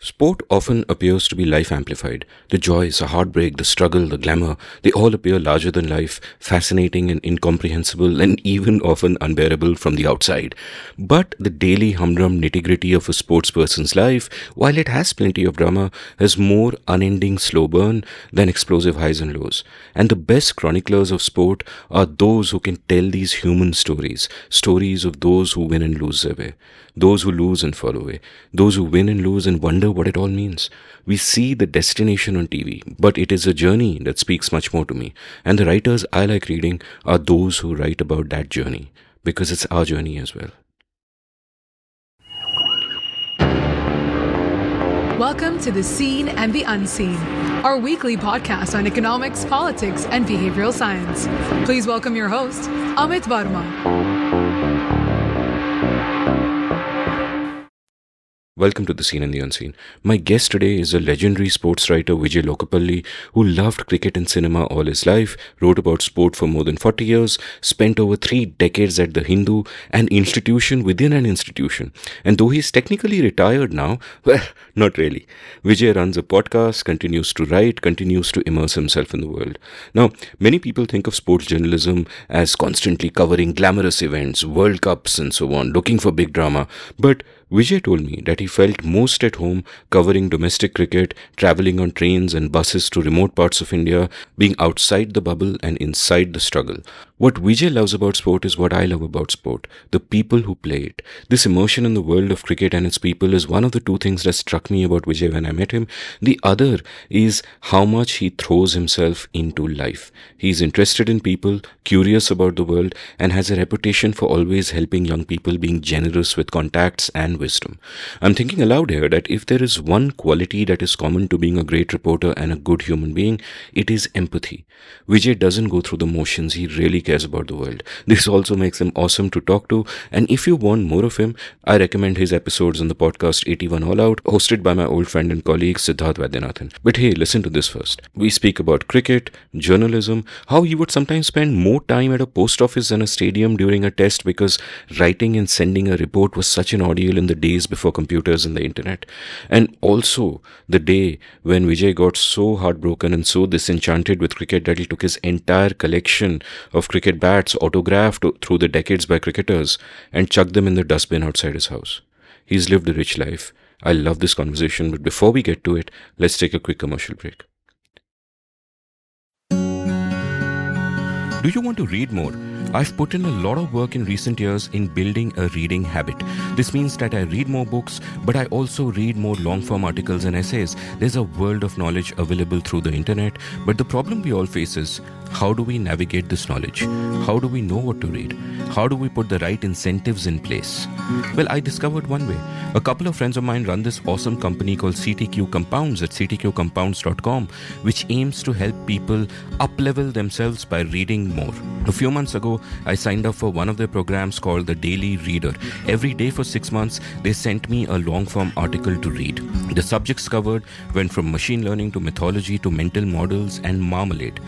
Sport often appears to be life amplified. The joys, the heartbreak, the struggle, the glamour, they all appear larger than life, fascinating and incomprehensible, and even often unbearable from the outside. But the daily humdrum nitty gritty of a sportsperson's life, while it has plenty of drama, has more unending slow burn than explosive highs and lows. And the best chroniclers of sport are those who can tell these human stories, stories of those who win and lose their way, those who lose and fall away, those who win and lose and wonder what it all means. We see the destination on TV, but it is a journey that speaks much more to me. And the writers I like reading are those who write about that journey, because it's our journey as well. Welcome to The Seen and the Unseen, our weekly podcast on economics, politics, and behavioral science. Please welcome your host, Amit Verma. Welcome to The Seen and the Unseen. My guest today is a legendary sports writer, Vijay Lokapally, who loved cricket and cinema all his life, wrote about sport for more than 40 years, spent over 3 decades at The Hindu, an institution within an institution. And though he's technically retired now, well, not really. Vijay runs a podcast, continues to write, continues to immerse himself in the world. Now, many people think of sports journalism as constantly covering glamorous events, World Cups and so on, looking for big drama. But Vijay told me that he felt most at home covering domestic cricket, traveling on trains and buses to remote parts of India, being outside the bubble and inside the struggle. What Vijay loves about sport is what I love about sport, the people who play it. This immersion in the world of cricket and its people is one of the 2 things that struck me about Vijay when I met him. The other is how much he throws himself into life. He's interested in people, curious about the world, and has a reputation for always helping young people, being generous with contacts and wisdom. I'm thinking aloud here that if there is one quality that is common to being a great reporter and a good human being, it is empathy. Vijay doesn't go through the motions. He really cares about the world. This also makes him awesome to talk to, and if you want more of him, I recommend his episodes on the podcast 81 All Out, hosted by my old friend and colleague Siddharth Vaidyanathan. But hey, listen to this first. We speak about cricket, journalism, how he would sometimes spend more time at a post office than a stadium during a test because writing and sending a report was such an ordeal in the days before computers and the internet. And also the day when Vijay got so heartbroken and so disenchanted with cricket that he took his entire collection of cricket bats autographed through the decades by cricketers and chucked them in the dustbin outside his house. He's lived a rich life. I love this conversation, but before we get to it, let's take a quick commercial break. Do you want to read more? I've put in a lot of work in recent years in building a reading habit. This means that I read more books, but I also read more long-form articles and essays. There's a world of knowledge available through the internet, but the problem we all face is, how do we navigate this knowledge? How do we know what to read? How do we put the right incentives in place? Well, I discovered one way. A couple of friends of mine run this awesome company called CTQ Compounds at ctqcompounds.com, which aims to help people up-level themselves by reading more. A few months ago, I signed up for one of their programs called The Daily Reader. Every day for 6 months, they sent me a long-form article to read. The subjects covered went from machine learning to mythology to mental models and marmalade.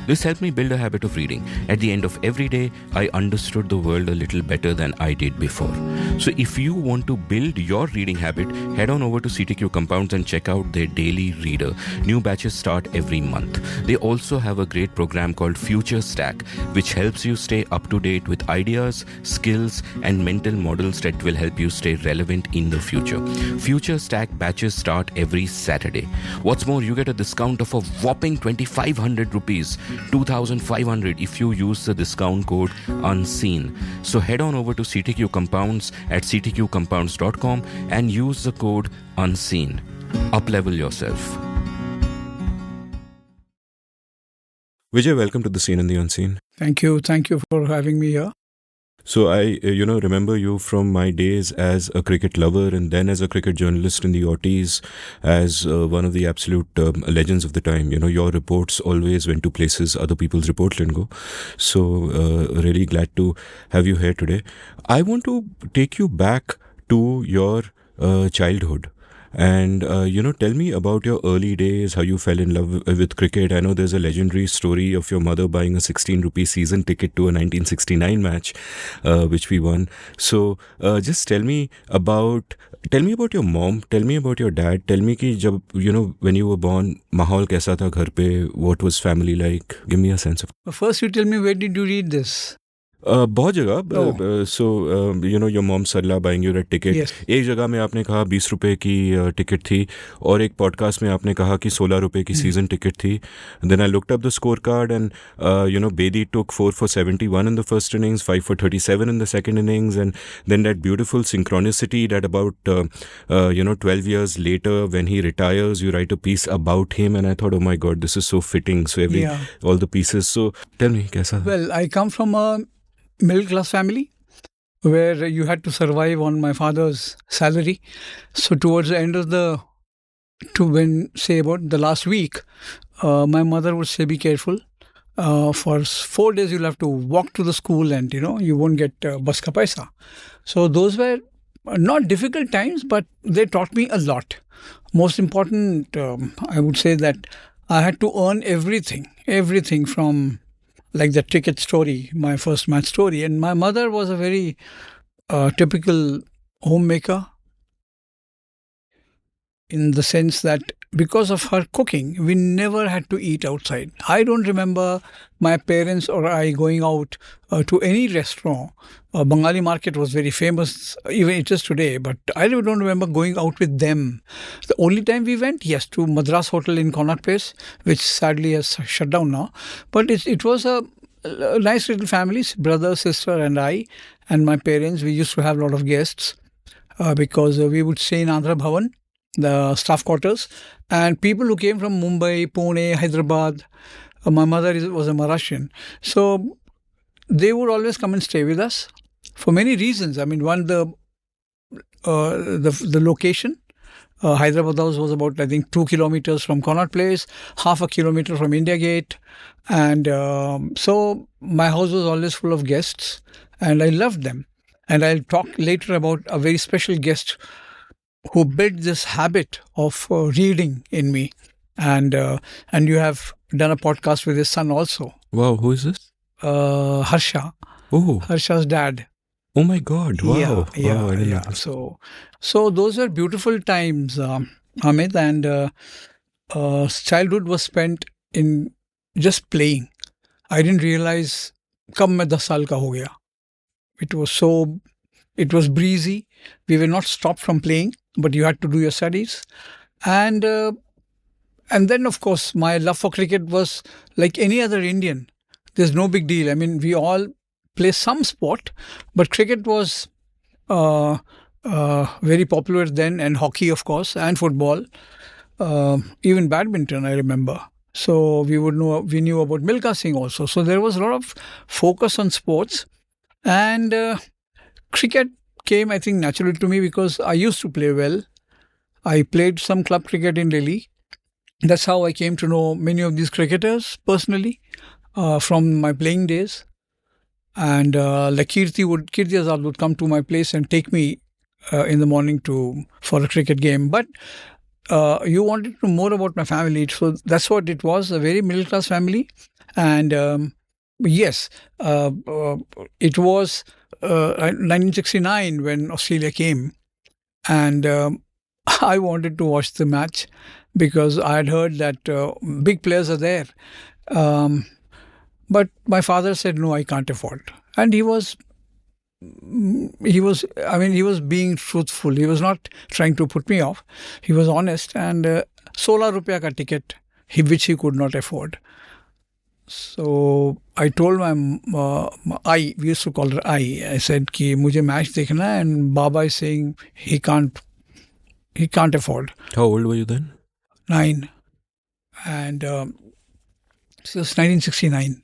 This helped me build a habit of reading. At the end of every day, I understood the world a little better than I did before. So if you want to build your reading habit, head on over to CTQ Compounds and check out their Daily Reader. New batches start every month. They also have a great program called Future Stack, which helps you stay up to date with ideas, skills, and mental models that will help you stay relevant in the future. Future Stack batches start every Saturday. What's more, you get a discount of a whopping 2,500 rupees. 2,500 if you use the discount code UNSEEN. So head on over to CTQ Compounds at ctqcompounds.com and use the code UNSEEN. Up-level yourself. Vijay, welcome to The Seen and the Unseen. Thank you. Thank you for having me here. So I, remember you from my days as a cricket lover and then as a cricket journalist in the aughties, as one of the absolute legends of the time. Your reports always went to places other people's report didn't go. So really glad to have you here today. I want to take you back to your childhood. And, tell me about your early days, how you fell in love with cricket. I know there's a legendary story of your mother buying a 16 rupee season ticket to a 1969 match, which we won. So, just tell me about your mom, tell me about your dad, tell me कि जब, when you were born, माहौल कैसा था घर पे, what was family like? Give me a sense of. First, you tell me, where did you read this? बहुत जगह. So your mom Sarla buying you that ticket. Yes. एक जगह में आपने कहा 20 रुपए की टिकट थी, और एक पॉडकास्ट में आपने कहा कि 16 रुपए की सीजन टिकट थी. Then I looked up the scorecard and Bedi took 4 for 71 in the first innings, 5 for 37 in the second innings, and then that beautiful synchronicity that about 12 years later when he retires you write a piece about him, and I thought, oh my god, this is so fitting. So all the pieces. So tell me, kaisa? Well, I come from a middle class family where you had to survive on my father's salary. So towards the end of about the last week, my mother would say, be careful. For 4 days you'll have to walk to the school, and you won't get bus ka paisa. So those were not difficult times, but they taught me a lot. Most important, I would say that I had to earn everything from, like the cricket story, my first match story. And my mother was a very typical homemaker, in the sense that because of her cooking, we never had to eat outside. I don't remember my parents or I going out to any restaurant. Bengali market was very famous, even it is today, but I don't remember going out with them. The only time we went, yes, to Madras Hotel in Connaught Place, which sadly has shut down now. But it was a nice little family, brother, sister, and I, and my parents. We used to have a lot of guests because we would stay in Andhra Bhavan, the staff quarters, and people who came from Mumbai, Pune, Hyderabad. My mother was a Maharashtrian, so they would always come and stay with us for many reasons. I mean, one, the location. Hyderabad House was about, I think, 2 kilometers from Connaught Place, half a kilometer from India Gate, and so my house was always full of guests, and I loved them. And I'll talk later about a very special guest who built this habit of reading in me, and you have done a podcast with his son also. Wow, who is this? Harsha. Oh, Harsha's dad. oh my god, wow. Yeah, Wow, I didn't know this. So those were beautiful times, Amit, and childhood was spent in just playing. I didn't realize कब मैं 10 साल का हो गया. It was breezy. We were not stopped from playing, but you had to do your studies. And then, of course, my love for cricket was like any other Indian. There's no big deal. I mean, we all play some sport, but cricket was very popular then, and hockey, of course, and football, even badminton, I remember. So we knew about Milkha Singh also. So there was a lot of focus on sports, and cricket came, I think, naturally to me because I used to play well. I played some club cricket in Delhi. That's how I came to know many of these cricketers personally from my playing days. And like Kirti Azad would come to my place and take me in the morning for a cricket game. But you wanted to know more about my family, so that's what it was, a very middle class family. And yes, it was 1969 when Australia came, and I wanted to watch the match because I had heard that big players are there. But my father said, no, I can't afford. And he was being truthful. He was not trying to put me off. He was honest. And 16 rupiah ka ticket, which he could not afford. So I told we used to call her I said कि मुझे match देखना है, and Baba is saying he can't afford. How old were you then? 9. And so it's 1969.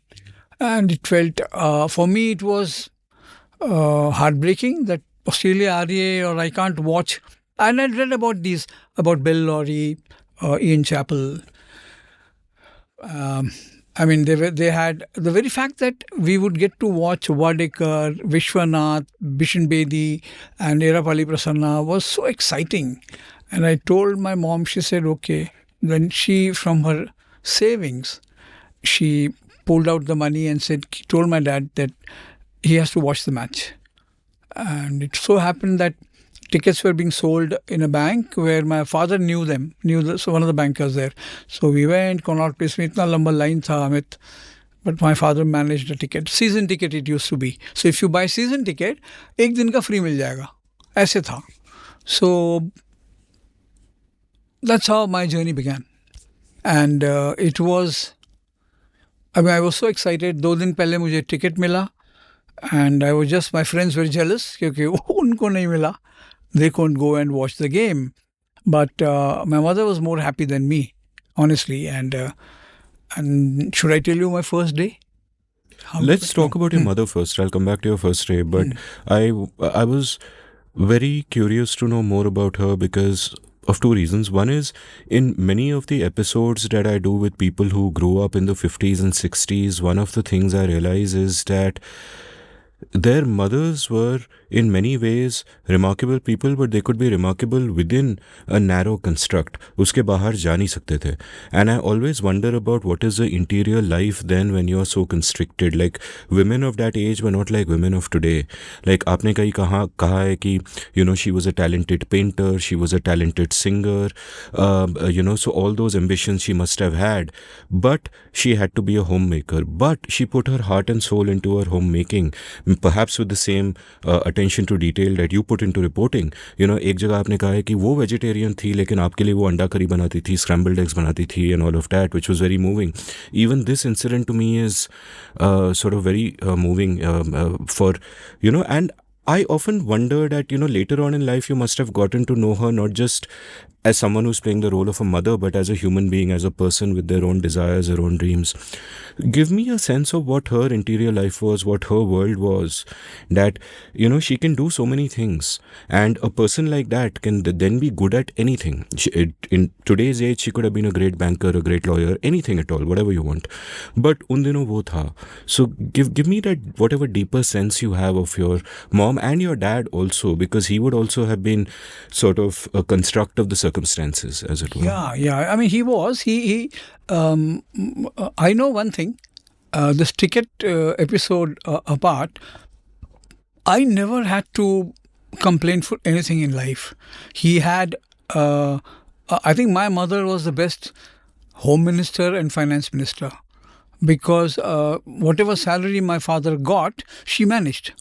And it felt, for me it was heartbreaking that Australia aa rahi hai or I can't watch. And I read about Bill Lawry, Ian Chappell. I mean, they had the very fact that we would get to watch Wadekar, Vishwanath, Bishan Bedi, and Erapalli Prasanna was so exciting. And I told my mom, she said, okay. Then she, from her savings, she pulled out the money and told my dad that he has to watch the match. And it so happened that tickets were being sold in a bank where my father knew them, so one of the bankers there. So we went, Connaught Place में इतना लंबा line था Amit. But my father managed a ticket. Season ticket it used to be. So if you buy season ticket, एक दिन का free मिल जाएगा. ऐसे था. So that's how my journey began. And it was, I mean, I was so excited. 2 दिन पहले मुझे ticket मिला. And I was just, my friends were jealous क्योंकि उनको नहीं मिला. They couldn't go and watch the game. But my mother was more happy than me, honestly. And should I tell you my first day? Let's talk about your mother first. I'll come back to your first day. But I was very curious to know more about her because of 2 reasons. One is, in many of the episodes that I do with people who grew up in the 50s and 60s, one of the things I realize is that their mothers were in many ways remarkable people, but they could be remarkable within a narrow construct. Uske bahar ja nahi sakte the. And I always wonder about what is the interior life then when you are so constricted. Like, women of that age were not like women of today. Like, aapne kaha hai ki, she was a talented painter, she was a talented singer, so all those ambitions she must have had. But she had to be a homemaker. But she put her heart and soul into her homemaking. Perhaps with the same attention to detail that you put into reporting. एक जगह आपने कहा है कि वो vegetarian थी लेकिन आपके लिए वो अंडा करी बनाती थी, scrambled eggs बनाती थी, and all of that, which was very moving. Even this incident to me is sort of very moving for, and I often wonder that, later on in life you must have gotten to know her not just as someone who's playing the role of a mother, but as a human being, as a person with their own desires, their own dreams. Give me a sense of what her interior life was, what her world was, that, she can do so many things. And a person like that can then be good at anything. In today's age, she could have been a great banker, a great lawyer, anything at all, whatever you want. But un dino wo tha. So give me that whatever deeper sense you have of your mom and your dad also, because he would also have been sort of a construct of the circumstances, as it were. Yeah. I mean, he was. I know one thing. This ticket episode apart, I never had to complain for anything in life. He had, I think my mother was the best home minister and finance minister because whatever salary my father got, she managed.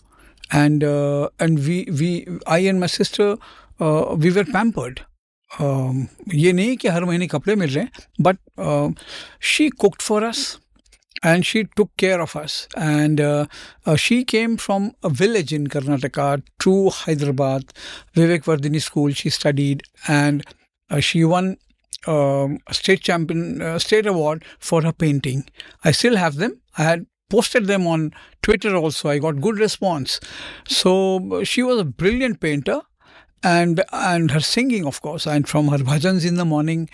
And I and my sister, we were pampered. ये नहीं कि हर महीने कपड़े मिल रहे हैं, but she cooked for us and she took care of us. And she came from a village in Karnataka to Hyderabad, Vivek Vardhini School. She studied and she won a state award for her painting. I still have them. I had posted them on Twitter also. I got good response. So she was a brilliant painter. And her singing, of course, and from her bhajans in the morning,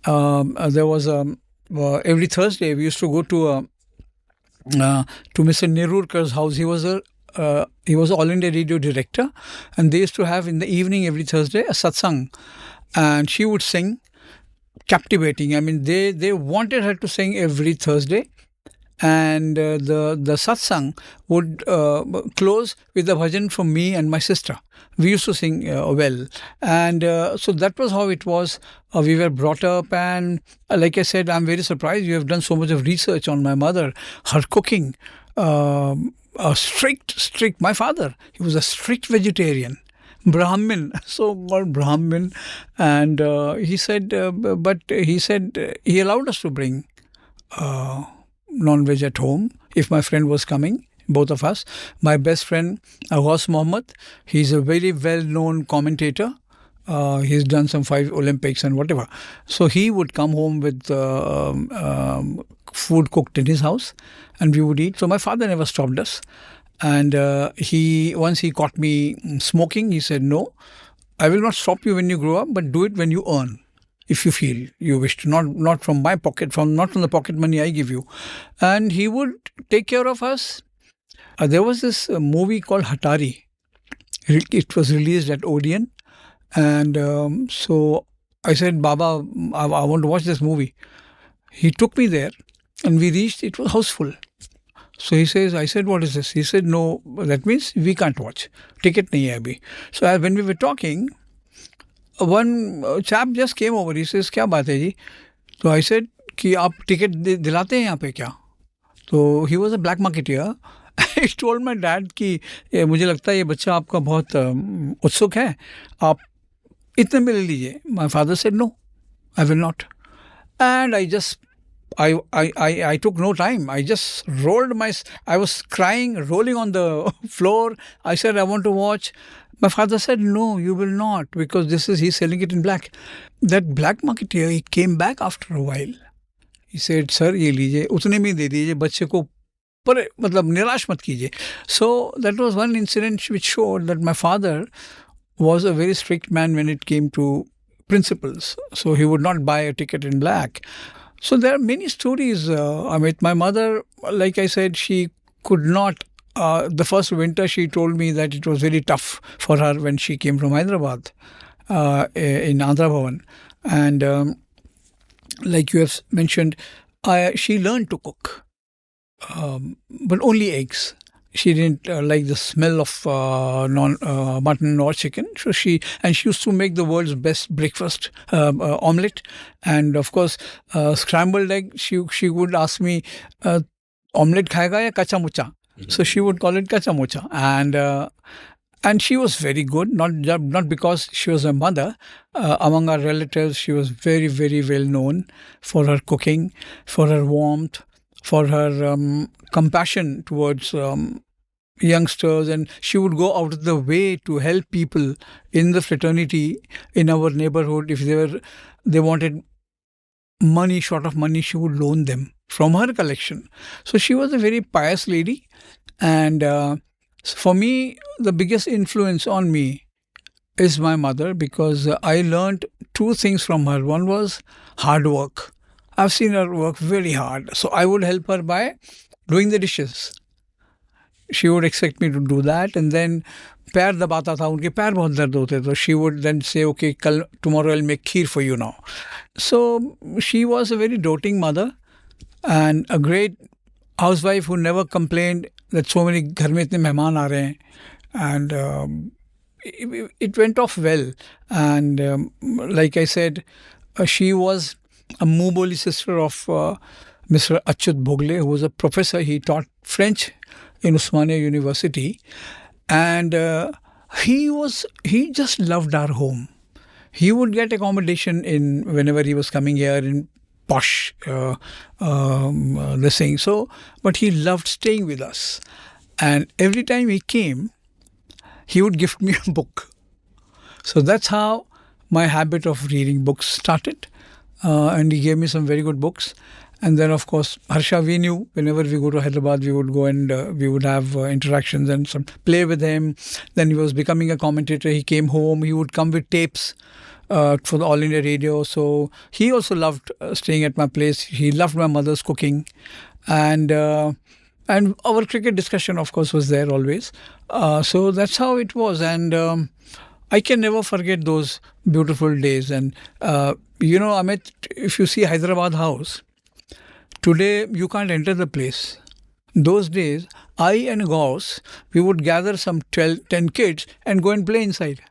there was every Thursday we used to go to Mr. Nerurkar's house. He was All India Radio director, and they used to have in the evening every Thursday a satsang, and she would sing, captivating. I mean, they wanted her to sing every Thursday. And the satsang would close with a bhajan from me and my sister. We used to sing well. And so that was how it was. We were brought up, and like I said, I'm very surprised you have done so much of research on my mother. Her cooking, a strict, my father, he was a strict vegetarian. Brahmin, so-called Brahmin. And he said he allowed us to bring non-veg at home if my friend was coming, both of us. My best friend, Awas Mohammed, he's a very well-known commentator. He's done some 5 Olympics and whatever. So he would come home with food cooked in his house and we would eat. So my father never stopped us. And once he caught me smoking, he said, no, I will not stop you when you grow up, but do it when you earn. If you feel you wish to, not from my pocket, not from the pocket money I give you. And he would take care of us. There was this movie called Hatari. It was released at Odeon, And so I said, Baba, I want to watch this movie. He took me there, and we reached, it was houseful. So he says, I said, what is this? He said, no, that means we can't watch. Ticket nahi hai abhi. So when we were talking, one chap just came over. He says, क्या बात है जी? So I said कि आप ticket दिलाते हैं यहाँ पे क्या? तो he was a black marketeer. I told my dad कि मुझे लगता है ये बच्चा आपका बहुत उत्सुक है, आप इतने में ले लीजिए. My father said no, I will not. And I just I took no time. I just I was crying, rolling on the floor. I said, I want to watch. My father said, no, you will not, because he's selling it in black. That black marketeer, he came back after a while. He said, sir, ये लीजिए, उतने में दे दीजिए, बच्चे को पर मतलब निराश मत कीजिए. So that was one incident which showed that my father was a very strict man when it came to principles. So he would not buy a ticket in black. So there are many stories, Amit. My mother, like I said, she could not. The first winter, she told me that it was very tough for her when she came from Hyderabad in Andhra Bhavan. And like you have mentioned, she learned to cook, but only eggs. She didn't like the smell of mutton or chicken. So she used to make the world's best breakfast omelette, and of course scrambled egg. She would ask me, omelette khayega ya kacha mucha? So she would call it kacha mucha, and she was very good. Not because she was a mother. Among our relatives, she was very, very well known for her cooking, for her warmth, for her compassion towards youngsters, and she would go out of the way to help people in the fraternity in our neighborhood. If they wanted money, short of money, she would loan them from her collection. So she was a very pious lady, and for me, the biggest influence on me is my mother, because I learned two things from her. One was hard work. I've seen her work very hard, so I would help her by doing the dishes. She would expect me to do that, and then पैर दबाता था, उनके पैर बहुत दर्द होते, तो she would then say, okay, tomorrow I'll make kheer for you now. So she was a very doting mother and a great housewife who never complained that so many घर में इतने मेहमान आ रहे हैं, and it went off well. And like I said, she was a Muboli sister of Mr. Achyut Bhogle, who was a professor. He taught French in Usmania University, and he just loved our home. He would get accommodation whenever he was coming here in posh this thing. So, but he loved staying with us, and every time he came, he would gift me a book. So that's how my habit of reading books started, and he gave me some very good books. And then, of course, Harsha, we knew whenever we go to Hyderabad, we would go and we would have interactions and some play with him. Then he was becoming a commentator. He came home. He would come with tapes for the All India Radio. So he also loved staying at my place. He loved my mother's cooking. And our cricket discussion, of course, was there always. So that's how it was. And I can never forget those beautiful days. And, Amit, if you see Hyderabad House, today, you can't enter the place. Those days, I and Gauss, we would gather some 10 kids and go and play inside.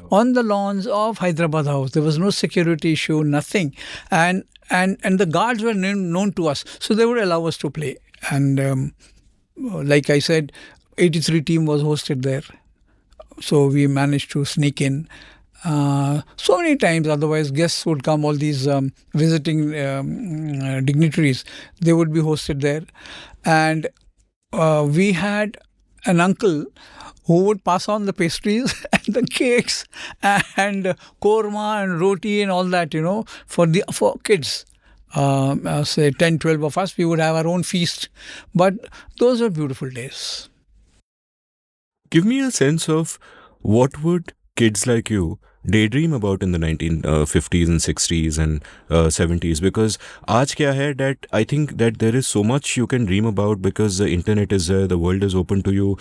On the lawns of Hyderabad House. There was no security issue, nothing. And the guards were known to us. So they would allow us to play. And like I said, 83 team was hosted there. So we managed to sneak in. So many times, otherwise guests would come, all these visiting dignitaries, they would be hosted there. And we had an uncle who would pass on the pastries and the cakes and korma and roti and all that, for kids. Say 10, 12 of us, we would have our own feast. But those were beautiful days. Give me a sense of what would kids like you daydream about in the 1950s and 60s and 70s? Because aaj kya hai that I think that there is so much you can dream about because the internet is there, the world is open to you,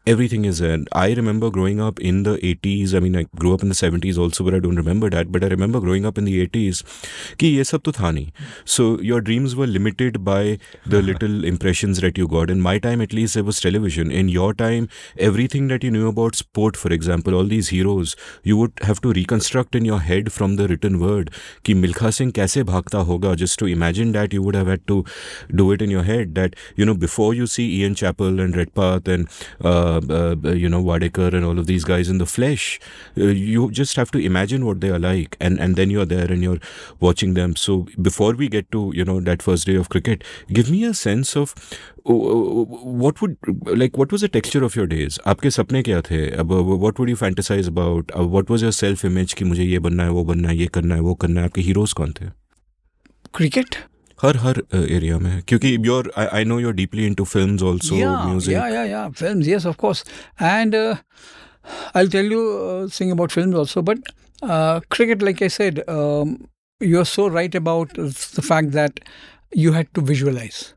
everything is there. I remember growing up in the 80s. I mean, I grew up in the 70s also, but I don't remember that. But I remember growing up in the 80s कि ये सब तो था नहीं. So your dreams were limited by the little impressions that you got. In my time, at least, there was television. In your time, everything that you knew about sport, for example, all these heroes, you would have to reconstruct in your head from the written word कि मिल्खा सिंह कैसे भागता होगा. Just to imagine that, you would have had to do it in your head. That, you know, before you see Ian Chappell and Redpath and Wadekar and all of these guys in the flesh, you just have to imagine what they are like, and then you're there and you're watching them. So before we get to that first day of cricket, give me a sense of what was the texture of your days? आपके सपने क्या थे? What would you fantasize about? What was your self image कि मुझे ये बनना है, वो बनना है, ये करना है, वो करना है? आपके हीरोज कौन थे? Cricket? हर एरिया में, क्योंकि I know you're deeply into films also, music. Yeah. Films, yes, of course. And I'll tell you thing about films also. But cricket, like I said, you're so right about the fact that you had to visualize.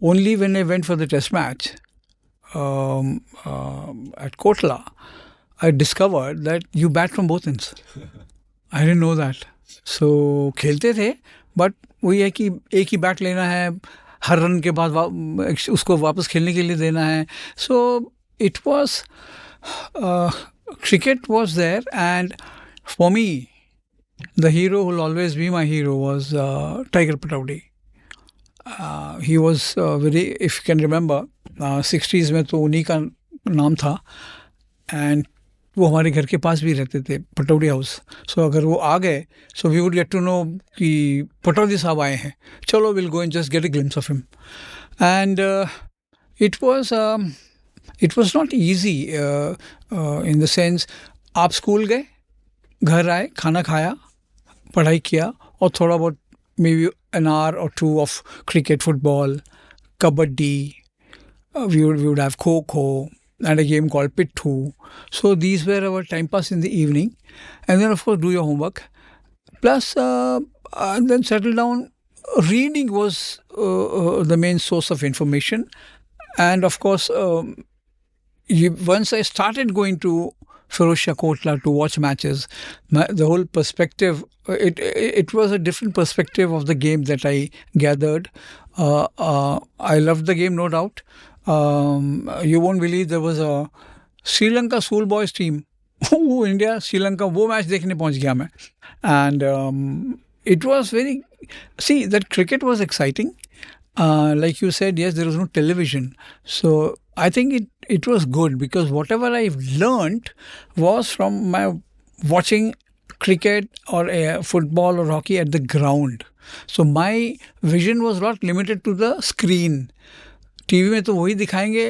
Only when I went for the test match at Kotla, I discovered that you bat from both ends. I didn't know that. So खेलते थे, but वही है कि एक ही bat लेना है, हर run के बाद उसको वापस खेलने के लिए देना है. So it was cricket was there, and for me, the hero who will always be my hero was Tiger Pataudi. He was very, if you can remember, 60s में तो उन्हीं का नाम था, and वो हमारे घर के पास भी रहते थे, पटौड़ी हाउस. सो अगर वो आ गए, so we would get to know कि पटौड़ी साहब आए हैं, चलो will go and just get a glimpse of him. And it was not easy in the sense, आप स्कूल गए, घर आए, खाना खाया, पढ़ाई किया, और थोड़ा बहुत may be an hour or two of cricket, football, kabaddi, we would have kho and a game called pittu. So these were our time pass in the evening, and then of course do your homework, plus and then settle down. Reading was the main source of information, and of course once I started going to Firozshah Kotla to watch matches, the whole perspective, it was a different perspective of the game that I gathered. I loved the game, no doubt. You won't believe there was a Sri Lanka schoolboys team. India, Sri Lanka, वो match देखने पहुंच गया मैं. And it was very, see, that cricket was exciting. Like you said, yes, there was no television. So I think it was good, because whatever I've learned was from my watching cricket or football or hockey at the ground. So my vision was not limited to the screen. TV में तो वही दिखाएंगे,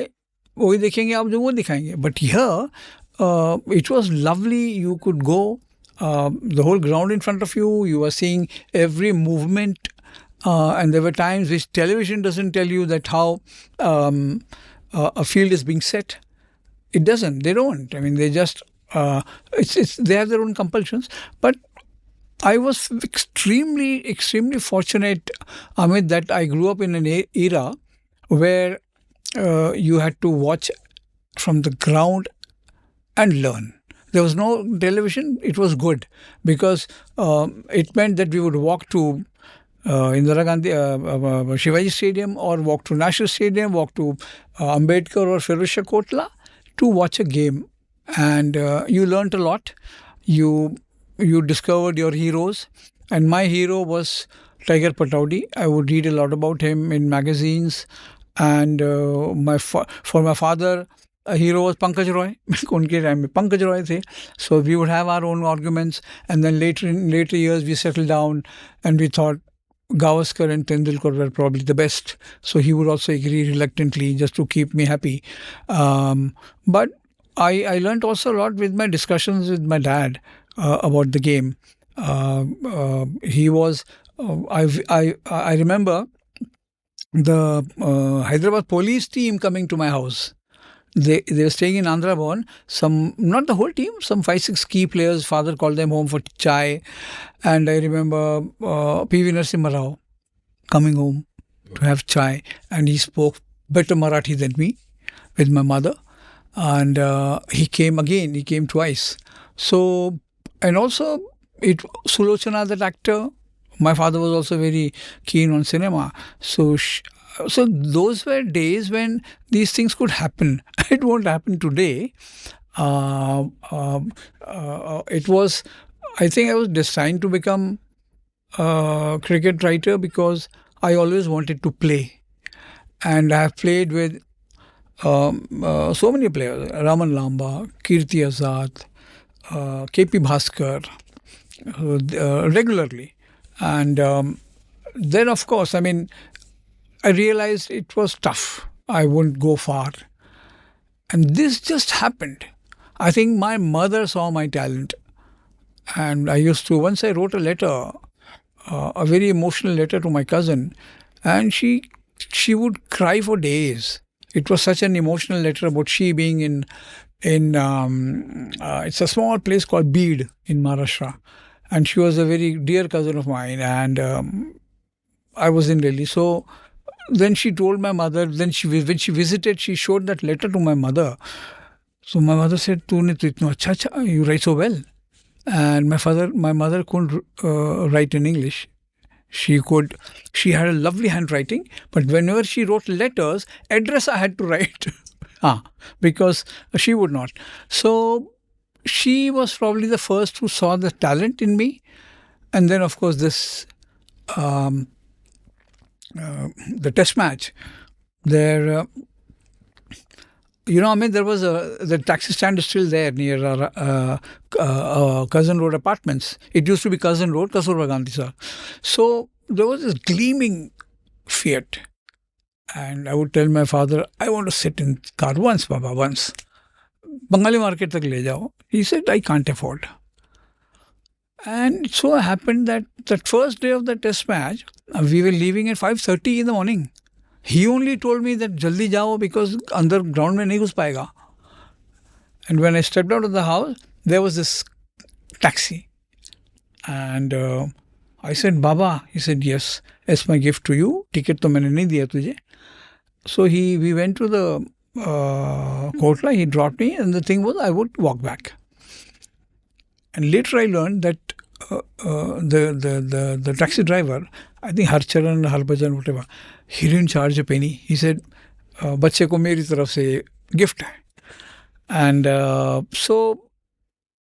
वही देखेंगे आप जो वो दिखाएंगे. But here, it was lovely. You could go, the whole ground in front of you. You were seeing every movement. And there were times which television doesn't tell you that how a field is being set. It doesn't. They don't. I mean, they just they have their own compulsions. But I was extremely fortunate, Amit, that I grew up in an era where you had to watch from the ground and learn. There was no television. It was good, because it meant that we would walk to Indira Gandhi, Shivaji Stadium, or walk to National Stadium, walk to Ambedkar or Firozshah Kotla to watch a game. And you learnt a lot. You discovered your heroes. And my hero was Tiger Pataudi. I would read a lot about him in magazines. And for my father, a hero was Pankaj Roy. उनके time में Pankaj Roy थे. So we would have our own arguments. And then in later years, we settled down and we thought Gavaskar and Tendulkar were probably the best. So he would also agree reluctantly just to keep me happy. But I learned also a lot with my discussions with my dad about the game. He was, I remember the Hyderabad police team coming to my house They were staying in Andhra Bhavan. Some, not the whole team, some 5-6 key players. Father called them home for chai, and I remember P.V. Narasimha Rao coming home to have chai, and he spoke better Marathi than me with my mother, and he came again. He came twice. So, and also Sulochana, that actor. My father was also very keen on cinema. So those were days when these things could happen. It won't happen today. It was, I think I was destined to become a cricket writer because I always wanted to play. And I have played with so many players. Raman Lamba, Kirti Azad, K.P. Bhaskar, regularly. And then, of course, I mean, I realized it was tough. I wouldn't go far. And this just happened. I think my mother saw my talent. And I used to, once I wrote a letter, a very emotional letter to my cousin, and she would cry for days. It was such an emotional letter about she being in it's a small place called Beed in Maharashtra. And she was a very dear cousin of mine, and I was in Delhi. So then she told my mother, when she visited, she showed that letter to my mother. So my mother said, "Tune to itna acha, you write so well." And my mother couldn't write in English. She had a lovely handwriting, but whenever she wrote letters, address I had to write. Because she would not. So she was probably the first who saw the talent in me. And then, of course, this the test match. There, I mean, there was the taxi stand is still there near our Cousin Road apartments. It used to be Cousin Road, Kasturba Gandhi, sir. So there was this gleaming Fiat. And I would tell my father, I want to sit in car once, Baba, once. Bengali market tak le jao. He said, I can't afford. And it so happened that first day of the test match, we were leaving at 5:30 in the morning. He only told me that jaldi jao because under ground mein nahi ghus payega. And when I stepped out of the house, there was this taxi. And I said, Baba. He said, yes, it's my gift to you. Ticket to maine nahi diya tujhe. So we went to the Kotla, he dropped me, and the thing was I would walk back. And later I learned that the taxi driver, I think Harcharan, Harbhajan, whatever, he didn't charge a penny. He said, "Bachche ko meri taraf se gift hai." And so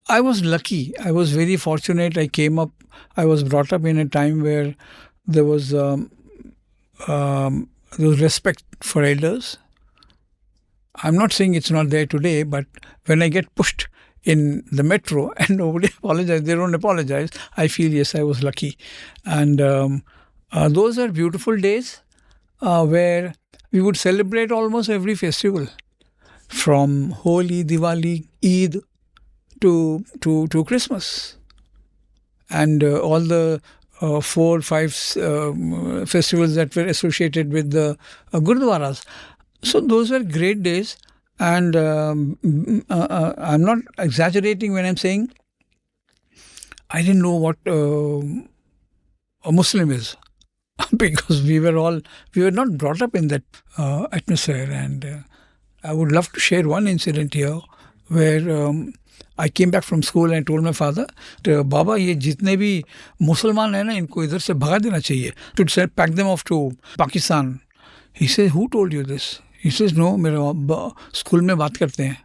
I was lucky. I was very fortunate. I was brought up in a time where there was respect for elders. I'm not saying it's not there today, but when I get pushed in the metro and nobody apologizes, they don't apologize, I feel, yes, I was lucky. And those are beautiful days where we would celebrate almost every festival, from Holi, Diwali, Eid to Christmas. And all the 4 or 5 festivals that were associated with the Gurdwaras. So those were great days, and I'm not exaggerating when I'm saying I didn't know what a Muslim is because we were not brought up in that atmosphere. And I would love to share one incident here where I came back from school and I told my father, Baba, ये जितने भी मुसलमान हैं ना, इनको इधर से भगा देना चाहिए. To pack them off to Pakistan. He says, who told you this? He says, no, मेरे school में बात करते हैं.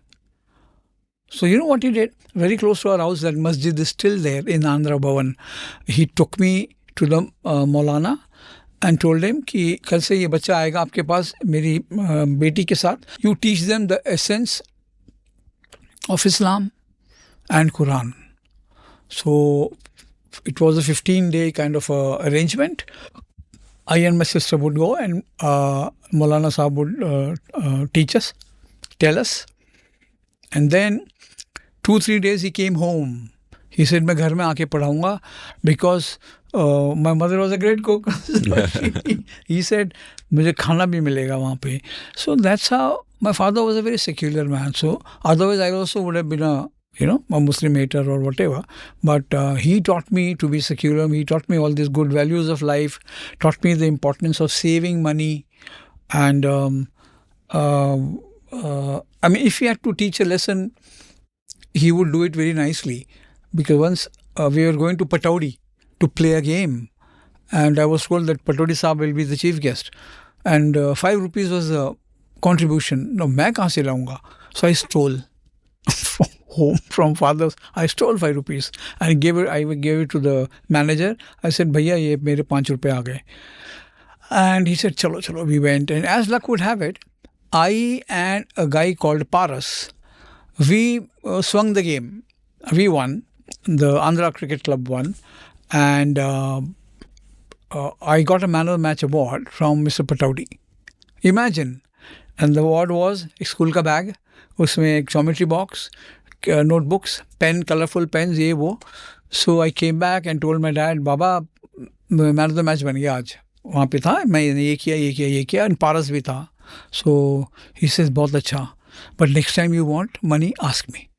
So you know what he did? Very close to our house, that masjid is still there in Andhra Bhavan. He took me to the Maulana and told him कि कल से ये बच्चा आएगा आपके पास मेरी बेटी के साथ. You teach them the essence of Islam and Quran. So it was a 15-day kind of arrangement. I and my sister would go, and Maulana Sahib would tell us. And then 2-3 days he came home. He said, मैं घर में आके पढ़ाऊंगा, because my mother was a great cook. He said, मुझे खाना भी मिलेगा वहाँ पे. So that's how my father was a very secular man. So otherwise, I also would have been a Muslim hater or whatever. But he taught me to be secular. He taught me all these good values of life. Taught me the importance of saving money. And I mean, if he had to teach a lesson, he would do it very nicely. Because once we were going to Pataudi to play a game, and I was told that Pataudi Saab will be the chief guest, and 5 rupees was the contribution. No, मैं कहाँ से लाऊंगा? So I stole from home from father's. I stole 5 rupees and I gave it to the manager. I said, भैया ये मेरे 5 रुपए आ गए. And he said, chalo, chalo. We went, and as luck would have it, I and a guy called Paras, we swung the game. We won. The Andhra Cricket Club won, and I got a Man of the Match award from Mr. Pataudi. Imagine. And the award was एक school का bag, उसमें एक geometry box, notebooks, pen, colorful pens, ये वो. So I came back and told my dad, Baba man of the match बन गया आज. वहाँ पे था, मैं ये किया, and पारस भी था. So he says, बहुत अच्छा. But next time you want money, ask me.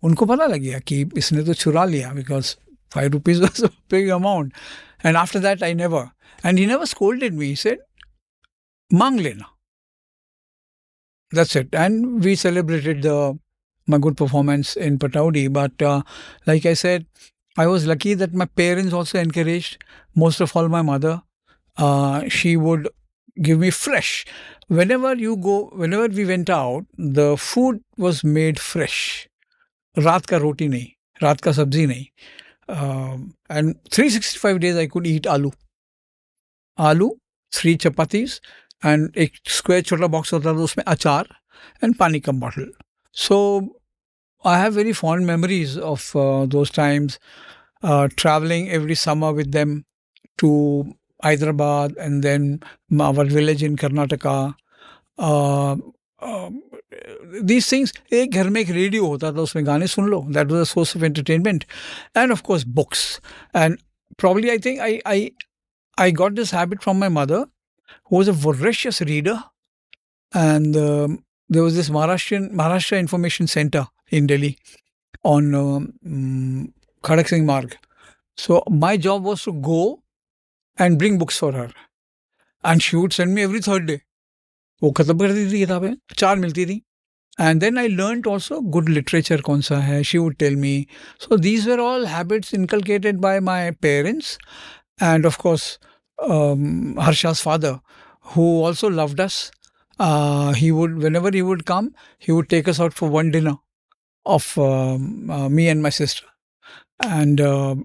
उनको पता लग गया कि इसने तो चुरा लिया, because 5 rupees was a big amount. And after that, I never. And he never scolded me. He said, मांग लेना. That's it. And we celebrated my good performance in Pataudi. But like I said, I was lucky that my parents also encouraged, most of all my mother. She would give me fresh. Whenever we went out, the food was made fresh. रात का रोटी नहीं, रात का सब्जी नहीं. And 365 days I could eat aloo, 3 chapatis, and एक square छोटा box होता था उसमें अचार and पानी का bottle. So I have very fond memories of those times, traveling every summer with them to Hyderabad and then our village in Karnataka. These things, एक घर में एक रेडियो होता था, उसमें गाने सुन लो. That was a source of entertainment. And of course books. And probably I think I got this habit from my mother, who was a voracious reader. And there was this Maharashtra Information Center in Delhi on Khadak Singh Marg. So my job was to go and bring books for her. And she would send me every third day. वो खत्म कर देती थी किताबें, 4 मिलती थी. And then I learnt also good literature कौन सा है. She would tell me. So these were all habits inculcated by my parents. And of course, Harsha's father, who also loved us. Whenever he would come, he would take us out for one dinner of me and my sister. And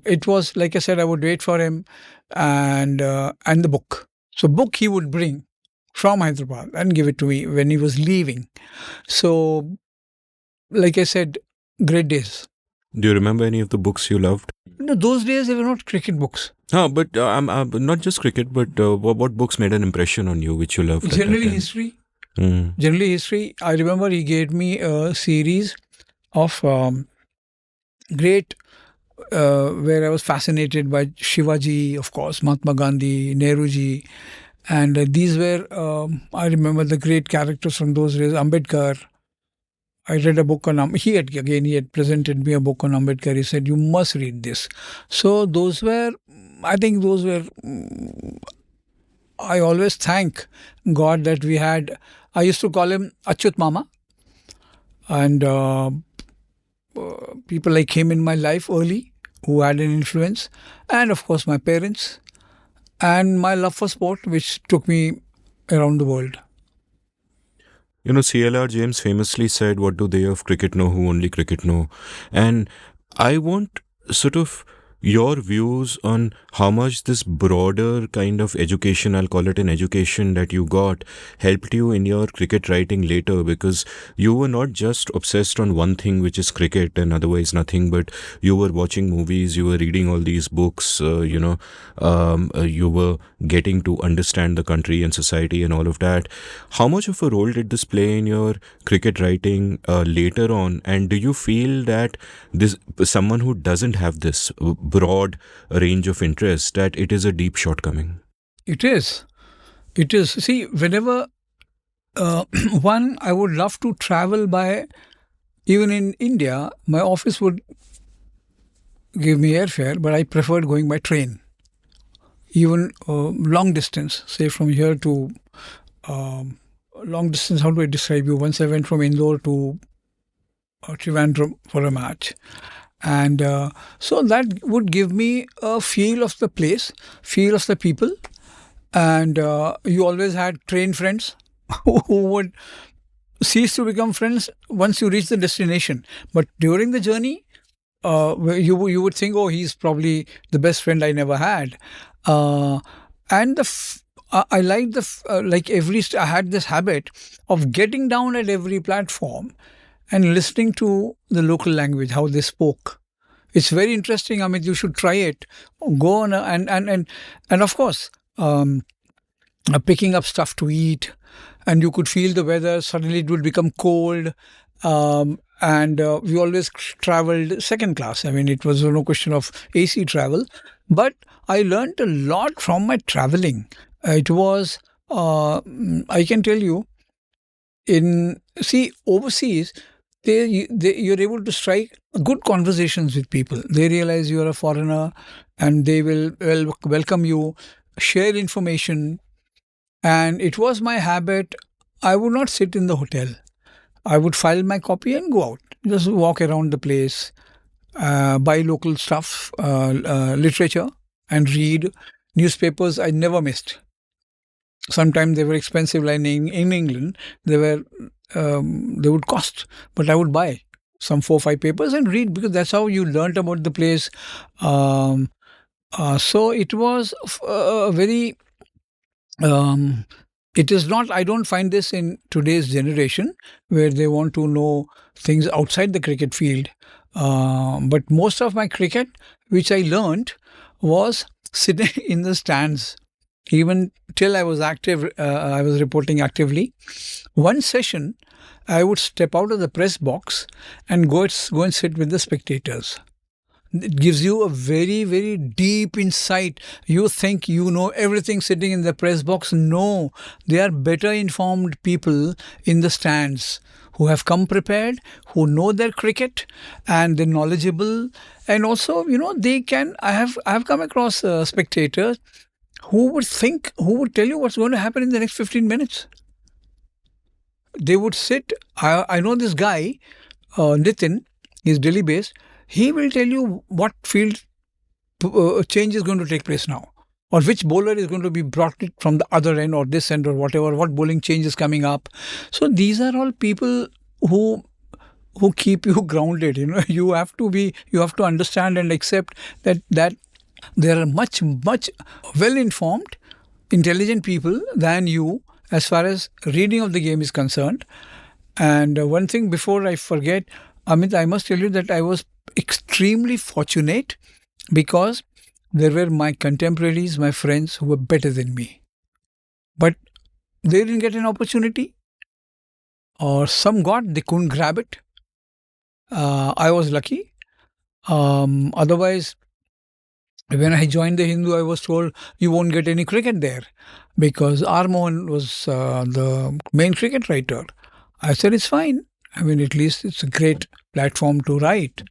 it was, like I said, I would wait for him and the book. So book he would bring from Hyderabad and give it to me when he was leaving. So, like I said, great days. Do you remember any of the books you loved? No, those days they were not cricket books. But not just cricket, but what books made an impression on you, which you loved? Generally history. Generally history. I remember he gave me a series of great, where I was fascinated by Shivaji, of course, Mahatma Gandhi, Nehruji. And these were, I remember the great characters from those days. Ambedkar. I read a book on he had presented me a book on Ambedkar. He said, you must read this. So those were, I always thank God that we had, I used to call him Achyut Mama. And people like him in my life early who had an influence. And of course my parents. And my love for sport, which took me around the world. You know, CLR James famously said, what do they of cricket know who only cricket know? And I want sort of your views on how much this broader kind of education, I'll call it an education that you got, helped you in your cricket writing later, because you were not just obsessed on one thing, which is cricket and otherwise nothing, but you were watching movies, you were reading all these books, you were getting to understand the country and society and all of that. How much of a role did this play in your cricket writing later on? And do you feel that this someone who doesn't have this broad range of interest, that it is a deep shortcoming? It is. See, whenever One, I would love to travel by, even in India, my office would give me airfare, but I preferred going by train. Even long distance, say from here to um, long distance, how do I describe you? Once I went from Indore to Trivandrum for a match. And so that would give me a feel of the place, feel of the people. And you always had train friends who would cease to become friends once you reach the destination. But during the journey, you would think, oh, he's probably the best friend I never had. Uh, and I like like I had this habit of getting down at every platform and listening to the local language, how they spoke. It's very interesting. I mean, you should try it. Go on and of course, picking up stuff to eat, and you could feel the weather. Suddenly, it would become cold. And we always traveled second class. I mean, it was no question of AC travel. But I learned a lot from my traveling. It was, I can tell you, overseas, you're able to strike good conversations with people. They realize you're a foreigner, and they will welcome you, share information. And it was my habit. I would not sit in the hotel. I would file my copy and go out, just walk around the place, buy local stuff, literature, and read newspapers. I never missed. Sometimes they were expensive, like in England, they would cost, but I would buy some 4 or 5 papers and read, because that's how you learnt about the place. Um, so it was a very it is not, I don't find this in today's generation where they want to know things outside the cricket field. But most of my cricket, which I learned, was sitting in the stands. Even till I was active, I was reporting actively. One session, I would step out of the press box and go and sit with the spectators. It gives you a very, very deep insight. You think you know everything sitting in the press box. No, they are better informed people in the stands who have come prepared, who know their cricket, and they're knowledgeable. And also, they can. I have come across spectators who would tell you what's going to happen in the next 15 minutes. They would sit. I know this guy, Nitin, he's Delhi based. He will tell you what field change is going to take place now, or which bowler is going to be brought from the other end or this end or whatever, what bowling change is coming up. So these are all people who keep you grounded. You have to understand and accept that there are much well informed, intelligent people than you as far as reading of the game is concerned. And one thing before I forget, Amit, I must tell you that I was extremely fortunate, because there were my contemporaries, my friends who were better than me. But they didn't get an opportunity, or some got, they couldn't grab it. I was lucky. Otherwise, when I joined the Hindu, I was told you won't get any cricket there, because R. Mohan was the main cricket writer. I said, it's fine. I mean, at least it's a great platform to write.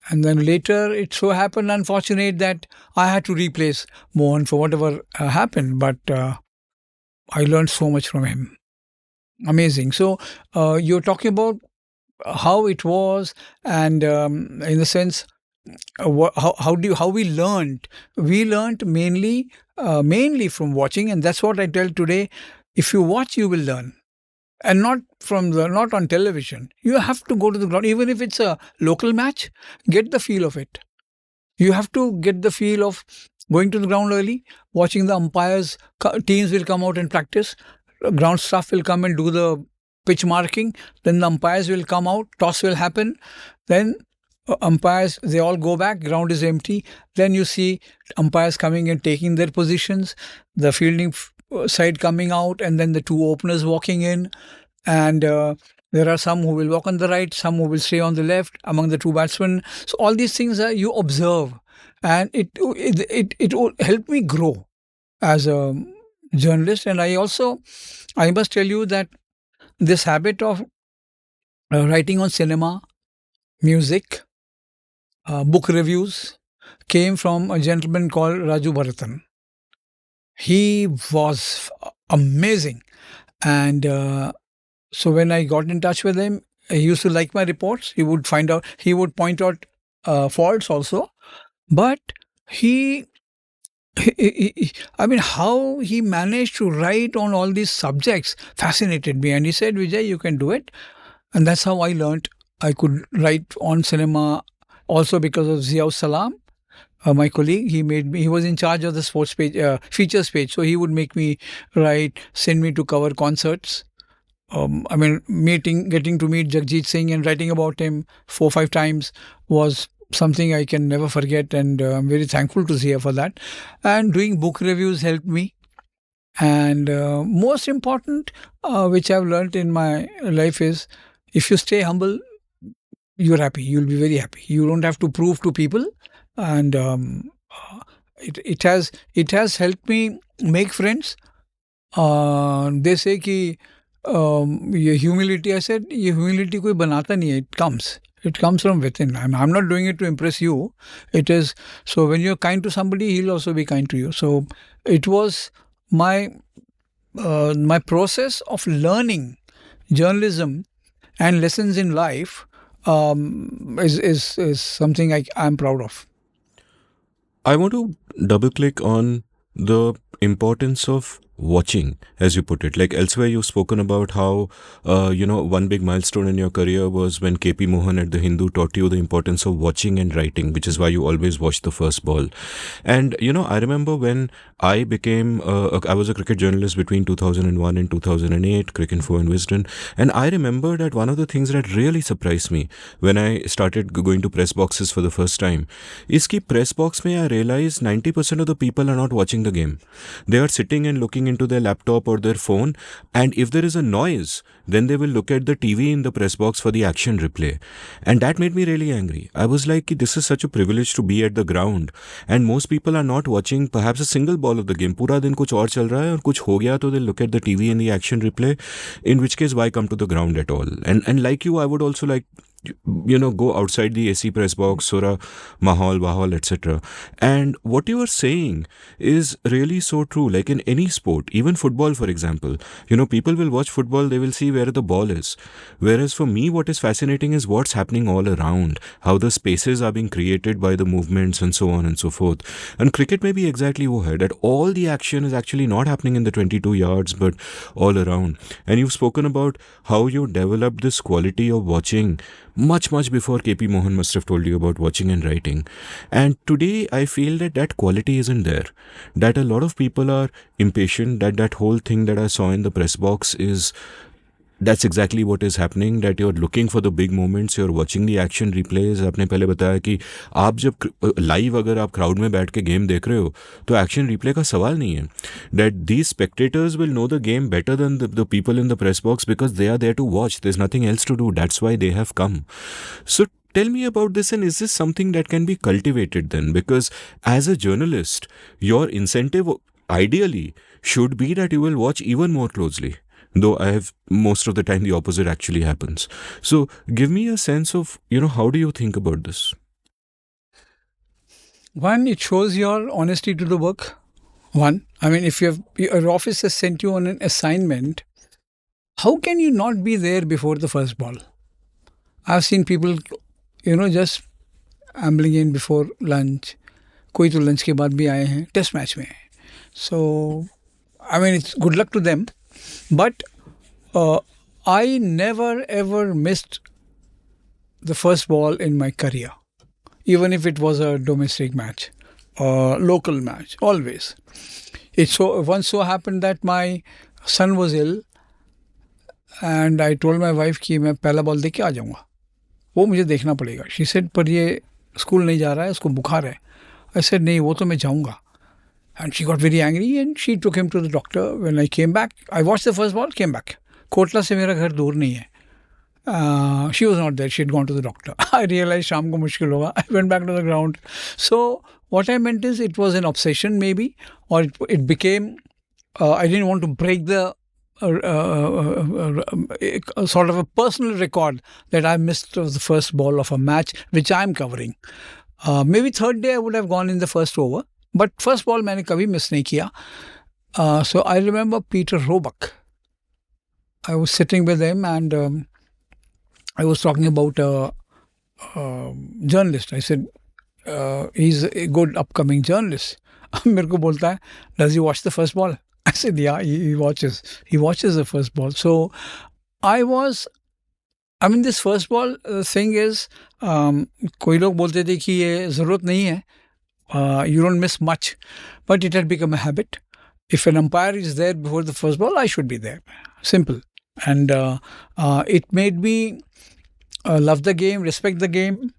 And then later, it so happened, unfortunate, that I had to replace Mohan for whatever happened. But I learned so much from him. Amazing. So you're talking about how it was, and in the sense, how we learned. We learned mainly from watching, and that's what I tell today. If you watch, you will learn. And not on television. You have to go to the ground, even if it's a local match. Get the feel of it. You have to get the feel of going to the ground early, watching the umpires. Teams will come out and practice. Ground staff will come and do the pitch marking. Then the umpires will come out. Toss will happen. Then umpires, they all go back. Ground is empty. Then you see umpires coming and taking their positions. The fielding side coming out, and then the two openers walking in, and there are some who will walk on the right, some who will stay on the left among the two batsmen. So all these things you observe, and it will help me grow as a journalist. And I must tell you that this habit of writing on cinema, music, book reviews came from a gentleman called Raju Bharatan. He was amazing. And so when I got in touch with him, he used to like my reports. He would point out faults also. But he, I mean, how he managed to write on all these subjects fascinated me. And he said, Vijay, you can do it. And that's how I learned I could write on cinema also because of Ziaul Salam. My colleague, he was in charge of the sports page, features page. So he would make me write, send me to cover concerts. I mean, getting to meet Jagjit Singh and writing about him 4 or 5 times was something I can never forget. And I'm very thankful to Zia for that. And doing book reviews helped me. And most important, which I've learned in my life is if you stay humble, you're happy. You'll be very happy. You don't have to prove to people. And it has helped me make friends. They say कि ये humility, I said ये humility कोई बनाता नहीं है, it comes from within. I'm not doing it to impress you. It is so when you're kind to somebody, he'll also be kind to you. So it was my my process of learning journalism and lessons in life is something I'm proud of. I want to double click on the importance of watching, as you put it. Like elsewhere, you've spoken about how, one big milestone in your career was when KP Mohan at the Hindu taught you the importance of watching and writing, which is why you always watch the first ball. And, I remember when I became, I was a cricket journalist between 2001 and 2008, Cricinfo and Wisden. And I remember that one of the things that really surprised me when I started going to press boxes for the first time is कि press box में I realized 90% of the people are not watching the game. They are sitting and looking into their laptop or their phone, and if there is a noise, then they will look at the TV in the press box for the action replay. And that made me really angry. I was like, this is such a privilege to be at the ground, and most people are not watching perhaps a single ball of the game. पूरा दिन कुछ और चल रहा है और कुछ हो गया तो they look at the TV and the action replay, in which case why come to the ground at all? And like you, I would also like go outside the AC press box, Sura, Mahal, etc. And what you are saying is really so true. Like in any sport, even football, for example, people will watch football, they will see where the ball is. Whereas for me, what is fascinating is what's happening all around, how the spaces are being created by the movements and so on and so forth. And cricket may be exactly wo hai, that all the action is actually not happening in the 22 yards, but all around. And you've spoken about how you developed this quality of watching much before KP Mohan must have told you about watching and writing. And today I feel that quality isn't there. That a lot of people are impatient, that whole thing that I saw in the press box that's exactly what is happening, that you're looking for the big moments, you're watching the action replays. आपने पहले बताया कि आप जब live अगर आप crowd में बैठ के गेम देख रहे हो तो एक्शन रिप्ले का सवाल नहीं है. That these spectators will know the game better than the people in the press box because they are there to watch. There's nothing else to do. That's why they have come. So tell me about this, and is this something that can be cultivated then? Because as a journalist, your incentive ideally should be that you will watch even more closely. Though I have most of the time the opposite actually happens. So give me a sense of, how do you think about this? One, it shows your honesty to the work. One, I mean, if your office has sent you on an assignment, how can you not be there before the first ball? I've seen people, just ambling in before lunch. कोई तो lunch के बाद भी आए हैं, test match में. So, I mean, it's good luck to them. But I never ever missed the first ball in my career, even if it was a domestic match or local match, always. It once so happened that my son was ill and I told my wife कि मैं पहला ball देख के आ जाऊँगा, वो मुझे देखना पड़ेगा. She said पर ये स्कूल नहीं जा रहा है, उसको बुखार है. I said नहीं, वो तो मैं जाऊँगा. And she got very angry and she took him to the doctor. When I came back, I watched the first ball, came back. Kotla से मेरा घर दूर नहीं है. She was not there. She had gone to the doctor. I realized शाम को मुश्किल होगा. I went back to the ground. So what I meant is it was an obsession maybe, or it became, I didn't want to break the a sort of a personal record that I missed the first ball of a match which I'm covering. Maybe third day I would have gone in the first over, but first ball मैंने कभी miss नहीं किया. So I remember Peter Roebuck. I was sitting with him and I was talking about a journalist. I said, he's a good upcoming journalist. मेरे को बोलता है, does he watch the first ball? I said, yeah, he watches. He watches the first ball. So this first ball thing is, कोई लोग बोलते थे कि ये ज़रूरत नहीं है. You don't miss much. But it had become a habit. If an umpire is there before the first ball, I should be there. Simple. And it made me love the game, respect the game.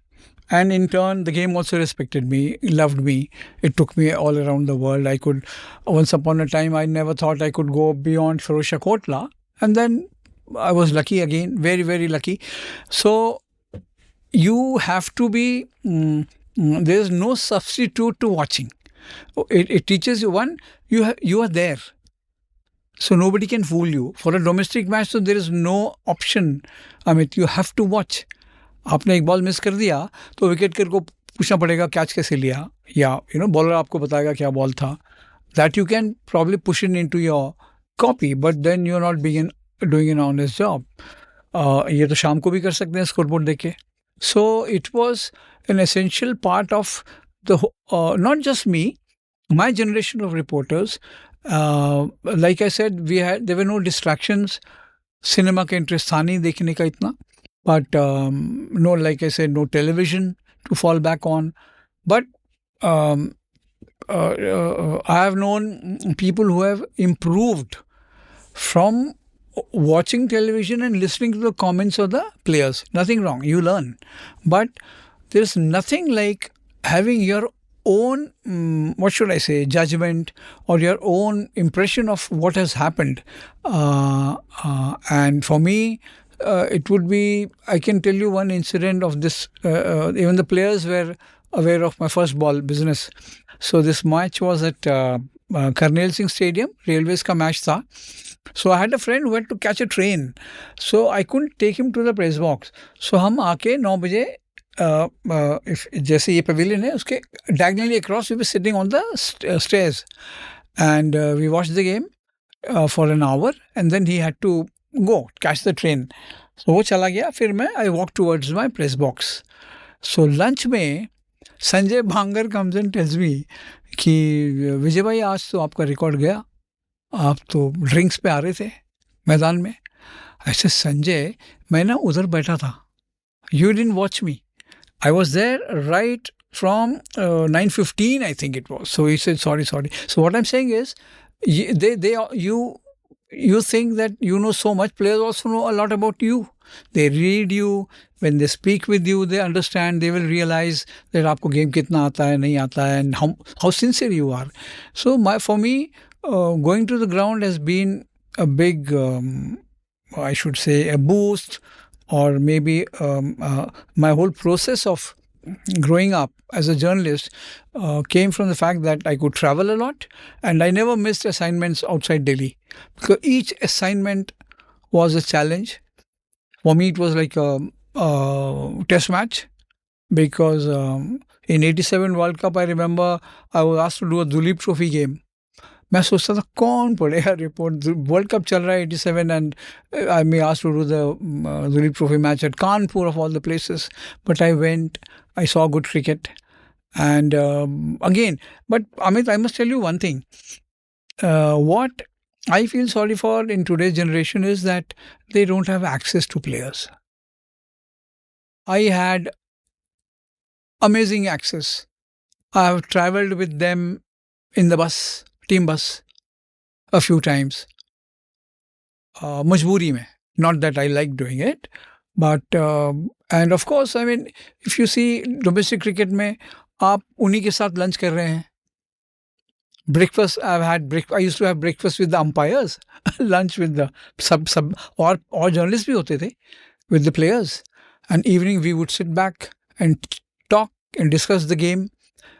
And in turn, the game also respected me, loved me. It took me all around the world. Once upon a time, I never thought I could go beyond Firozshah Kotla. And then I was lucky again, very, very lucky. So you have to be, there's no substitute to watching. It teaches you, one, you are there. So nobody can fool you. For a domestic match, so there is no option. You have to watch. आपने एक ball miss कर दिया तो wicket keeper को पूछना पड़ेगा catch कैसे लिया, या बॉलर आपको बताएगा क्या बॉल था. That you can probably push in into your copy, but then you are not being doing an honest job. ये तो शाम को भी कर सकते हैं स्कोरबोर्ड देख के. So it was an essential part of the not just me, my generation of reporters. Like I said, there were no distractions. Cinema का इंटरेस्ट था नहीं देखने का इतना. But no, like I said, no television to fall back on. But I have known people who have improved from watching television and listening to the comments of the players. Nothing wrong, you learn. But there's nothing like having your own, what should I say, judgment or your own impression of what has happened. And for me, it would be, I can tell you one incident of this. Even the players were aware of my first ball business. So this match was at Karnail Singh Stadium, Railways ka match tha. So I had a friend who had to catch a train. So I couldn't take him to the press box. So हम आके 9 बजे जैसे ये pavilion है उसके diagonally across, we were sitting on the stairs and we watched the game for an hour and then he had to go catch the train. So वो चला गया, फिर मैं I walked towards my press box. So lunch में संजय भांगर comes and tells me कि विजय भाई आज तो आपका रिकॉर्ड गया, आप तो ड्रिंक्स पे आ रहे थे मैदान में. ऐसे संजय, मैं ना उधर बैठा था, you didn't watch me. I was there right from 9:15, I think it was. So he said, sorry. So what I'm saying is, you think that you know so much. Players also know a lot about you. They read you. When they speak with you, they understand. They will realize that आपको game कितना आता है, नहीं आता है, and how sincere you are. So for me, going to the ground has been a big, I should say, a boost. Or maybe my whole process of growing up as a journalist came from the fact that I could travel a lot and I never missed assignments outside Delhi. Because each assignment was a challenge. For me, it was like a test match. Because in 87 World Cup, I remember I was asked to do a Duleep Trophy game. मैं सोचता था कौन पढ़ेगा report, world cup चल रहा है 87 and I may asked to do the Duleep trophy match at Kanpur of all the places, but I went, I saw good cricket and again. बट Amit, I must tell you one thing. What I feel sorry for in today's generation is that they don't have access to players. I had amazing access. I have traveled with them in the bus, team bus, a few times. Majboori mein. Not that I like doing it, but and of course, I mean, if you see domestic cricket में आप उन्हीं के साथ lunch कर रहे हैं. Breakfast, I used to have breakfast with the umpires, lunch with the sub और journalists भी होते थे with the players, and evening we would sit back and talk and discuss the game,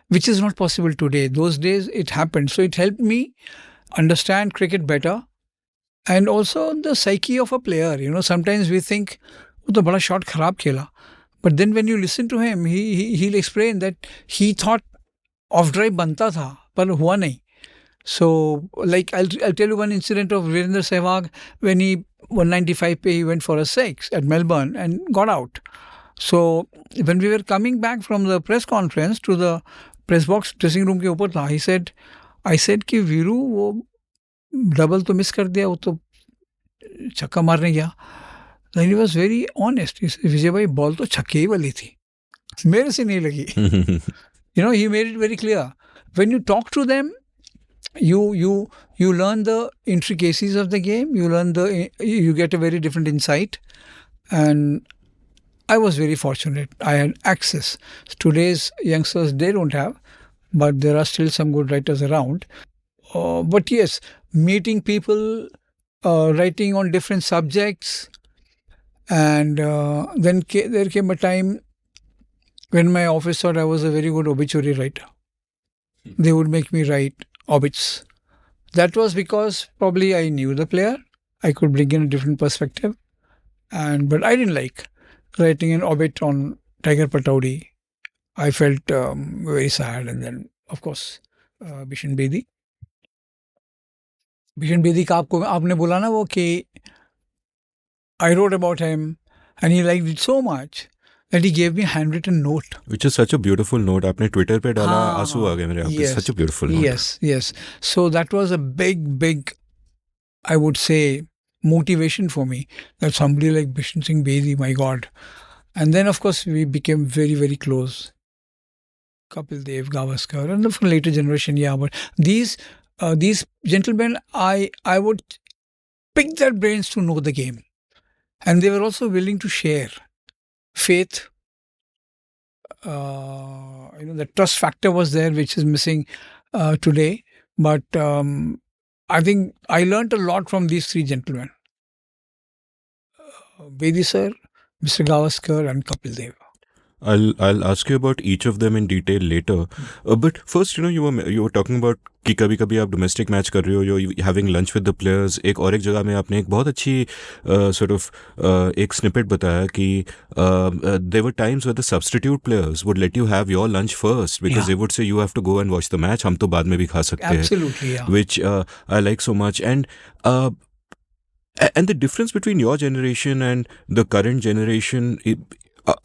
which is not possible today. Those days it happened. So it helped me understand cricket better. And also the psyche of a player. Sometimes we think, "Oh, the bada shot kharab khela." But then when you listen to him, he'll explain that he thought off drive banta tha, par hua nahi. So, like, I'll tell you one incident of Virendra Sehwag when he 195 he went for a six at Melbourne and got out. So when we were coming back from the press conference to the press box dressing room ke upar tha, I said कि वीरू वो double तो miss कर दिया, वो तो छक्का मारने गया. Then he was very honest. He said, विजय भाई बॉल तो छक्के ही वाली थी, मेरे से नहीं लगी. He made it very clear. When you talk to them, you learn the intricacies of the game. You get a very different insight. And I was very fortunate. I had access. Today's youngsters, they don't have, but there are still some good writers around. But yes, meeting people, writing on different subjects, and then there came a time when my office thought I was a very good obituary writer. They would make me write obits. That was because probably I knew the player. I could bring in a different perspective. But I didn't like writing an obit on Tiger Pataudi. I felt very sad. And then, of course, Bishan Bedi. Bishan Bedi का आपने बोला ना वो कि I wrote about him and he liked it so much that he gave me a handwritten note. Which is such a beautiful note. आपने Twitter पे डाला, आंसू आ गए मेरे आंखों. Such a beautiful note. Yes. So that was a big, I would say, motivation for me, that somebody like Bishan Singh Bedi, my God. And then, of course, we became very, very close. Kapil Dev, Gavaskar, and the later generation, yeah. But these gentlemen, I would pick their brains to know the game. And they were also willing to share. Faith, the trust factor was there, which is missing today. But I think I learned a lot from these three gentlemen. Bedi sir, Mr. Gavaskar and Kapil Dev. I'll ask you about each of them in detail later. But first, you were talking about कि कभी कभी आप domestic match कर रहे हो, you're having lunch with the players. एक जगह में आपने एक बहुत अच्छी sort of एक snippet बताया कि there were times where the substitute players would let you have your lunch first because they would say you have to go and watch the match. हम तो बाद में भी खा सकते हैं. Absolutely, yeah. Which I like so much. And the difference between your generation and the current generation,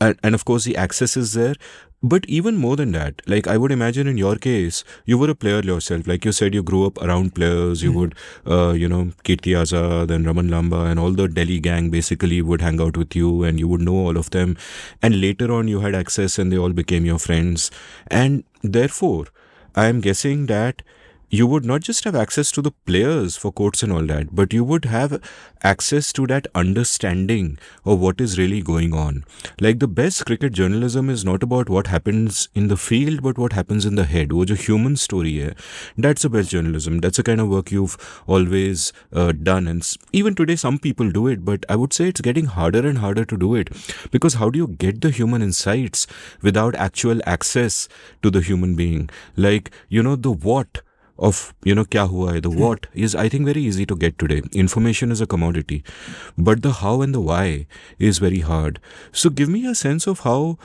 and of course the access is there, but even more than that, like I would imagine in your case, you were a player yourself. Like you said, you grew up around players. You would Kirti Azad and Raman Lamba and all the Delhi gang basically would hang out with you and you would know all of them, and later on you had access and they all became your friends. And therefore I am guessing that you would not just have access to the players for quotes and all that, but you would have access to that understanding of what is really going on. Like the best cricket journalism is not about what happens in the field, but what happens in the head. वो जो human story है, that's the best journalism. That's the kind of work you've always done. And even today, some people do it, but I would say it's getting harder and harder to do it. Because how do you get the human insights without actual access to the human being? Like, the what of kya hua hai, the what is, I think, very easy to get today. Information is a commodity, but the how and the why is very hard. So give me a sense of how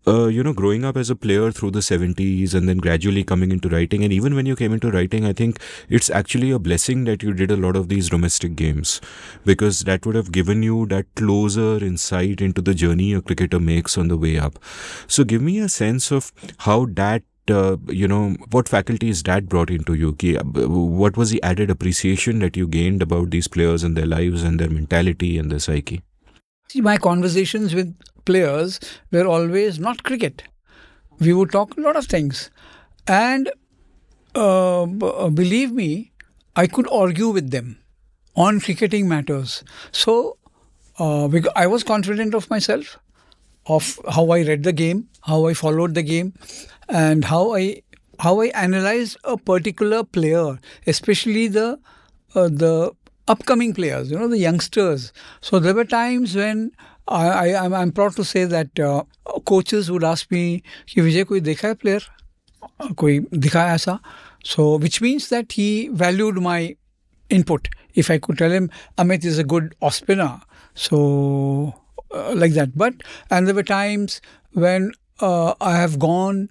growing up as a player through the 70s and then gradually coming into writing, and even when you came into writing, I think it's actually a blessing that you did a lot of these domestic games, because that would have given you that closer insight into the journey a cricketer makes on the way up. So give me a sense of how that what faculties that brought into you? What was the added appreciation that you gained about these players and their lives and their mentality and their psyche? See, my conversations with players were always not cricket. We would talk a lot of things. And believe me, I could argue with them on cricketing matters. So I was confident of myself, of how I read the game, how I followed the game, and how I analyzed a particular player, especially the upcoming players, the youngsters. So there were times when I'm proud to say that coaches would ask me, कि विजय कोई देखा है player, कोई दिखाया ऐसा, so which means that he valued my input if I could tell him Amit is a good off spinner. So like that. And there were times when I have gone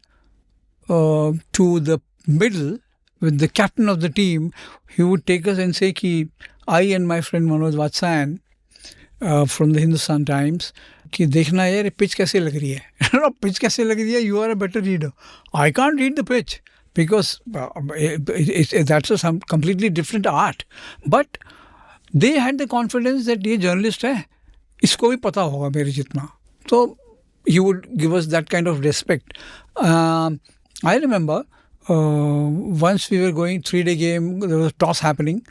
to the middle with the captain of the team. He would take us and say कि I and my friend Manoj Vatsayan from the Hindustan Times कि देखना यार pitch कैसे लग रही है pitch कैसे लग रही है you are a better reader. I can't read the pitch because that's a some completely different art. But they had the confidence that ये journalist है इसको भी पता होगा मेरे जितना. So he would give us that kind of respect. I remember once we were going 3-day game, there was a toss happening,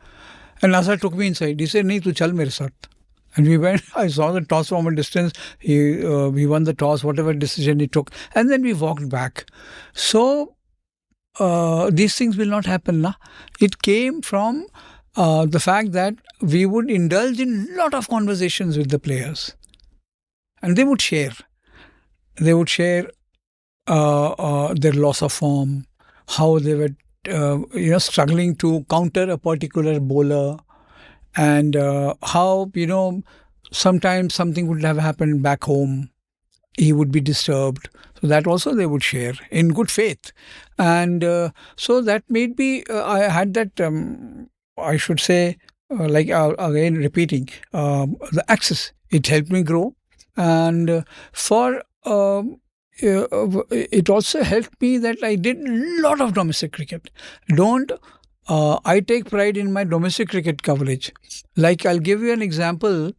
and Nasser took me inside. He said, "नहीं तू चल मेरे साथ." And we went. I saw the toss from a distance. We won the toss, whatever decision he took, and then we walked back. So these things will not happen, na. It came from the fact that we would indulge in a lot of conversations with the players, and they would share. They would share their loss of form, how they were, struggling to counter a particular bowler, and how sometimes something would have happened back home. He would be disturbed. So that also they would share in good faith, and so that made me. I had that. I should say, again repeating the access. It helped me grow, and for. It also helped me that I did a lot of domestic cricket. I take pride in my domestic cricket coverage. Like I'll give you an example.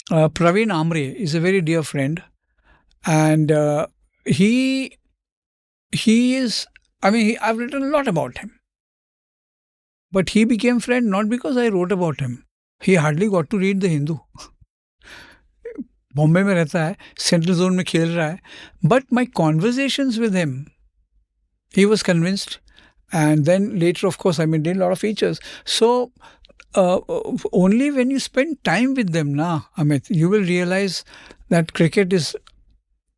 Praveen Amre is a very dear friend, and he is. I mean, I've written a lot about him, but he became friend not because I wrote about him. He hardly got to read the Hindu. Bombay में रहता है central zone में खेल रहा है but my conversations with him he was convinced and then later of course I mean did lot of features so only when you spend time with them na Amit you will realize that cricket is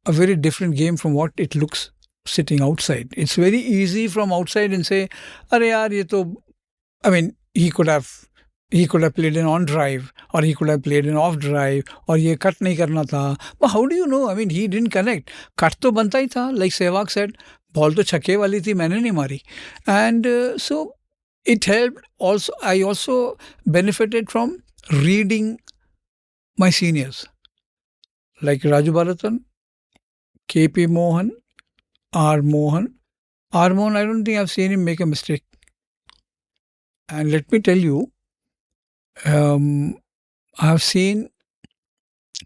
a very different game from what it looks sitting outside. It's very easy from outside and say अरे यार ये तो I mean he could have played an on drive or he could have played an off drive or ये cut नहीं करना था. But how do you know? I mean he didn't connect. Cut तो बनता ही था. Like Sehwag said, बॉल तो छक्के वाली थी मैंने नहीं मारी. And so it helped also. I also benefited from reading my seniors like Raju Bharatan, KP Mohan, R Mohan. R Mohan, I don't think I've seen him make a mistake. And let me tell you, I've seen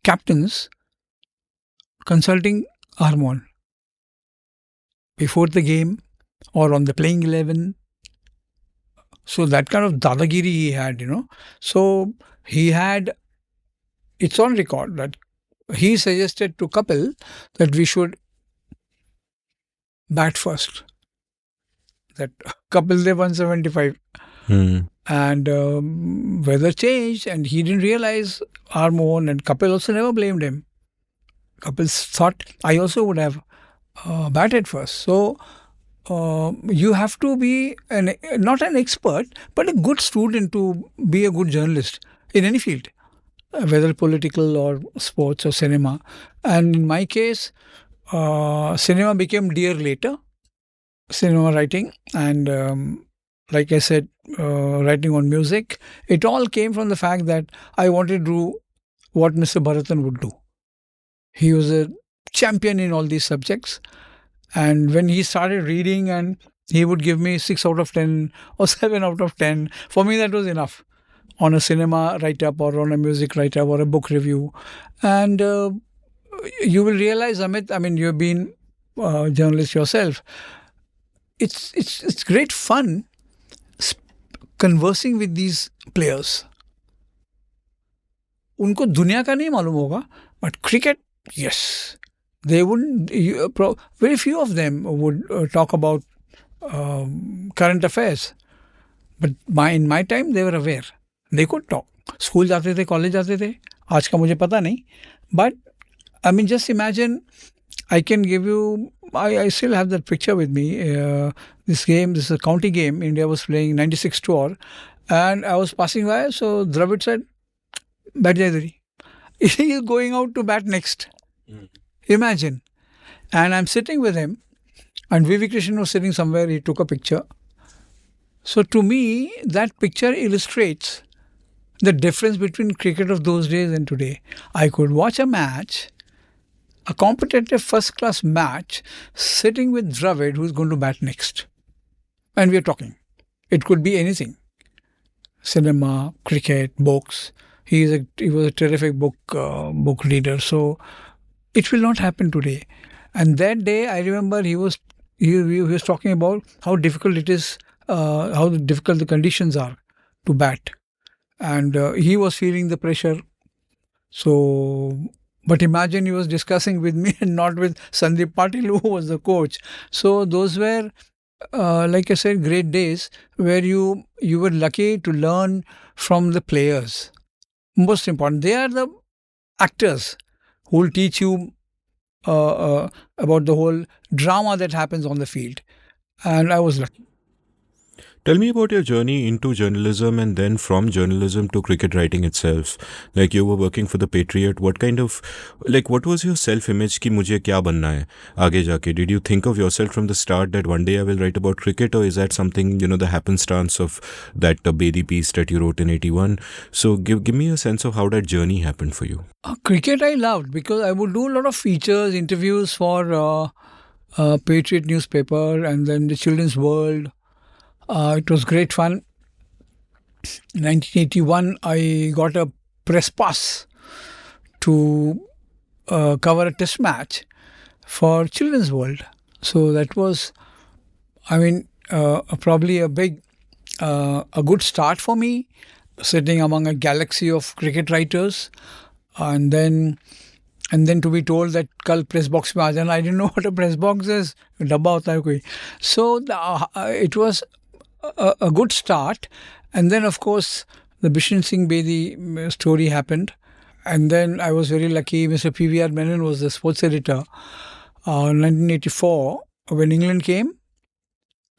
captains consulting R Mohan before the game or on the playing 11. So that kind of dadagiri he had, So he had, it's on record that he suggested to Kapil that we should bat first. That Kapil they 175. And weather changed and he didn't realize R Mohan, and Kapil also never blamed him. Kapil thought I also would have batted first. So you have to be not an expert, but a good student to be a good journalist in any field, whether political or sports or cinema. And in my case, cinema became dear later, cinema writing, and like I said, writing on music. It all came from the fact that I wanted to do what Mr. Bharatan would do. He was a champion in all these subjects. And when he started reading and he would give me 6 out of 10 or 7 out of 10, for me that was enough on a cinema write-up or on a music write-up or a book review. And you will realize, Amit, I mean, you've been a journalist yourself. It's great fun conversing with these players. उनको दुनिया का नहीं मालूम होगा, but cricket, yes. They wouldn't, very few of them would talk about current affairs. But in my time, they were aware. They could talk. School जाते थे, college जाते थे. आज का मुझे पता नहीं. But, I mean, just imagine, I can give you, I still have that picture with me. This is a county game. India was playing 96 tour. And I was passing by, so Dravid said, "Bat jai idhar hi." He is going out to bat next. Imagine. And I'm sitting with him, and Vivi Krishnan was sitting somewhere. He took a picture. So to me, that picture illustrates the difference between cricket of those days and today. I could watch a match, a competitive first class match, sitting with Dravid, who's going to bat next. And we're talking. It could be anything: cinema, cricket, books. He was a terrific book reader. So it will not happen today. And that day, I remember he was talking about how difficult it is, how difficult the conditions are to bat, and he was feeling the pressure. So, but imagine he was discussing with me and not with Sandeep Patil, who was the coach. So those were, like I said, great days where you were lucky to learn from the players. Most important, they are the actors who will teach you about the whole drama that happens on the field. And I was lucky. Tell me about your journey into journalism and then from journalism to cricket writing itself. Like you were working for the Patriot. What was your self-image कि मुझे क्या बनना है आगे जाके? Did you think of yourself from the start that one day I will write about cricket, or is that something, the happenstance of that Bedi piece that you wrote in 81? So give me a sense of how that journey happened for you. Cricket I loved because I would do a lot of features, interviews for Patriot newspaper and then the Children's World. It was great fun. In 1981, I got a press pass to cover a test match for Children's World. So that was, probably a good start for me, sitting among a galaxy of cricket writers, and then to be told that kal press box mein aa jana. I didn't know what a press box is. Dabba hota hai koi. So it was a good start. And then, of course, the Bishan Singh Bedi story happened. And then I was very lucky. Mr. P.V.R. Menon was the sports editor in 1984 when England came.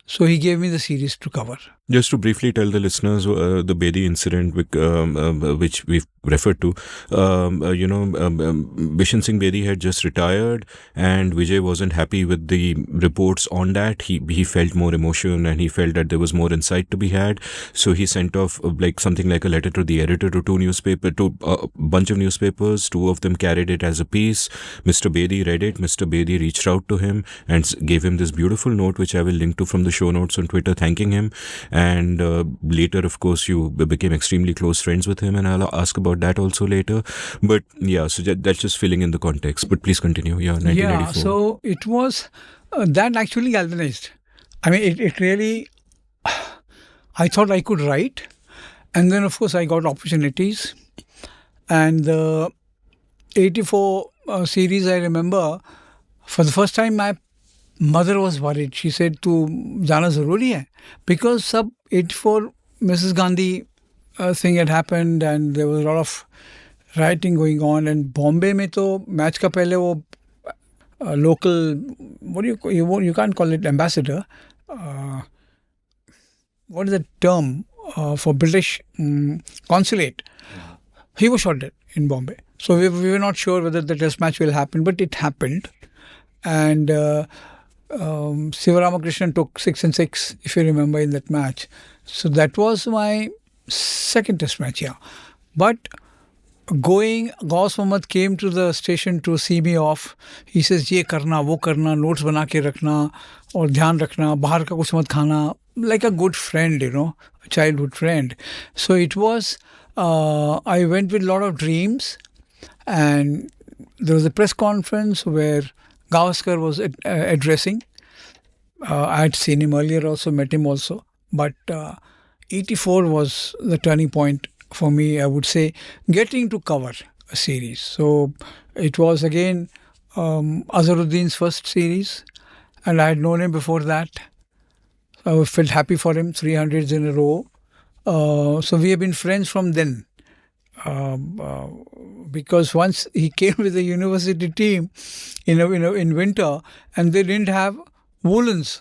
So he gave me the series to cover. Just to briefly tell the listeners the Bedi incident, which we've referred to, Bishan Singh Bedi had just retired, and Vijay wasn't happy with the reports on that. He felt more emotion, and he felt that there was more insight to be had. So he sent off something like a letter to the editor to a bunch of newspapers. Two of them carried it as a piece. Mr. Bedi read it. Mr. Bedi reached out to him and gave him this beautiful note, which I will link to from the show notes on Twitter, thanking him. And later, of course, you became extremely close friends with him, and I'll ask about that also later. But yeah, so that's just filling in the context. But please continue. Yeah, 1984. Yeah, so it was that actually galvanized. I mean, it really, I thought I could write. And then, of course, I got opportunities. And the 84 series, I remember, for the first time, my mother was worried. She said, "Tu jana zaruri hai," because sub 84 Mrs. Gandhi thing had happened, and there was a lot of rioting going on. And Bombay mein to match ka pehle wo local, what do you can't call it ambassador. What is the term for British consulate? He was shot dead in Bombay. So we were not sure whether the test match will happen, but it happened. And Sivaramakrishnan took 6 and 6, if you remember, in that match. So that was my second test match, yeah. But Gauss Mohammed came to the station to see me off. He says, "Ye karna, wo karna, notes bana ke rakhna, aur dhyan rakhna, bahar ka kuch mat khana." Like a good friend, a childhood friend. So it was, I went with a lot of dreams, and there was a press conference where Gavaskar was addressing. I had seen him earlier also, met him also. But 84 was the turning point for me, I would say, getting to cover a series. So it was again Azharuddin's first series, and I had known him before that. I felt happy for him, 300s in a row. So we have been friends from then. Because once he came with the university team in winter, and they didn't have woolens.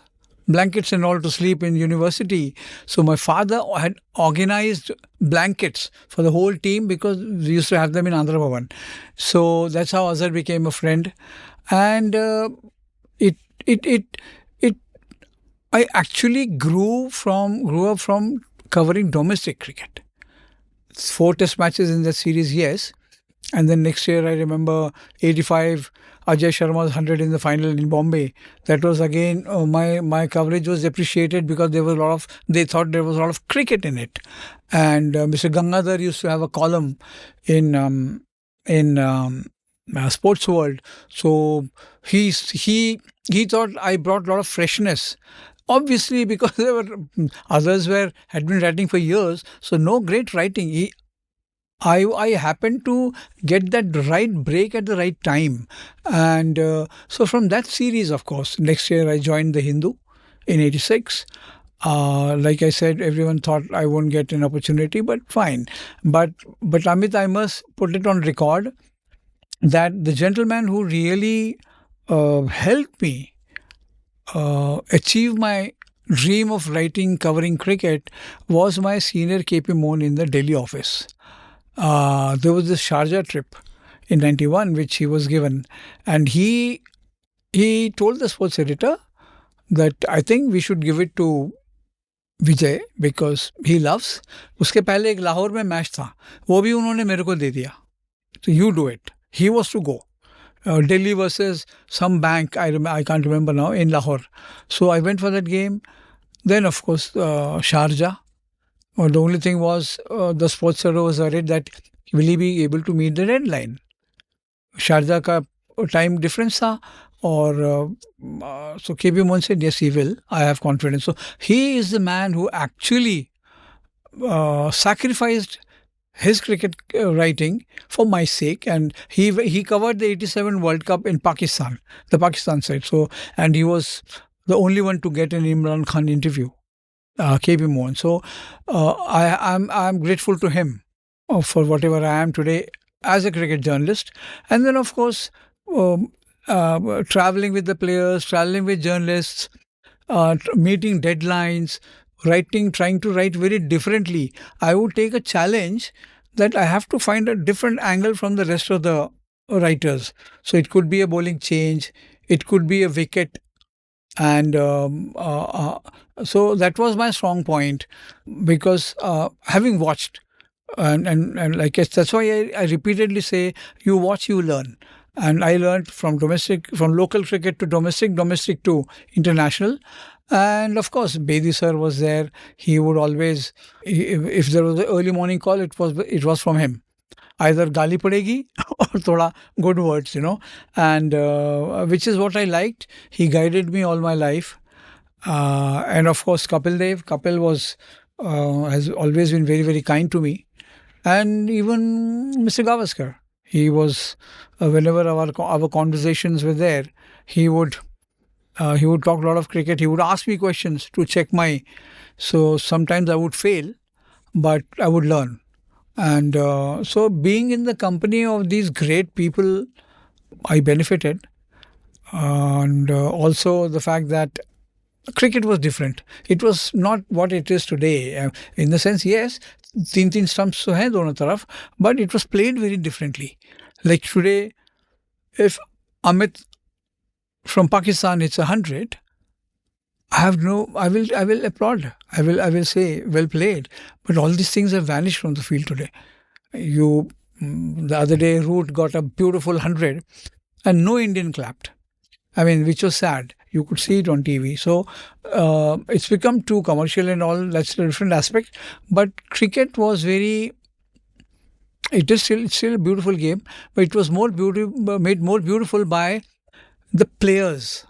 blankets and all to sleep in university. So my father had organized blankets for the whole team because we used to have them in Andhra Bhavan. So that's how Azhar became a friend. And it, it, it, it, I actually grew up from covering domestic cricket. 4 test matches in that series, yes. And then next year, I remember 85, Ajay Sharma's 100 in the final in Bombay. That was again, my coverage was appreciated because they thought there was a lot of cricket in it. And Mr. Gangadhar used to have a column in Sports World. So he thought I brought a lot of freshness. Obviously, because there were others had been writing for years, so no great writing. I happened to get that right break at the right time. And so from that series, of course, next year I joined the Hindu in 86. Like I said, everyone thought I won't get an opportunity, but fine. But Amit, I must put it on record that the gentleman who really helped me achieve my dream of covering cricket was my senior KP Mohan in the Delhi office. There was this Sharjah trip in 91 which he was given, and he told the sports editor that I think we should give it to Vijay because he loves. उसके पहले एक लाहौर में match था, वो भी उन्होंने मेरे को दे दिया. So you do it. He was to go. Delhi versus some bank, I can't remember now, in Lahore. So I went for that game. Then, of course, Sharjah. The only thing was the sports editor was worried that will he be able to meet the deadline. Sharjah का time difference था, or so KP Mohan said, yes, he will. I have confidence. So he is the man who actually sacrificed his cricket writing for my sake, and he covered the 87 World Cup in Pakistan, the Pakistan side. So, and he was the only one to get an Imran Khan interview, KP Mohan. So, I'm grateful to him for whatever I am today as a cricket journalist. And then, of course, traveling with the players, traveling with journalists, meeting deadlines, trying to write very differently. I would take a challenge that I have to find a different angle from the rest of the writers. So it could be a bowling change, it could be a wicket, and so that was my strong point because having watched, and like that's why I repeatedly say, you watch, you learn. And I learned from local cricket to domestic to international. And of course, Bedi sir was there. He would always, if there was an early morning call, it was from him. Either gali padegi or thoda good words, and which is what I liked. He guided me all my life. And of course, Kapil has always been very, very kind to me. And even Mr. Gavaskar. He was, whenever our conversations were there, he would talk a lot of cricket. He would ask me questions to check so sometimes I would fail, but I would learn. And so being in the company of these great people, I benefited. And also the fact that cricket was different. It was not what it is today. In the sense, yes, तीन stumps तो हैं दोनों तरफ, but it was played very differently. Like today, if Amit from Pakistan hits 100, I will applaud. I will say well played. But all these things have vanished from the field today. The other day, Root got a beautiful 100, and no Indian clapped. I mean, which was sad. You could see it on TV. So it's become too commercial and all. That's a different aspect. But cricket was it's still a beautiful game, but it was made more beautiful by the players,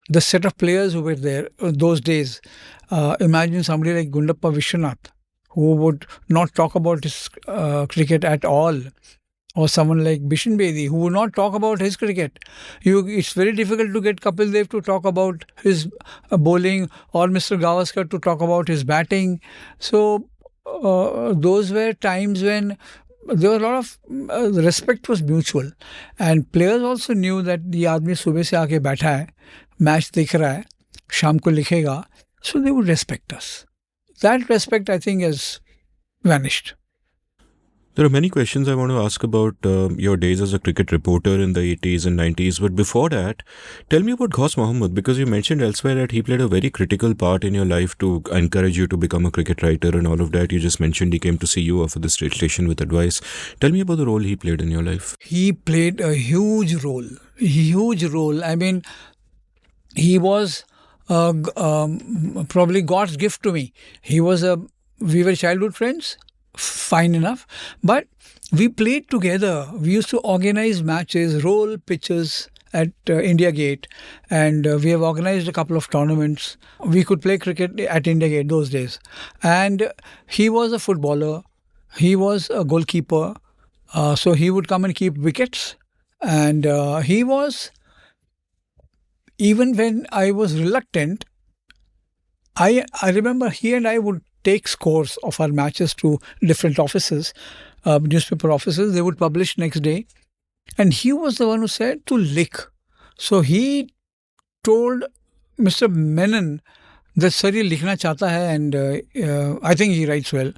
the set of players who were there those days. Imagine somebody like Gundappa Vishwanath, who would not talk about his cricket at all. Or someone like Bishan Bedi, who would not talk about his cricket. It's very difficult to get Kapil Dev to talk about his bowling, or Mr. Gavaskar to talk about his batting. So those were times when there was a lot of respect was mutual, and players also knew that ये आदमी सुबह से आके बैठा है, match देख रहा है, शाम को लिखेगा, so they would respect us. That respect, I think, has vanished. There are many questions I want to ask about your days as a cricket reporter in the 80s and 90s. But before that, tell me about Ghaus Mohammed, because you mentioned elsewhere that he played a very critical part in your life to encourage you to become a cricket writer and all of that. You just mentioned he came to see you after the station with advice. Tell me about the role he played in your life. He played a huge role. Huge role. I mean, he was probably God's gift to me. We were childhood friends, fine enough, but we played together. We used to organize matches, roll pitches at India Gate, and we have organized a couple of tournaments. We could play cricket at India Gate those days. And he was a footballer. He was a goalkeeper. So he would come and keep wickets. And he was, even when I was reluctant, I remember he and I would take scores of our matches to different offices, newspaper offices. They would publish next day. And he was the one who said to lick. So he told Mr. Menon that, sir, ye likhna chahta hai, and I think he writes well.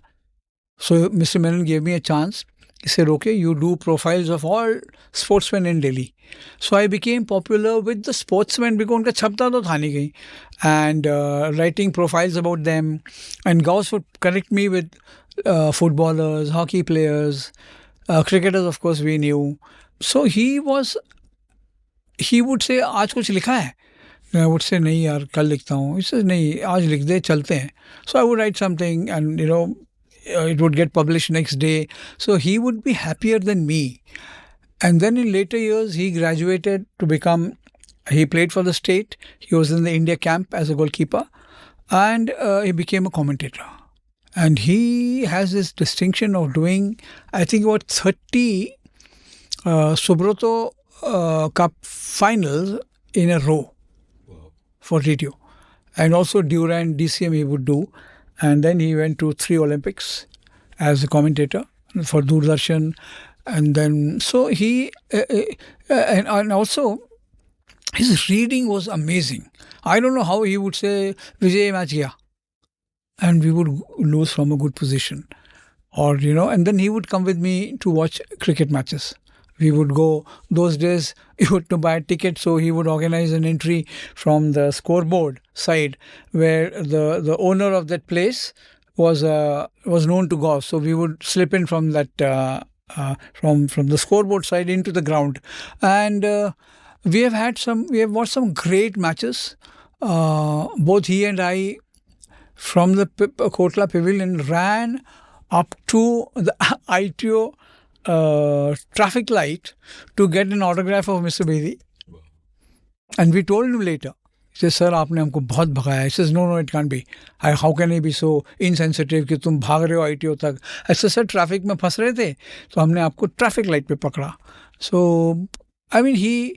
So Mr. Menon gave me a chance. He said, okay, you do profiles of all sportsmen in Delhi. So I became popular with the sportsmen because उनका छपता तो था नहीं कहीं, and writing profiles about them. And Gauss would connect me with footballers, hockey players, cricketers, of course, we knew. So he would say, आज कुछ लिखा है? I would say, नहीं यार, कल लिखता हूँ. He says, नहीं, आज लिख दे, चलते हैं. So I would write something, and it would get published next day. So he would be happier than me. And then in later years, he graduated to he played for the state. He was in the India camp as a goalkeeper, and he became a commentator. And he has this distinction of doing, I think, about 30 Subroto Cup finals in a row for radio. And also Durand, DCM he would do. And then he went to 3 Olympics as a commentator for Doordarshan. And then, so he, and also his reading was amazing. I don't know how he would say, Vijay match gaya. And we would lose from a good position. Or, and then he would come with me to watch cricket matches. We would go, those days, he would to buy a ticket, so he would organize an entry from the scoreboard side where the owner of that place was known to Gauss. So we would slip in from that, from the scoreboard side into the ground. And we have watched some great matches. Both he and I, from the Kotla Pavilion, ran up to the ITO traffic light to get an autograph of Mr. Bedi. And we told him later, he says, sir, आपने हमको बहुत भगाया. He says, no, it can't be. How can I be so insensitive कि तुम भाग रहे हो ITO तक? I said, sir, traffic में फंस रहे थे, तो हमने आपको traffic light पे पकड़ा. So, I mean,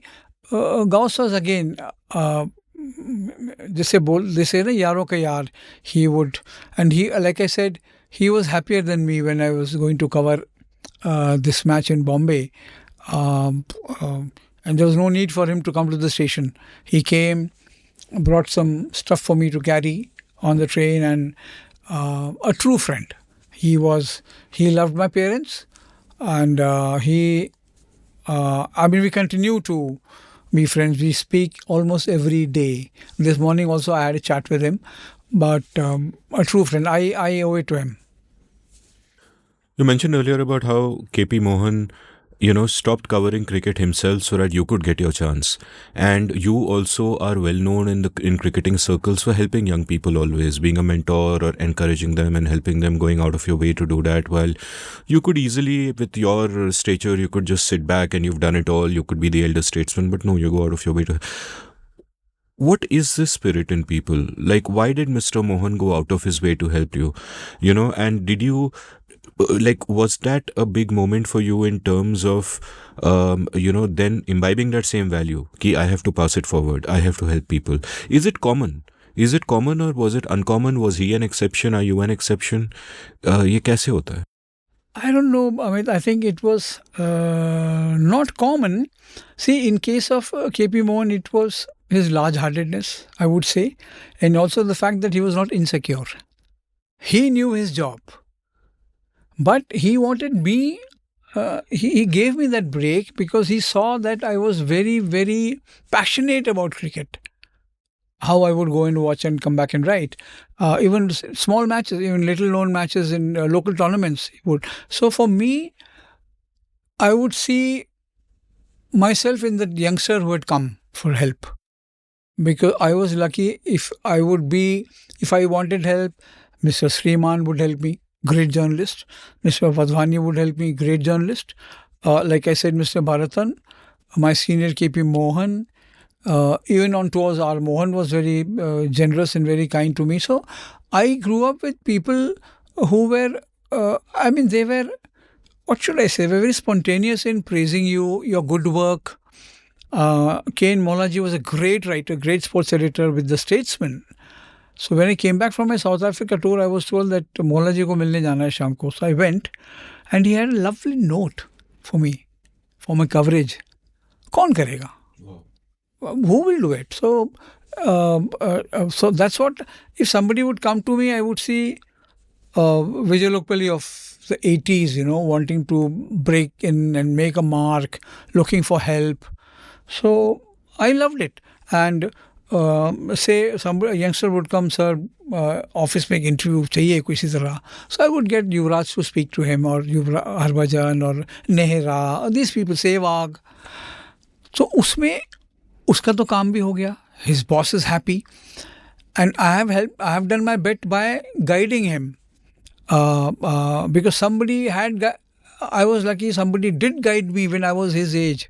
Gauss was again, they say ना यारों का यार, he would, and he, like I said, he was happier than me when I was going to cover this match in Bombay, and there was no need for him to come to the station. He came, brought some stuff for me to carry on the train, and a true friend. He loved my parents, and we continue to be friends. We speak almost every day. This morning also I had a chat with him, but a true friend. I owe it to him. You mentioned earlier about how KP Mohan, stopped covering cricket himself so that you could get your chance. And you also are well known in cricketing circles for helping young people always, being a mentor or encouraging them and helping them, going out of your way to do that. While you could easily, with your stature, you could just sit back and you've done it all. You could be the elder statesman, but no, you go out of your way to... What is this spirit in people? Like, why did Mr. Mohan go out of his way to help you? And did you... was that a big moment for you in terms of, then imbibing that same value? Ki I have to pass it forward. I have to help people. Is it common? Or was it uncommon? Was he an exception? Are you an exception? ये कैसे होता है? I don't know. I think it was not common. See, in case of KP Mohan, it was his large-heartedness, I would say, and also the fact that he was not insecure. He knew his job, but he wanted me. He gave me that break because he saw that I was very, very passionate about cricket. How I would go and watch and come back and write. Even small matches, even little known matches in local tournaments, he would. So for me, I would see myself in the youngster who had come for help, because I was lucky. If I wanted help, Mr. Sriman would help me, great journalist. Mr. Vadhwani would help me, great journalist. Like I said, Mr. Bharatan, my senior KP Mohan, even on tours, R. Mohan was very generous and very kind to me. So I grew up with people who were, they were, what should I say, they were very spontaneous in praising you, your good work. Kane Molaji was a great writer, great sports editor with The Statesman. So when I came back from my South Africa tour, I was told that Molaji ko milne jana hai sham ko. So I went, and he had a lovely note for me, for my coverage. Kaun karega? Who will do it? So, so that's what. If somebody would come to me, I would see Vijay Lokapally of the 80s, wanting to break in and make a mark, looking for help. So I loved it. And say a youngster would come, sir, office make interview chahiye kisi tarah. So I would get Yuvraj to speak to him, or Harbhajan, or Nehra, or these people, Sehwag. So उसमें उसका तो काम भी हो गया. His boss is happy, and I have done my bit by guiding him, because I was lucky. Somebody did guide me when I was his age,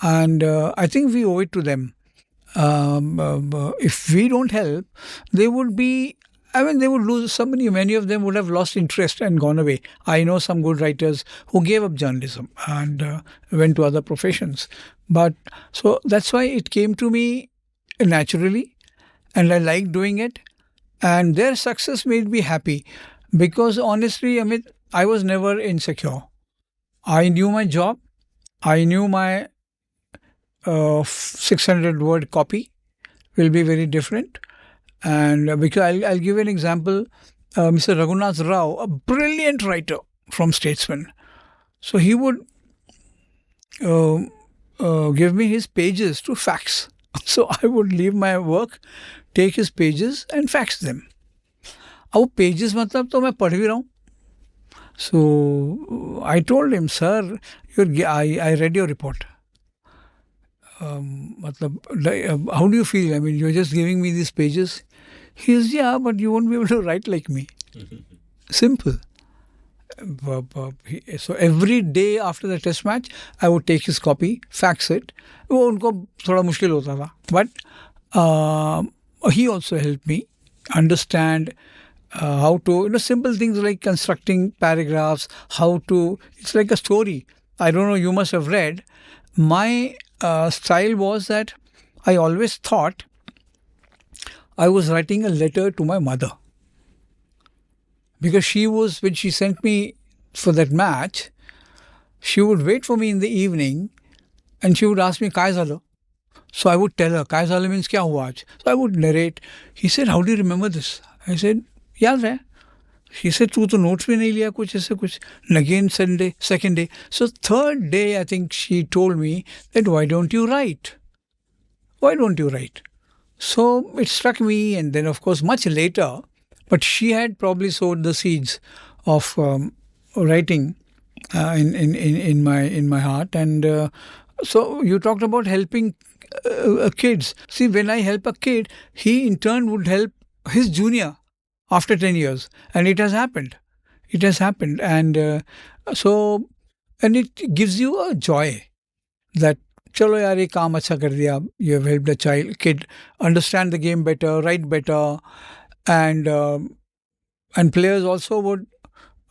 and I think we owe it to them. If we don't help, they would be. They would lose many of them would have lost interest and gone away. I know some good writers who gave up journalism and went to other professions. But so that's why it came to me naturally, and I liked doing it. And their success made me happy because honestly, I was never insecure. I knew my job. I knew my 600-word copy will be very different. And because I'll give you an example, Mr. Raghunath Rao, a brilliant writer from Statesman. So he would give me his pages to fax. So I would leave my work, take his pages and fax them. अब वो pages मतलब तो मैं पढ़ भी रहा हूँ. So I told him, sir, I read your report. मतलब how do you feel? You're just giving me these pages. He says, yeah, but you won't be able to write like me. Simple. So every day after the test match, I would take his copy, fax it. वो उनको थोड़ा मुश्किल होता था. But he also helped me understand how to, simple things like constructing paragraphs, it's like a story. I don't know, you must have read. My style was that I always thought I was writing a letter to my mother. Because when she sent me for that match, she would wait for me in the evening and she would ask me, Kai Zalo? So I would tell her, Kai Zalo means kya hua aaj? So I would narrate. He said, how do you remember this? I said, yaad hai. He said, tu to notes bhi nahi liya kuch aise kuch. And again, second day. So third day, I think she told me that, why don't you write? Why don't you write? So it struck me, and then of course much later, but she had probably sowed the seeds of writing in my heart. And so you talked about helping kids. See, when I help a kid, he in turn would help his junior after 10 years, and it has happened. It has happened, and and it gives you a joy that चलो यार ये काम अच्छा कर दिया. You have helped a kid understand the game better, write better, and players also would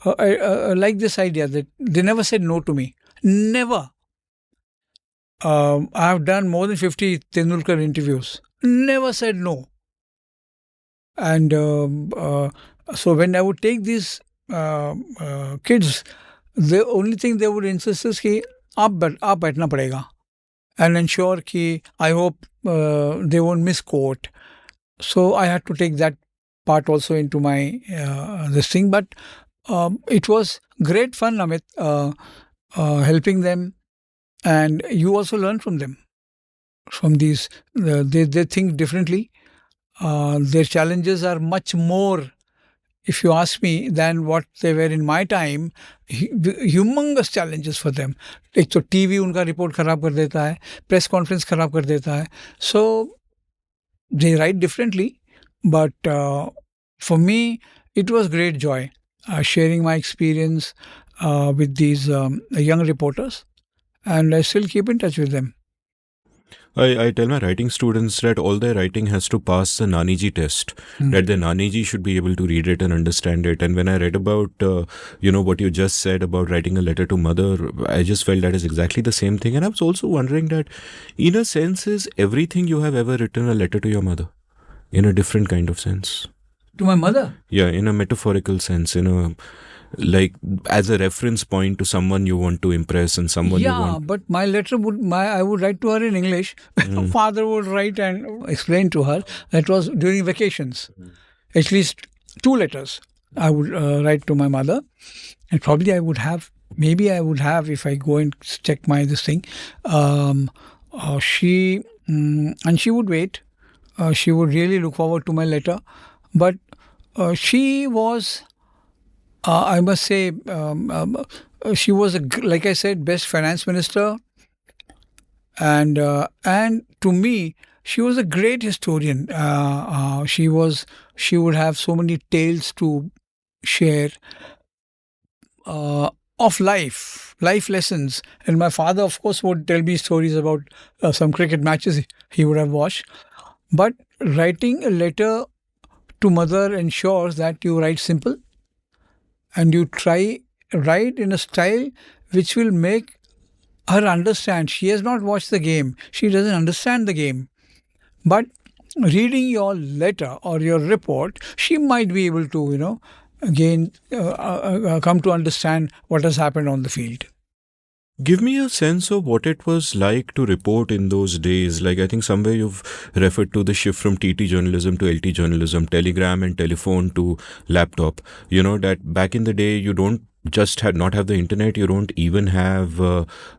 like this idea that they never said no to me. Never. I have done more than 50 Tendulkar interviews. Never said no. And so when I would take these kids, the only thing they would insist is कि आप बैठना पड़ेगा. And ensure कि I hope they won't misquote. So I had to take that part also into my this thing. But it was great fun, Amit, helping them, and you also learn from them. From these, they think differently. Their challenges are much more, if you ask me, than what they were in my time. Humongous challenges for them. एक तो TV उनका report खराब कर देता है, press conference खराब कर देता है. So they write differently, but for me it was great joy sharing my experience with these young reporters, and I still keep in touch with them. I tell my writing students that all their writing has to pass the Naniji test, that the Naniji should be able to read it and understand it. And when I read about, what you just said about writing a letter to mother, I just felt that is exactly the same thing. And I was also wondering that, in a sense, is everything you have ever written a letter to your mother? In a different kind of sense. To my mother? Yeah, in a metaphorical sense, like as a reference point to someone you want to impress and someone you want. But my letter I would write to her in English. Father would write and explain to her. That was during vacations. At least 2 letters I would write to my mother, and probably I would have if I go and check my this thing. She would wait. She would really look forward to my letter, but she was. I must say, she was, like I said, best finance minister, and to me, she was a great historian. She would have so many tales to share of life lessons. And my father, of course, would tell me stories about some cricket matches he would have watched. But writing a letter to mother ensures that you write simple, and you write in a style which will make her understand. She has not watched the game. She doesn't understand the game. But reading your letter or your report, she might be able to, again, come to understand what has happened on the field. Give me a sense of what it was like to report in those days. Like, I think somewhere you've referred to the shift from TT journalism to LT journalism, telegram and telephone to laptop. That back in the day, you don't just not have the internet, you don't even have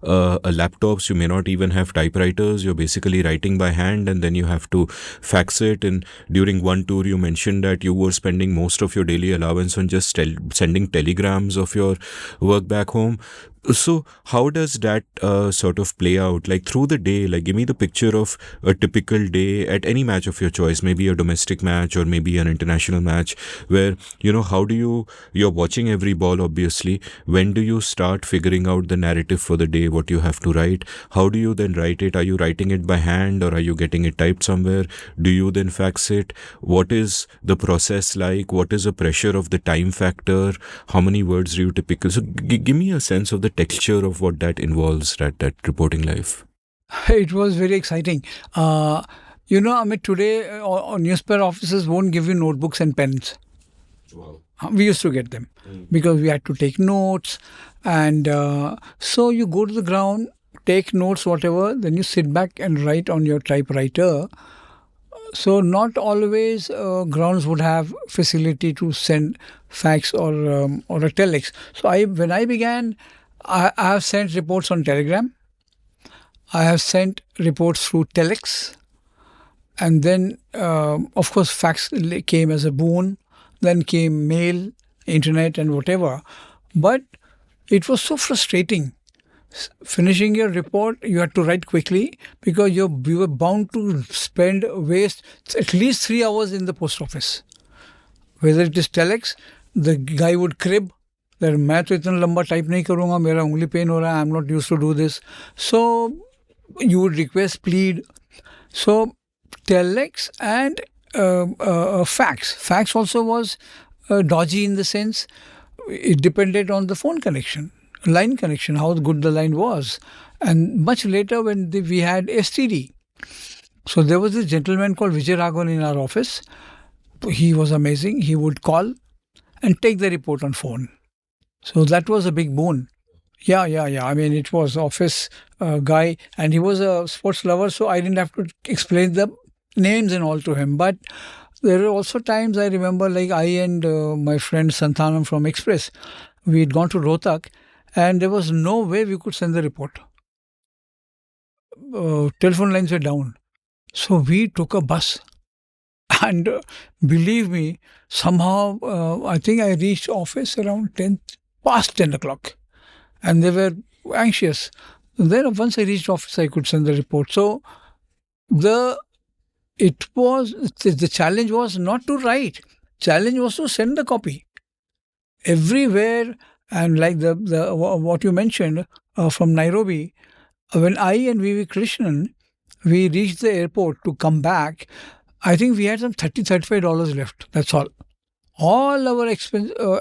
laptops, you may not even have typewriters. You're basically writing by hand, and then you have to fax it. And during one tour you mentioned that you were spending most of your daily allowance on just sending telegrams of your work back home. So how does that sort of play out? Like through the day, like give me the picture of a typical day at any match of your choice, maybe a domestic match or maybe an international match, where, how do you're watching every ball, obviously. When do you start figuring out the narrative for the day, what you have to write? How do you then write it? Are you writing it by hand or are you getting it typed somewhere? Do you then fax it? What is the process like? What is the pressure of the time factor? How many words do you typically... So give me a sense of the texture of what that involves, that reporting life. It was very exciting. Amit, today newspaper offices won't give you notebooks and pens. Wow. We used to get them because we had to take notes, and so you go to the ground, take notes, whatever, then you sit back and write on your typewriter. So not always grounds would have facility to send fax or a telex. So when I began, I have sent reports on Telegram. I have sent reports through telex. And then, of course, fax came as a boon. Then came mail, internet and whatever. But it was so frustrating. Finishing your report, you had to write quickly because you were bound to waste at least 3 hours in the post office. Whether it is telex, the guy would crib. मैं तो इतना लंबा type नहीं करूँगा, मेरा उंगली pen हो रहा है, I am not used to do this. So you would request, plead. So telex and fax. Fax also was dodgy in the sense it depended on the phone connection, line connection, how good the line was. And much later when we had STD. So there was this gentleman called Vijay in our office. He was amazing. He would call and take the report on phone. So that was a big boon. Yeah. I mean, it was office guy, and he was a sports lover, so I didn't have to explain the names and all to him. But there were also times I remember, like I and my friend Santanam from Express, we had gone to Rohtak, and there was no way we could send the report. Telephone lines were down, so we took a bus. And believe me, somehow I think I reached office around 10, past 10 o'clock, and they were anxious. Then once I reached office, I could send the report. So the it was the challenge was not to write. Challenge was to send the copy everywhere. And like the what you mentioned from Nairobi, when I and VV Krishnan we reached the airport to come back, I think we had some $35 left. That's all. All our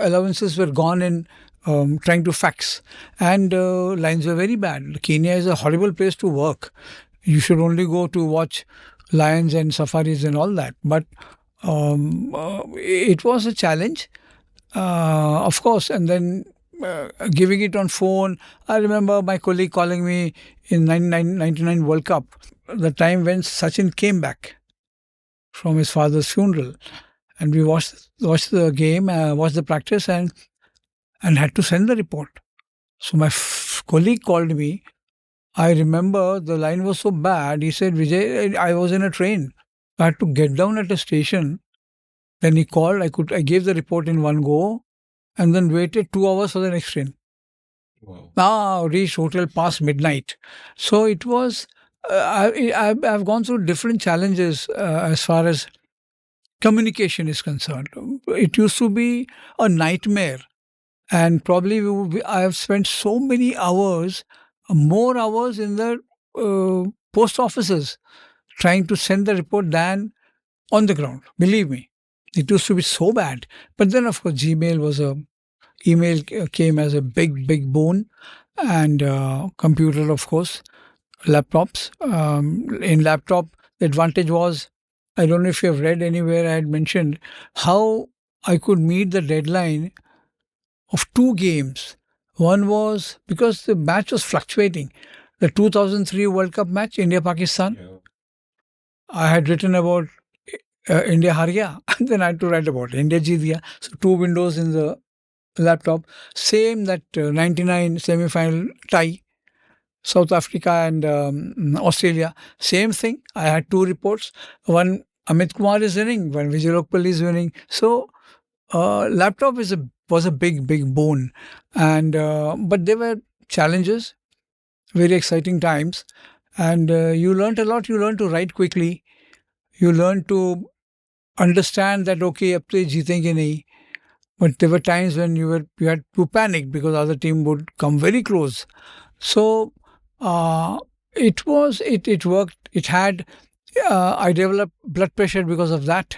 allowances were gone in trying to fax, and lines were very bad. Kenya is a horrible place to work. You should only go to watch lions and safaris and all that. But it was a challenge, of course. And then giving it on phone. I remember my colleague calling me in 1999 World Cup, the time when Sachin came back from his father's funeral, and we watched the game, watched the practice, and had to send the report. So my colleague called me. I remember the line was so bad. He said, "Vijay, I was in a train. I had to get down at a station." Then he called. I gave the report in one go, and then waited 2 hours for the next train. Wow. Now reached hotel past midnight. So it was. I've gone through different challenges as far as communication is concerned. It used to be a nightmare, and probably I have spent so many hours, more hours in the post offices trying to send the report than on the ground. Believe me, it used to be so bad. But then, of course, email came as a big boon, and computer, of course, laptops. In laptop, the advantage was, I don't know if you have read anywhere, I had mentioned how I could meet the deadline of two games. One was because the match was fluctuating. The 2003 World Cup match, India-Pakistan, I had written about India har gaya, and then I had to write about India jeet gaya. So two windows in the laptop. Same that 99 semi-final tie, South Africa and Australia. Same thing. I had two reports. One, Amit Kumar is winning. One, Vijay Lokapally is winning. So laptop was a big boon. And but there were challenges, very exciting times. And you learned a lot. You learned to write quickly. You learned to understand that, okay, ab to jeetenge nahi. But there were times when you had to panic because other team would come very close. So it worked. It had. I developed blood pressure because of that,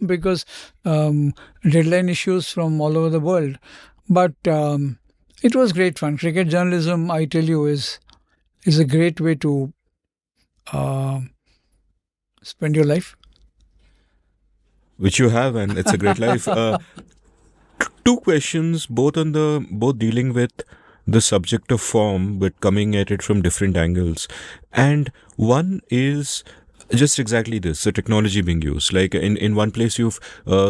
because deadline issues from all over the world. But it was great fun. Cricket journalism, I tell you, is a great way to uh, spend your life. Which you have, and it's a great life. Two questions, both dealing with the subject of form, but coming at it from different angles. And one is just exactly this, the technology being used. Like in one place you've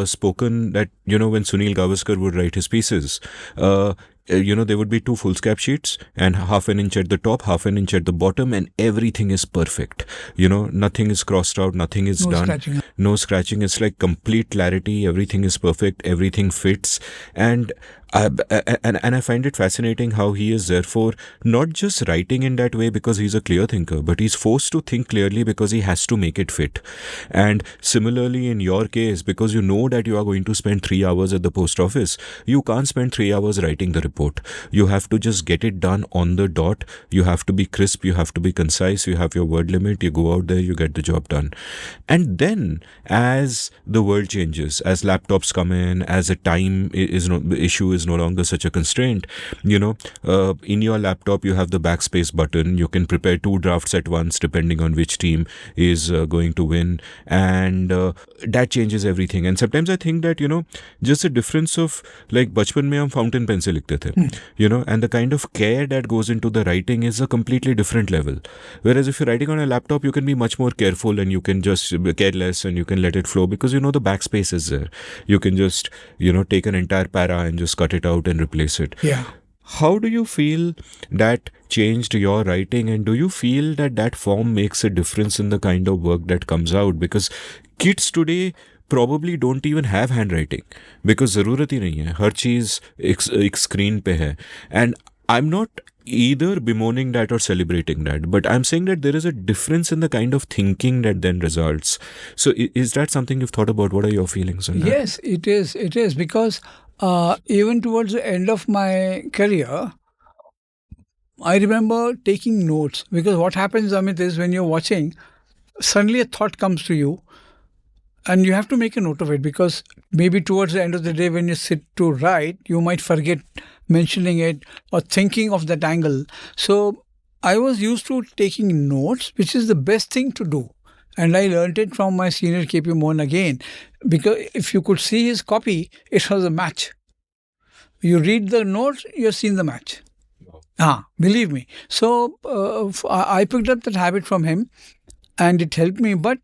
spoken that, when Sunil Gavaskar would write his pieces, there would be two foolscap sheets and half an inch at the top, half an inch at the bottom, and everything is perfect. Nothing is crossed out, nothing is No done. scratching. No scratching. It's like complete clarity. Everything is perfect. Everything fits. And I find it fascinating how he is therefore not just writing in that way because he's a clear thinker, but he's forced to think clearly because he has to make it fit. And similarly in your case, because you know that you are going to spend 3 hours at the post office, you can't spend 3 hours writing the report. You have to just get it done on the dot. You have to be crisp. You have to be concise. You have your word limit. You go out there, you get the job done. And then as the world changes, as laptops come in, as a time issue is is no longer such a constraint. In your laptop you have the backspace button. You can prepare 2 drafts at once depending on which team is going to win, and that changes everything. And sometimes I think that just the difference of, like, बचपन में हम fountain pen से लिखते थे, and the kind of care that goes into the writing is a completely different level. Whereas if you're writing on a laptop, you can be much more careful and you can just be careless and you can let it flow because the backspace is there. You can just take an entire para and just cut it out and replace it. Yeah. How do you feel that changed your writing, and do you feel that that form makes a difference in the kind of work that comes out? Because kids today probably don't even have handwriting because ज़रूरत ही नहीं है, हर चीज़ एक screen पे है. And I'm not either bemoaning that or celebrating that, but I'm saying that there is a difference in the kind of thinking that then results. So is that something you've thought about? What are your feelings on that? Yes, it is. It is because even towards the end of my career, I remember taking notes, because what happens, Amit, is when you're watching, suddenly a thought comes to you and you have to make a note of it, because maybe towards the end of the day when you sit to write, you might forget mentioning it or thinking of that angle. So I was used to taking notes, which is the best thing to do. And I learned it from my senior KP Mohan again, because if you could see his copy, it was a match. You read the notes, you've seen the match. Believe me. So I picked up that habit from him and it helped me. But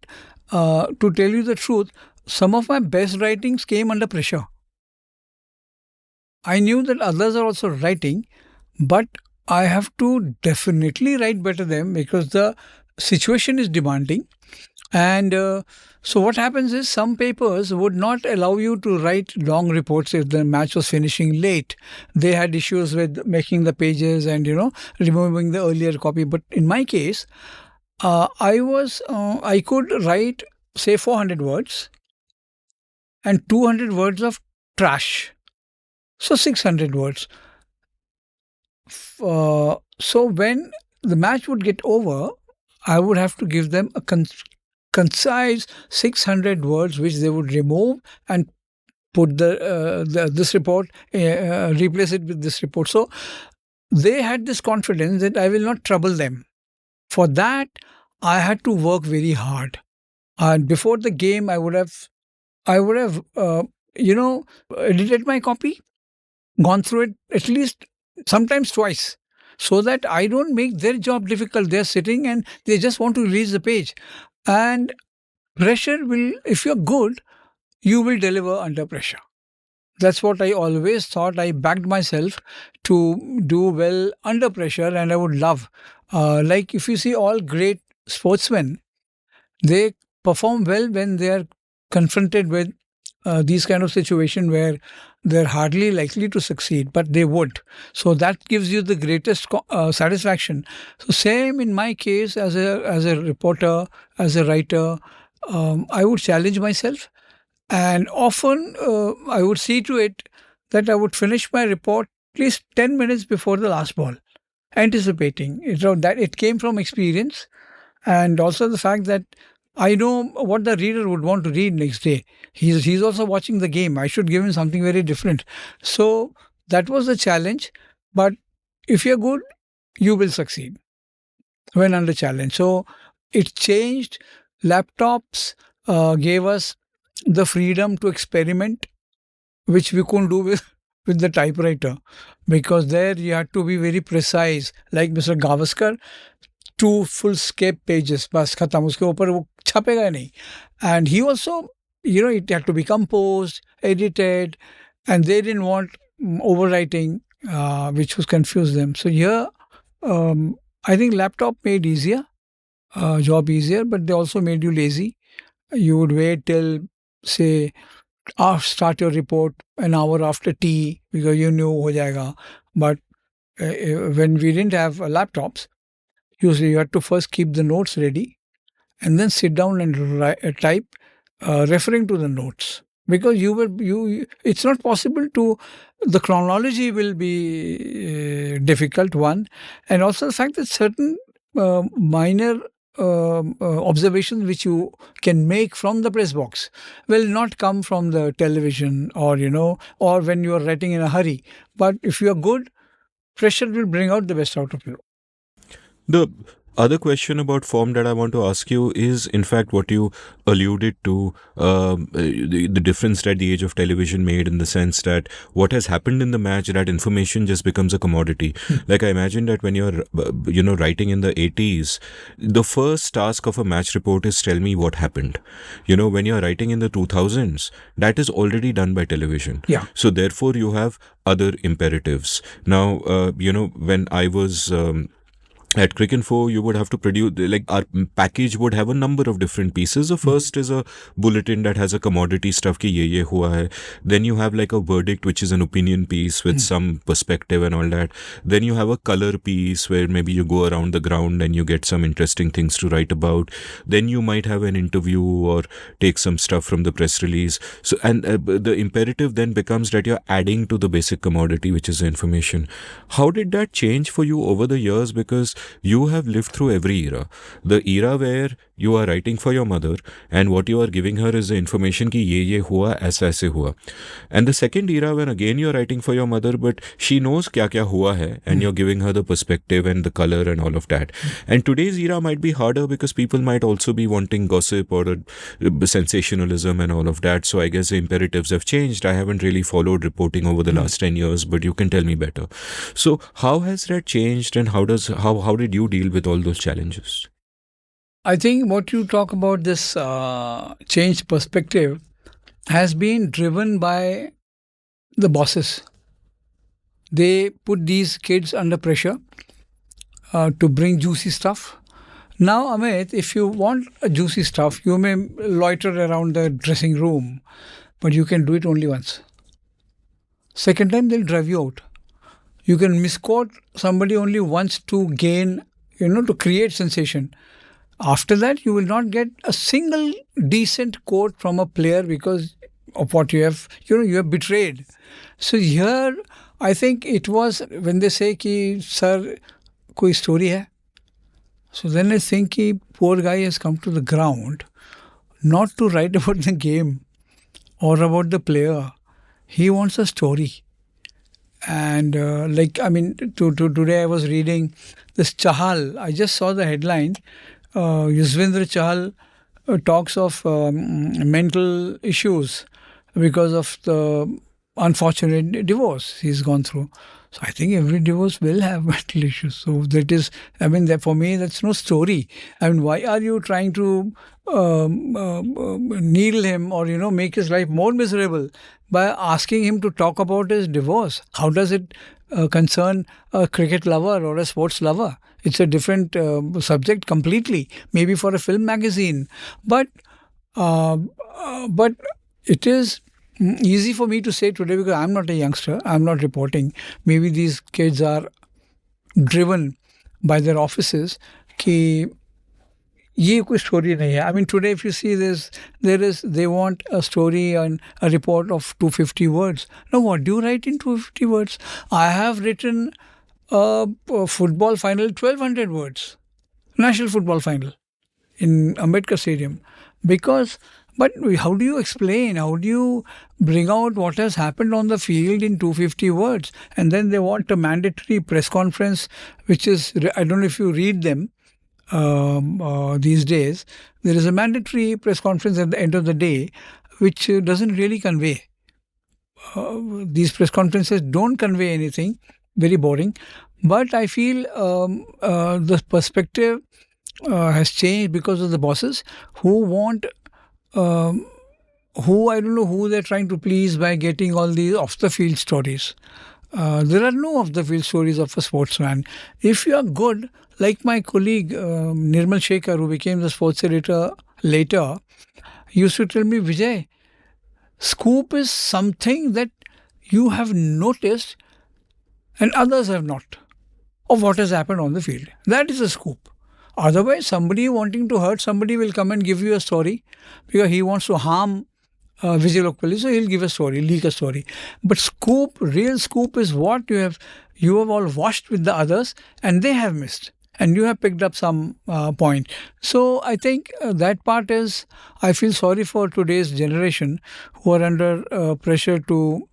to tell you the truth, some of my best writings came under pressure. I knew that others are also writing, but I have to definitely write better than them because the situation is demanding. And so what happens is some papers would not allow you to write long reports if the match was finishing late. They had issues with making the pages and, removing the earlier copy. But in my case, I could write, say, 400 words and 200 words of trash. So 600 words. So when the match would get over, I would have to give them a concise 600 words which they would remove and put this report, replace it with this report. So they had this confidence that I will not trouble them. For that, I had to work very hard. And before the game, I would have edited my copy, gone through it at least sometimes twice, so that I don't make their job difficult. They're sitting and they just want to release the page. And pressure will, if you're good, you will deliver under pressure. That's what I always thought. I backed myself to do well under pressure, and I would love. Like if you see all great sportsmen, they perform well when they are confronted with these kind of situation where they're hardly likely to succeed, but they would. So that gives you the greatest satisfaction. So same in my case as a reporter, as a writer, I would challenge myself, and often I would see to it that I would finish my report at least 10 minutes before the last ball, anticipating. That it came from experience, and also the fact that I know what the reader would want to read next day. He's also watching the game. I should give him something very different. So that was the challenge. But if you're good, you will succeed when under challenge. So it changed. Laptops gave us the freedom to experiment, which we couldn't do with the typewriter, because there you had to be very precise. Like Mr. Gavaskar, 2 full scape pages, बस खत्म, उसके ऊपर वो छपेगा नहीं. And he also, it had to be composed, edited, and they didn't want overwriting, which was confused them. So here, I think laptop made job easier, but they also made you lazy. You would wait till, say, start your report an hour after tea because you knew ho jayega. But when we didn't have laptops, usually you had to first keep the notes ready and then sit down and type, referring to the notes, because it's not possible to. The chronology will be difficult, one, and also the fact that certain minor observations which you can make from the press box will not come from the television, or or when you are writing in a hurry. But if you are good, pressure will bring out the best out of you. The other question about form that I want to ask you is, in fact, what you alluded to, the difference that the age of television made, in the sense that what has happened in the match, that information just becomes a commodity. Like, I imagine that when you're, writing in the 80s, the first task of a match report is tell me what happened. When you're writing in the 2000s, that is already done by television. Yeah. So therefore, you have other imperatives. Now, when I was at Cricinfo, you would have to produce, like, our package would have a number of different pieces. The first is a bulletin that has a commodity stuff ki ye hua hai. Then you have like a verdict, which is an opinion piece with some perspective and all that. Then you have a color piece where maybe you go around the ground and you get some interesting things to write about. Then you might have an interview or take some stuff from the press release. So, and the imperative then becomes that you're adding to the basic commodity, which is the information. How did that change for you over the years? Because you have lived through every era. The era where you are writing for your mother and what you are giving her is the information ki ye hua, aise hua. And the second era when again you are writing for your mother, but she knows kya hua hai, and you're giving her the perspective and the color and all of that. And today's era might be harder because people might also be wanting gossip or sensationalism and all of that. So I guess the imperatives have changed. I haven't really followed reporting over the last 10 years, but you can tell me better. So how has that changed, and how did you deal with all those challenges? I think what you talk about, this changed perspective, has been driven by the bosses. They put these kids under pressure to bring juicy stuff. Now, Amit, if you want a juicy stuff, you may loiter around the dressing room, but you can do it only once. Second time, they'll drive you out. You can misquote somebody only once to gain, to create sensation. After that, you will not get a single decent quote from a player because of what you have, you have betrayed. So here, I think it was when they say ki, sir, koi story hai. So then I think ki poor guy has come to the ground not to write about the game or about the player. He wants a story. And today I was reading this Chahal. I just saw the headline. Yuzvendra Chahal talks of mental issues because of the unfortunate divorce he's gone through. So I think every divorce will have mental issues. So that is, for me, that's no story. Why are you trying to needle him or, make his life more miserable by asking him to talk about his divorce? How does it concern a cricket lover or a sports lover? It's a different subject completely, maybe for a film magazine. But it is easy for me to say today because I'm not a youngster. I'm not reporting. Maybe these kids are driven by their offices कि ये कोई story नहीं है. Today if you see this, they want a story and a report of 250 words. Now what do you write in 250 words? I have written a football final 1200 words. National football final in Ambedkar Stadium. But how do you explain? How do you bring out what has happened on the field in 250 words? And then they want a mandatory press conference, which is, I don't know if you read them these days. There is a mandatory press conference at the end of the day, which doesn't really convey. These press conferences don't convey anything. Very boring. But I feel the perspective has changed because of the bosses who want... I don't know who they're trying to please by getting all these off-the-field stories. There are no off-the-field stories of a sportsman. If you are good, like my colleague Nirmal Shekhar, who became the sports editor later, used to tell me, Vijay, scoop is something that you have noticed and others have not, of what has happened on the field. That is a scoop. Otherwise, somebody wanting to hurt somebody will come and give you a story because he wants to harm Vijay Lokapally, so he'll give a story, leak a story. But scoop, real scoop is what you have all watched with the others and they have missed. and you have picked up some point. So I think that part is, I feel sorry for today's generation who are under pressure to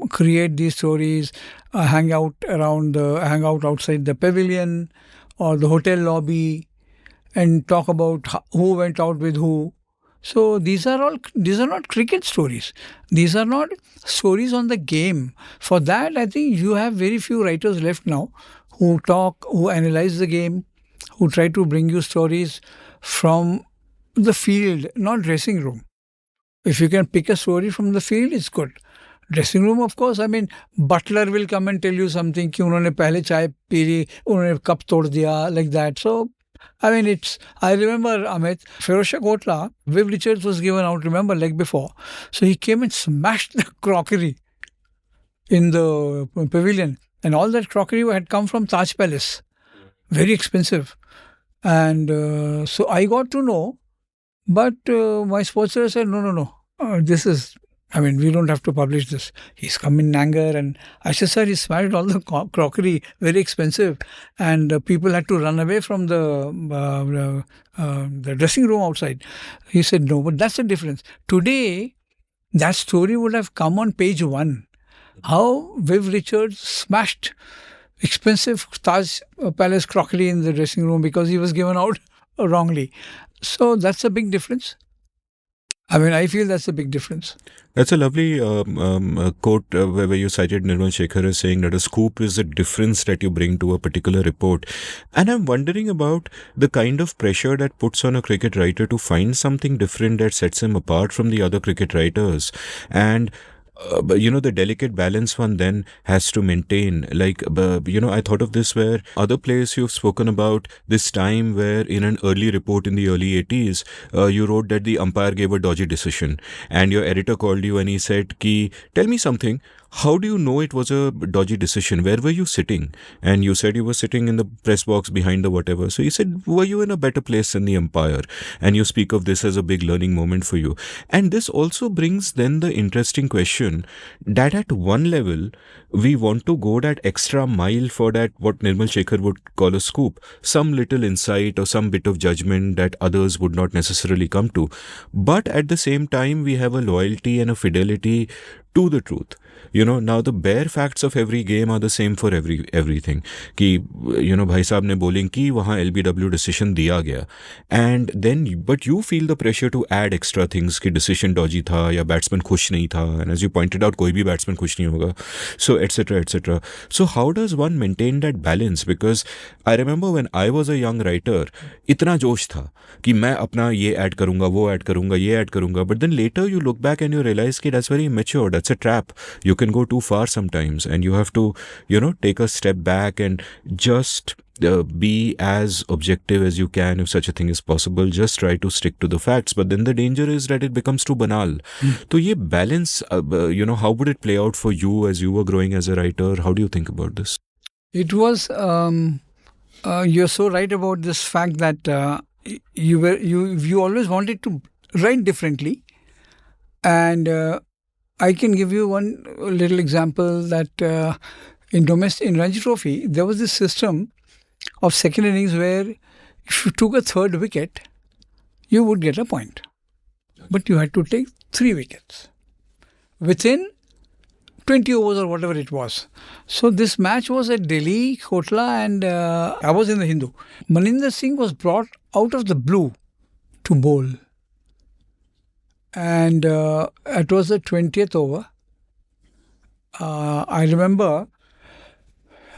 create these stories, hang out outside the pavilion or the hotel lobby, and talk about who went out with who. So these are not cricket stories. These are not stories on the game. For that, I think you have very few writers left now who talk, who analyze the game, who try to bring you stories from the field, not dressing room. If you can pick a story from the field, it's good. Dressing room, of course, I mean, butler will come and tell you something कि उन्होंने पहले चाय P ली, उन्होंने cup तोड़ दिया, like that. So, I mean, I remember, Amit, Ferosha Kotla, Viv Richards was given out, remember, like before. So he came and smashed the crockery in the pavilion. And all that crockery had come from Taj Palace. Very expensive. And so I got to know, but my sports editor said, no. This is, I mean, we don't have to publish this. He's come in anger. And I said, sir, he smashed all the crockery, very expensive. And people had to run away from the dressing room outside. He said, no, but that's the difference. Today, that story would have come on page 1. How Viv Richards smashed expensive Taj Palace crockery in the dressing room because he was given out wrongly. So that's a big difference. I mean, I feel that's a big difference. That's a lovely quote where you cited Nirmal Shekhar as saying that a scoop is a difference that you bring to a particular report. And I'm wondering about the kind of pressure that puts on a cricket writer to find something different that sets him apart from the other cricket writers. And but the delicate balance one then has to maintain. Like, I thought of this where other players you've spoken about this time where in an early report in the early 80s, you wrote that the umpire gave a dodgy decision and your editor called you and he said, Ki, tell me something. How do you know it was a dodgy decision? Where were you sitting? And you said you were sitting in the press box behind the whatever. So he said, were you in a better place than the umpire? And you speak of this as a big learning moment for you. And this also brings then the interesting question that at one level, we want to go that extra mile for that, what Nirmal Shekhar would call a scoop, some little insight or some bit of judgment that others would not necessarily come to. But at the same time, we have a loyalty and a fidelity to the truth. Now the bare facts of every game are the same for everything. कि भाई साहब ने bowling की, वहाँ LBW decision दिया गया. And then, but you feel the pressure to add extra things कि decision dodgy था या batsman खुश नहीं था. And as you pointed out, कोई भी batsman खुश नहीं होगा. So etc. etc. So how does one maintain that balance? Because I remember when I was a young writer, इतना जोश था कि मैं अपना ये add करूँगा, वो add करूँगा, ये add करूँगा. But then later you look back and you realize कि that's very immature. That's a trap. You can go too far sometimes and you have to, take a step back and just be as objective as you can if such a thing is possible. Just try to stick to the facts. But then the danger is that it becomes too banal. So ye balance, how would it play out for you as you were growing as a writer? How do you think about this? It was, you're so right about this fact that you always wanted to write differently. And I can give you one little example that in Ranji Trophy, there was this system of second innings where if you took a third wicket, you would get a point. But you had to take 3 wickets within 20 overs or whatever it was. So this match was at Delhi, Kotla, and I was in the Hindu. Maninder Singh was brought out of the blue to bowl. And it was the 20th over. I remember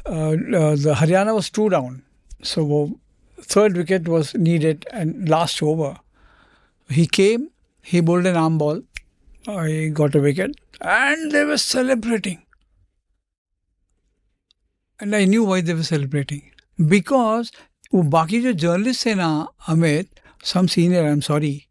the Haryana was 2 down. So third wicket was needed and last over. He came, he bowled an arm ball. He got a wicket and they were celebrating. And I knew why they were celebrating. Because वो बाकी जो journalists थे ना, Amit, some senior, I'm sorry,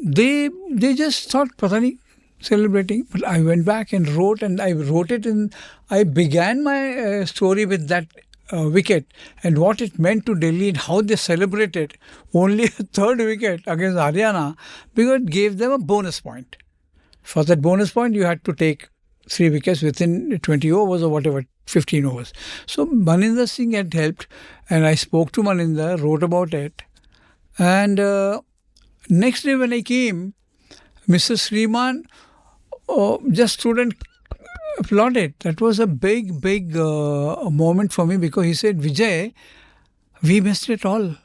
they just thought pata nahi, celebrating. But I went back and wrote it and I began my story with that wicket and what it meant to Delhi and how they celebrated only a third wicket against Haryana because it gave them a bonus point. For that bonus point you had to take 3 wickets within 20 overs or whatever, 15 overs. So Maninder Singh had helped, and I spoke to Maninder, wrote about it. And next day when I came, Mr. Sriman just stood and applauded. That was a big moment for me, because he said, Vijay, we missed it all.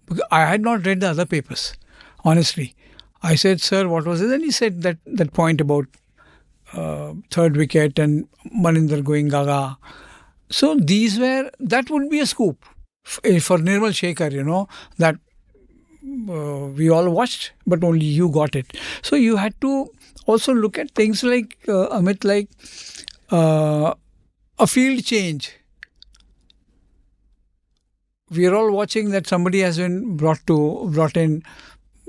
Because I had not read the other papers, honestly. I said, sir, what was it? And he said that point about third wicket and Maninder going gaga. So that would be a scoop for Nirmal Shekhar, that we all watched, but only you got it. So you had to also look at things like, Amit, like a field change. We are all watching that somebody has been brought in,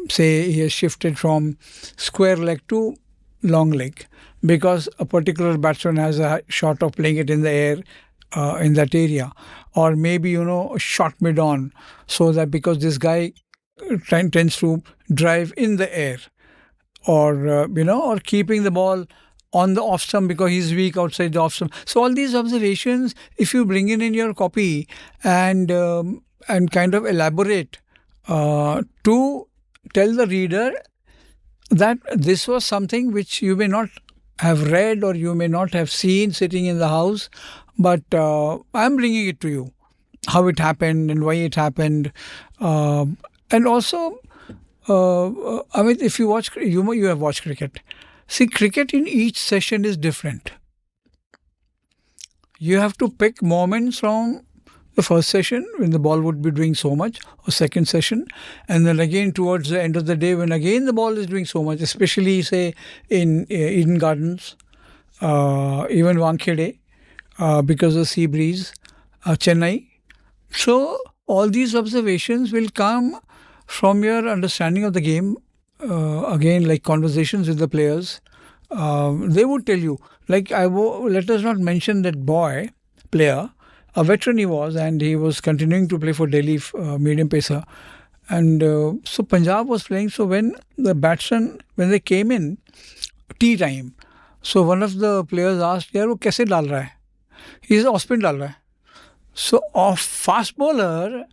say he has shifted from square leg to long leg, because a particular batsman has a shot of playing it in the air in that area, or maybe a shot mid on, so that because this guy tends to drive in the air, or or keeping the ball on the off stump because he's weak outside the off stump. So all these observations, if you bring in your copy and kind of elaborate to tell the reader that this was something which you may not have read or you may not have seen sitting in the house, but I'm bringing it to you, how it happened and why it happened. And also, I mean, if you watch, you have watched cricket. See, cricket in each session is different. You have to pick moments from the first session when the ball would be doing so much, or second session, and then again towards the end of the day when again the ball is doing so much, especially say in Eden Gardens, even Wankhede, because of sea breeze, Chennai. So all these observations will come from your understanding of the game. Again, like conversations with the players, they would tell you. Like let us not mention that boy player, a veteran he was, and he was continuing to play for Delhi medium pacer. And so Punjab was playing. So when the batsmen, when they came in, tea time, so one of the players asked, "यार वो कैसे डाल रहा है?" He is off spin डाल रहा है. So a fast bowler,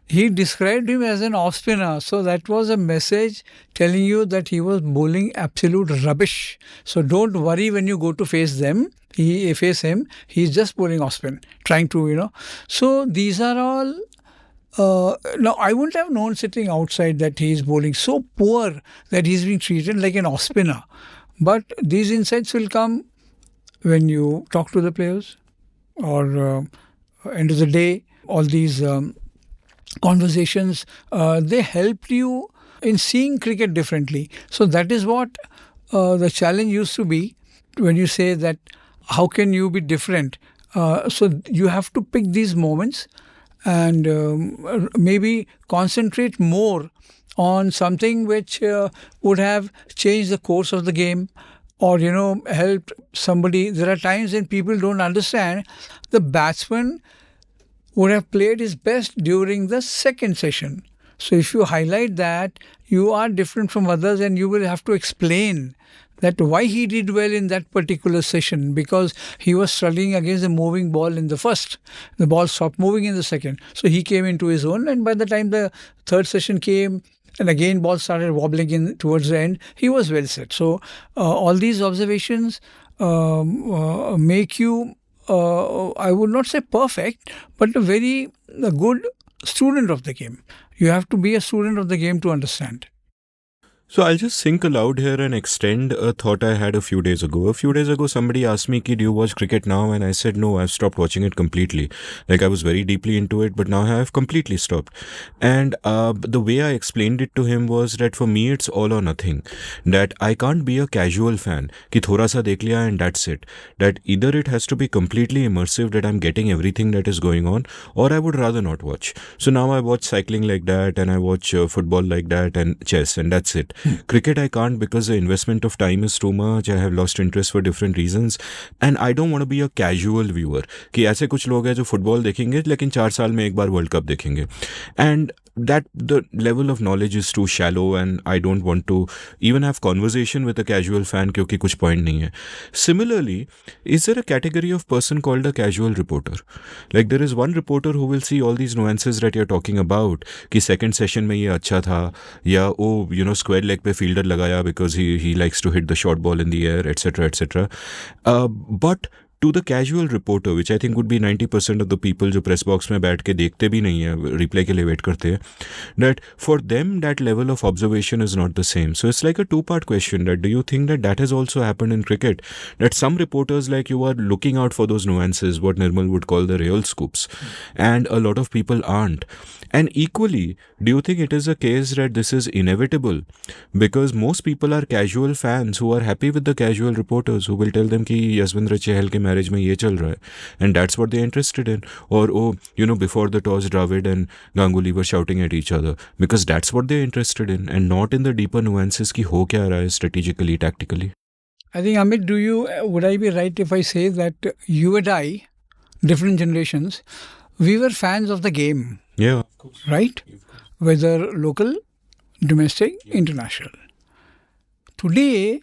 he described him as an off spinner. So that was a message telling you that he was bowling absolute rubbish. So don't worry when you go to face him. He's just bowling off spin, trying to. So these are all. Now I wouldn't have known sitting outside that he is bowling so poor that he's being treated like an off spinner. But these insights will come when you talk to the players, or end of the day, all these conversations, they helped you in seeing cricket differently. So that is what the challenge used to be when you say that how can you be different. So you have to pick these moments and maybe concentrate more on something which would have changed the course of the game, or helped somebody. There are times when people don't understand the batsman would have played his best during the second session. So if you highlight that, you are different from others, and you will have to explain that why he did well in that particular session, because he was struggling against a moving ball in the first. The ball stopped moving in the second. So he came into his own, and by the time the third session came, and again ball started wobbling in towards the end, he was well set. So all these observations make you, I would not say perfect, but a good student of the game. You have to be a student of the game to understand. So I'll just think aloud here and extend a thought I had a few days ago. A few days ago, somebody asked me, do you watch cricket now? And I said, no, I've stopped watching it completely. Like, I was very deeply into it, but now I have completely stopped. And the way I explained it to him was that for me, it's all or nothing. That I can't be a casual fan, ki thoda sa dekh liya and that's it. That either it has to be completely immersive, that I'm getting everything that is going on, or I would rather not watch. So now I watch cycling like that, and I watch football like that, and chess, and that's it. Cricket I can't, because the investment of time is too much. I have lost interest for different reasons, and I don't want to be a casual viewer कि ऐसे कुछ लोग हैं जो football देखेंगे लेकिन 4 साल में एक बार वर्ल्ड कप देखेंगे. And that the level of knowledge is too shallow, and I don't want to even have conversation with a casual fan क्योंकि कुछ point नहीं है. Similarly, is there a category of person called a casual reporter? Like there is one reporter who will see all these nuances that you're talking about कि second session में ये अच्छा था, या square leg पे fielder लगाया because he likes to hit the short ball in the air, etc., etc. But to the casual reporter, which I think would be 90% of the people जो press box में बैठ के देखते भी नहीं है, replay के लिए wait करते हैं, that for them that level of observation is not the same. So it's like a two-part question, that do you think that that has also happened in cricket, that some reporters like you are looking out for those nuances, what Nirmal would call the real scoops, and a lot of people aren't? And equally, do you think it is a case that this is inevitable because most people are casual fans who are happy with the casual reporters who will tell them कि यशवेंद्र चहल के marriage में ये चल रहा है, and that's what they're interested in, or before the toss Dravid and Ganguly were shouting at each other, because that's what they're interested in, and not in the deeper nuances कि हो क्या रहा है strategically, tactically. I think, Amit, would I be right if I say that you and I, different generations, we were fans of the game? Yeah, of course. Right? Whether local, domestic, international. Today,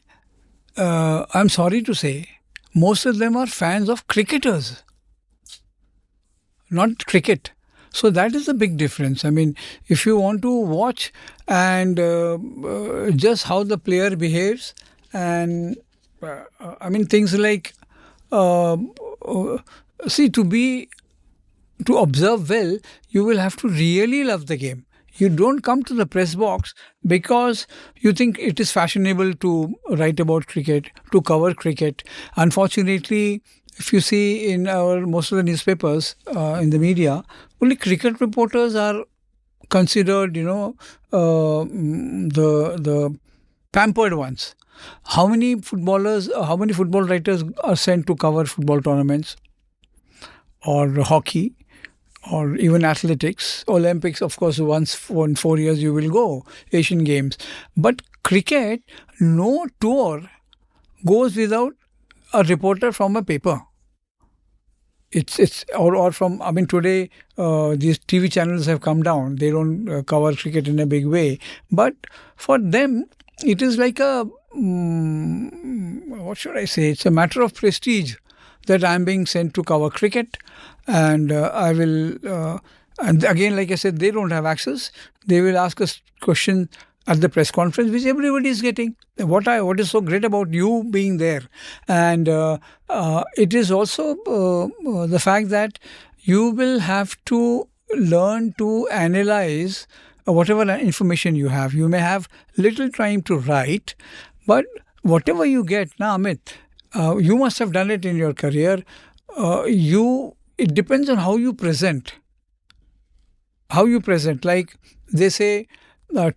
I'm sorry to say, most of them are fans of cricketers, not cricket. So that is a big difference. I mean, if you want to watch and just how the player behaves, and things like, to observe well, you will have to really love the game. You don't come to the press box because you think it is fashionable to write about cricket, to cover cricket. Unfortunately, if you see in most of the newspapers, in the media, only cricket reporters are considered, the pampered ones. How many football writers are sent to cover football tournaments or hockey? Or even athletics, Olympics, of course, once in 4 years you will go, Asian Games. But cricket, no tour goes without a reporter from a paper. Or from, today these TV channels have come down. They don't cover cricket in a big way. But for them, it is like what should I say? It's a matter of prestige that I'm being sent to cover cricket. And I will, and again, like I said, they don't have access. They will ask us question at the press conference, which everybody is getting. What is so great about you being there? And it is also the fact that you will have to learn to analyze whatever information you have. You may have little time to write, but whatever you get, now, Amit, you must have done it in your career. It depends on how you present. Like they say,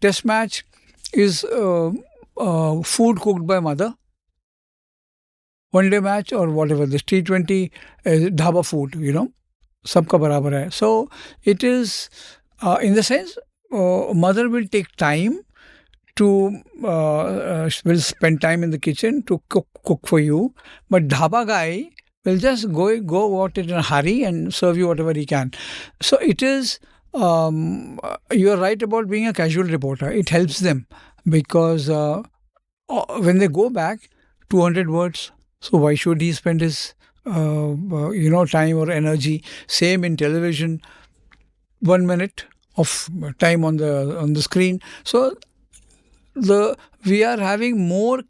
test match is food cooked by mother. One day match or whatever, this T20 is dhaba food, sabka barabar hai. So it is, in the sense, mother will take time to, will spend time in the kitchen to cook for you. But dhaba guy will just go out in a hurry and serve you whatever he can. So it is, you are right about being a casual reporter. It helps them because when they go back, 200 words. So why should he spend his, time or energy? Same in television, 1 minute of time on the screen. So we are having more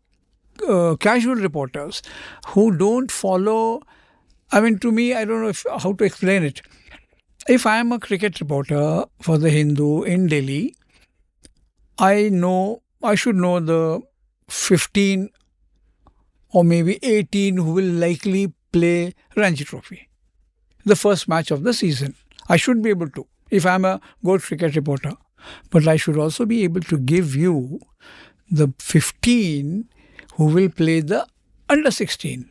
casual reporters who don't follow. To me, I don't know how to explain it. If I am a cricket reporter for the Hindu in Delhi, I should know the 15 or maybe 18 who will likely play Ranji Trophy, the first match of the season. I should be able to, if I'm a good cricket reporter. But I should also be able to give you the 15 who will play the under 16.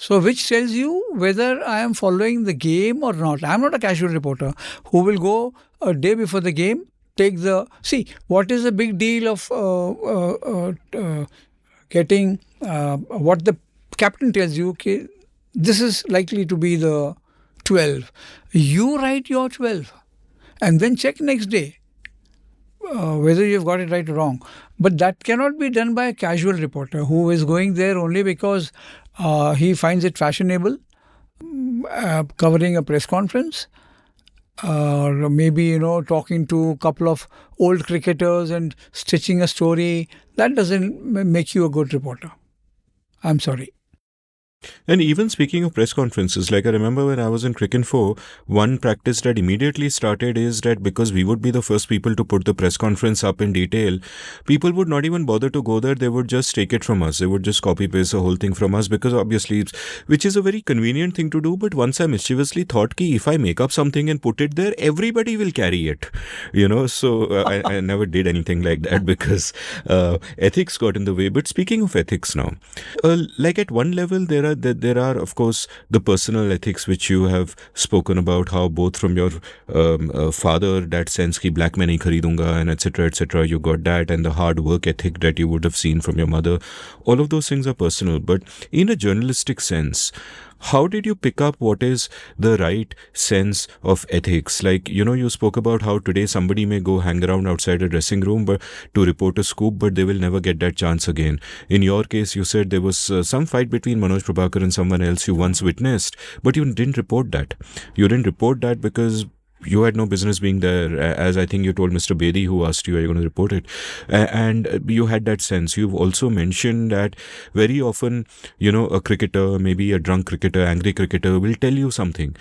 So which tells you whether I am following the game or not. I am not a casual reporter who will go a day before the game, what is the big deal of getting what the captain tells you, okay, this is likely to be the 12. You write your 12. and then check next day whether you've got it right or wrong. But that cannot be done by a casual reporter who is going there only because he finds it fashionable, covering a press conference, or maybe talking to a couple of old cricketers and stitching a story. That doesn't make you a good reporter. I'm sorry. And even speaking of press conferences, like I remember when I was in Cricket 4, one practice that immediately started is that because we would be the first people to put the press conference up in detail, people would not even bother to go there. They would just take it from us. They would just copy paste the whole thing from us because obviously, which is a very convenient thing to do. But once I mischievously thought ki if I make up something and put it there, everybody will carry it, So I never did anything like that because ethics got in the way. But speaking of ethics now, like at one level, there are of course the personal ethics which you have spoken about, how both from your father, that sense ki black mein nahi kharidunga, and etc., you got that, and the hard work ethic that you would have seen from your mother. All of those things are personal, but in a journalistic sense, how did you pick up what is the right sense of ethics? Like, you spoke about how today somebody may go hang around outside a dressing room but to report a scoop, but they will never get that chance again. In your case, you said there was some fight between Manoj Prabhakar and someone else you once witnessed, but you didn't report that. You didn't report that because you had no business being there, as I think you told Mr. Bedi, who asked you, are you going to report it? And you had that sense. You've also mentioned that very often, a cricketer, maybe a drunk cricketer, angry cricketer, will tell you something,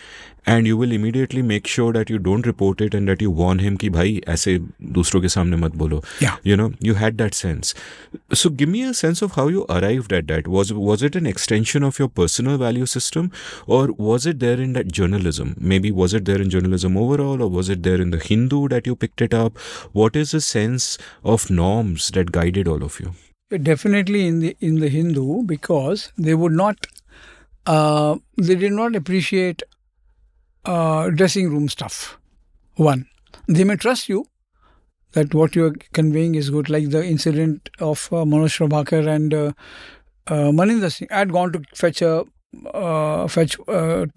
and you will immediately make sure that you don't report it and that you warn him ki bhai aise dusron ke samne mat bolo. Yeah. You had that sense. So give me a sense of how you arrived at that. Was it an extension of your personal value system, or was it there in that journalism? Maybe was it there in journalism overall, or was it there in the Hindu that you picked it up? What is the sense of norms that guided all of you? Definitely in the Hindu, because they would not, they did not appreciate dressing room stuff. One, they may trust you that what you are conveying is good, like the incident of Manoj Prabhakar and Maninder Singh. I had gone to fetch to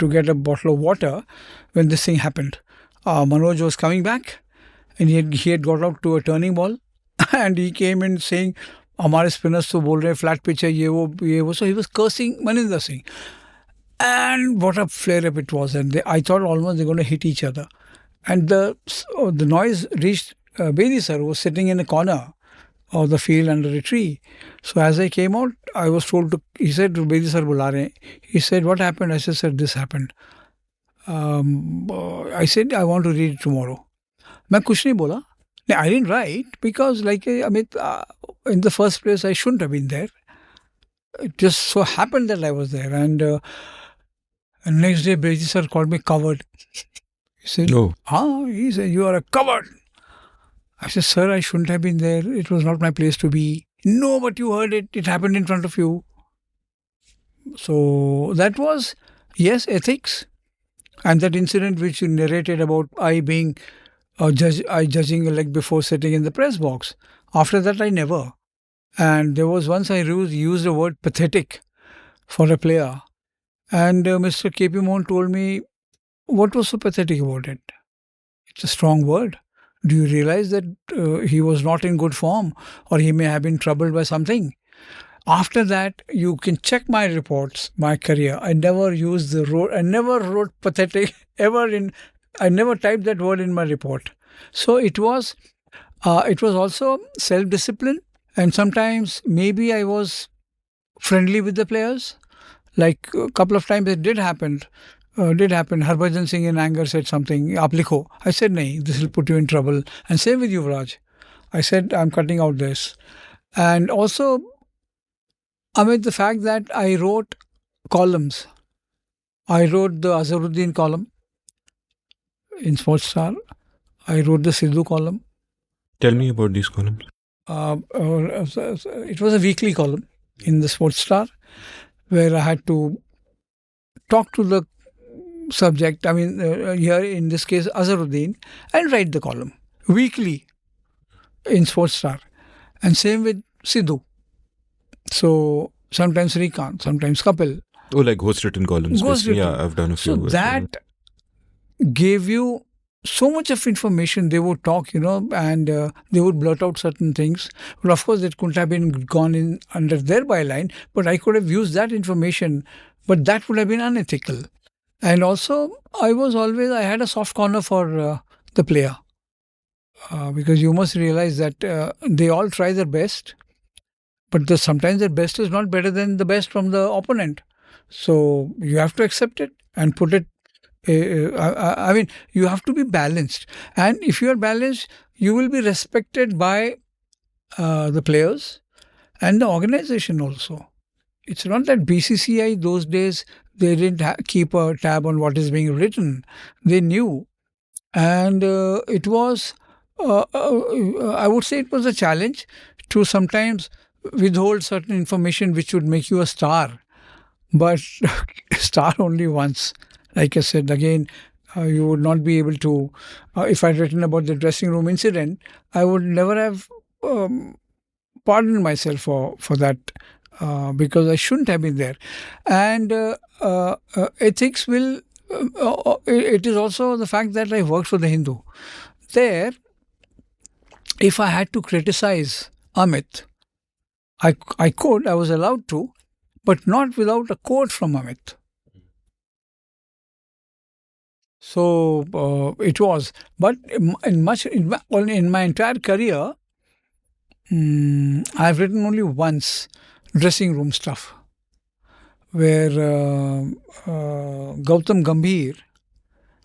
get a bottle of water when this thing happened. Manoj was coming back, and he had got out to a turning ball, and he came in saying, "हमारे spinners तो बोल रहे हैं flat pitch है, ये वो." So he was cursing Maninder Singh. And what a flare-up it was. And I thought almost they're going to hit each other. And the noise reached Bedi sir, who was sitting in a corner of the field under a tree. So as I came out, I was told to, he said, Bedi sir bula rahe hain. He said, what happened? I said, sir, this happened. I said, I want to read it tomorrow. मैं कुछ नहीं बोला. I didn't write because in the first place, I shouldn't have been there. It just so happened that I was there. And next day, Bedi sir called me coward. He said, No. He said, you are a coward. I said, sir, I shouldn't have been there. It was not my place to be. No, but you heard it. It happened in front of you. So that was, yes, ethics. And that incident which you narrated about I being judging a leg before sitting in the press box. After that, I never. And there was once I used the word pathetic for a player. And Mr. K.P. Mohan told me, what was so pathetic about it? It's a strong word. Do you realize that he was not in good form, or he may have been troubled by something? After that, you can check my reports, my career. I never used I never wrote pathetic I never typed that word in my report. So it was also self-discipline. And sometimes maybe I was friendly with the players. Like a couple of times it did happen. Harbhajan Singh in anger said something, "Aap likho." I said, "Nahi, this will put you in trouble." And same with Yuvraj. I said, "I'm cutting out this." And also, the fact that I wrote columns. I wrote the Azharuddin column in Sports Star. I wrote the Sidhu column. Tell me about these columns. It was a weekly column in the Sports Star where I had to talk to the subject, here in this case Azharuddin, and write the column weekly in Sports Star. And same with Sidhu. So sometimes Srikanth, sometimes Kapil. Oh, like ghost written columns. Ghost written. Yeah, I've done a few. So that gave you so much of information. They would talk, and they would blurt out certain things. Well, of course, it couldn't have been gone in under their byline, but I could have used that information, but that would have been unethical. And also, I had a soft corner for the player, because you must realize that they all try their best, but sometimes their best is not better than the best from the opponent. So you have to accept it and put it. I mean, you have to be balanced, and if you are balanced, you will be respected by the players and the organization also. It's not that BCCI those days they didn't keep a tab on what is being written. They knew, and it was. I would say it was a challenge to sometimes withhold certain information which would make you a star, but star only once. Like I said again, you would not be able to. If I'd written about the dressing room incident, I would never have pardoned myself for that, because I shouldn't have been there. And ethics will. It is also the fact that I worked for the Hindu. There, if I had to criticize Amit, I could, I was allowed to, but not without a quote from Amit. So it was. But in my entire career, I've written only once dressing room stuff, where Gautam Gambhir,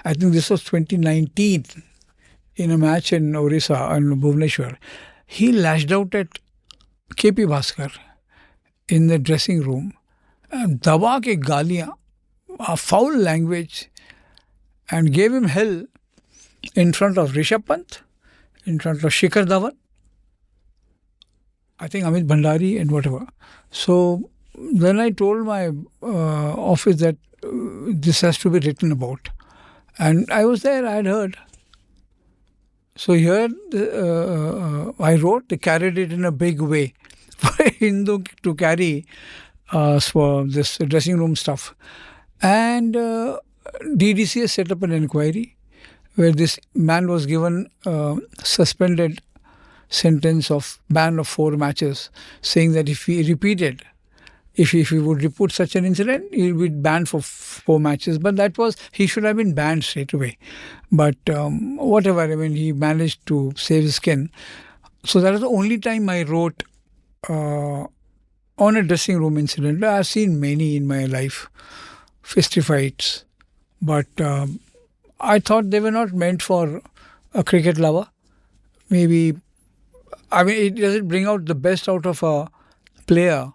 I think this was 2019, in a match in Orissa and Bhubaneswar, he lashed out at KP Bhaskar in the dressing room, daba ke galiyan, a foul language, and gave him hell in front of Rishabh Pant, in front of Shikhar Dhawan, I think Amit Bhandari and whatever. So then I told my office that this has to be written about. And I was there, I had heard. So here I wrote, they carried it in a big way for a Hindu to carry for this dressing room stuff. And DDC has set up an inquiry where this man was given suspended sentence of ban of 4 matches, saying that if he repeated, if he would report such an incident, he would be banned for 4 matches. But that was, he should have been banned straight away. But whatever, I mean, he managed to save his skin. So that was the only time I wrote on a dressing room incident. I've seen many in my life, fisty fights. But I thought they were not meant for a cricket lover. Maybe, I mean, it doesn't bring out the best out of a player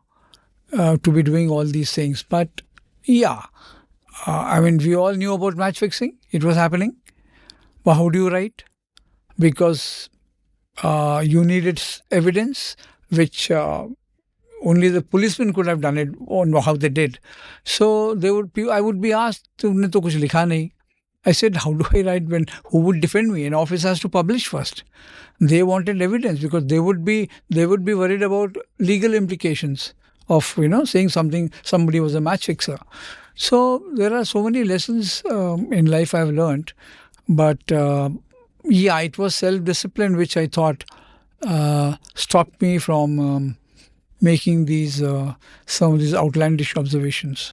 to be doing all these things. But yeah, I mean, we all knew about match fixing. It was happening. But how do you write? Because you needed evidence, which only the policemen could have done it, or know how they did. So I would be asked, "Tumne to kuch likha nahi." I said, how do I write when, who would defend me? An office has to publish first. They wanted evidence because they would be worried about legal implications of, saying somebody was a match fixer. So there are so many lessons in life I've learned. But yeah, it was self-discipline which I thought stopped me from making some of these outlandish observations.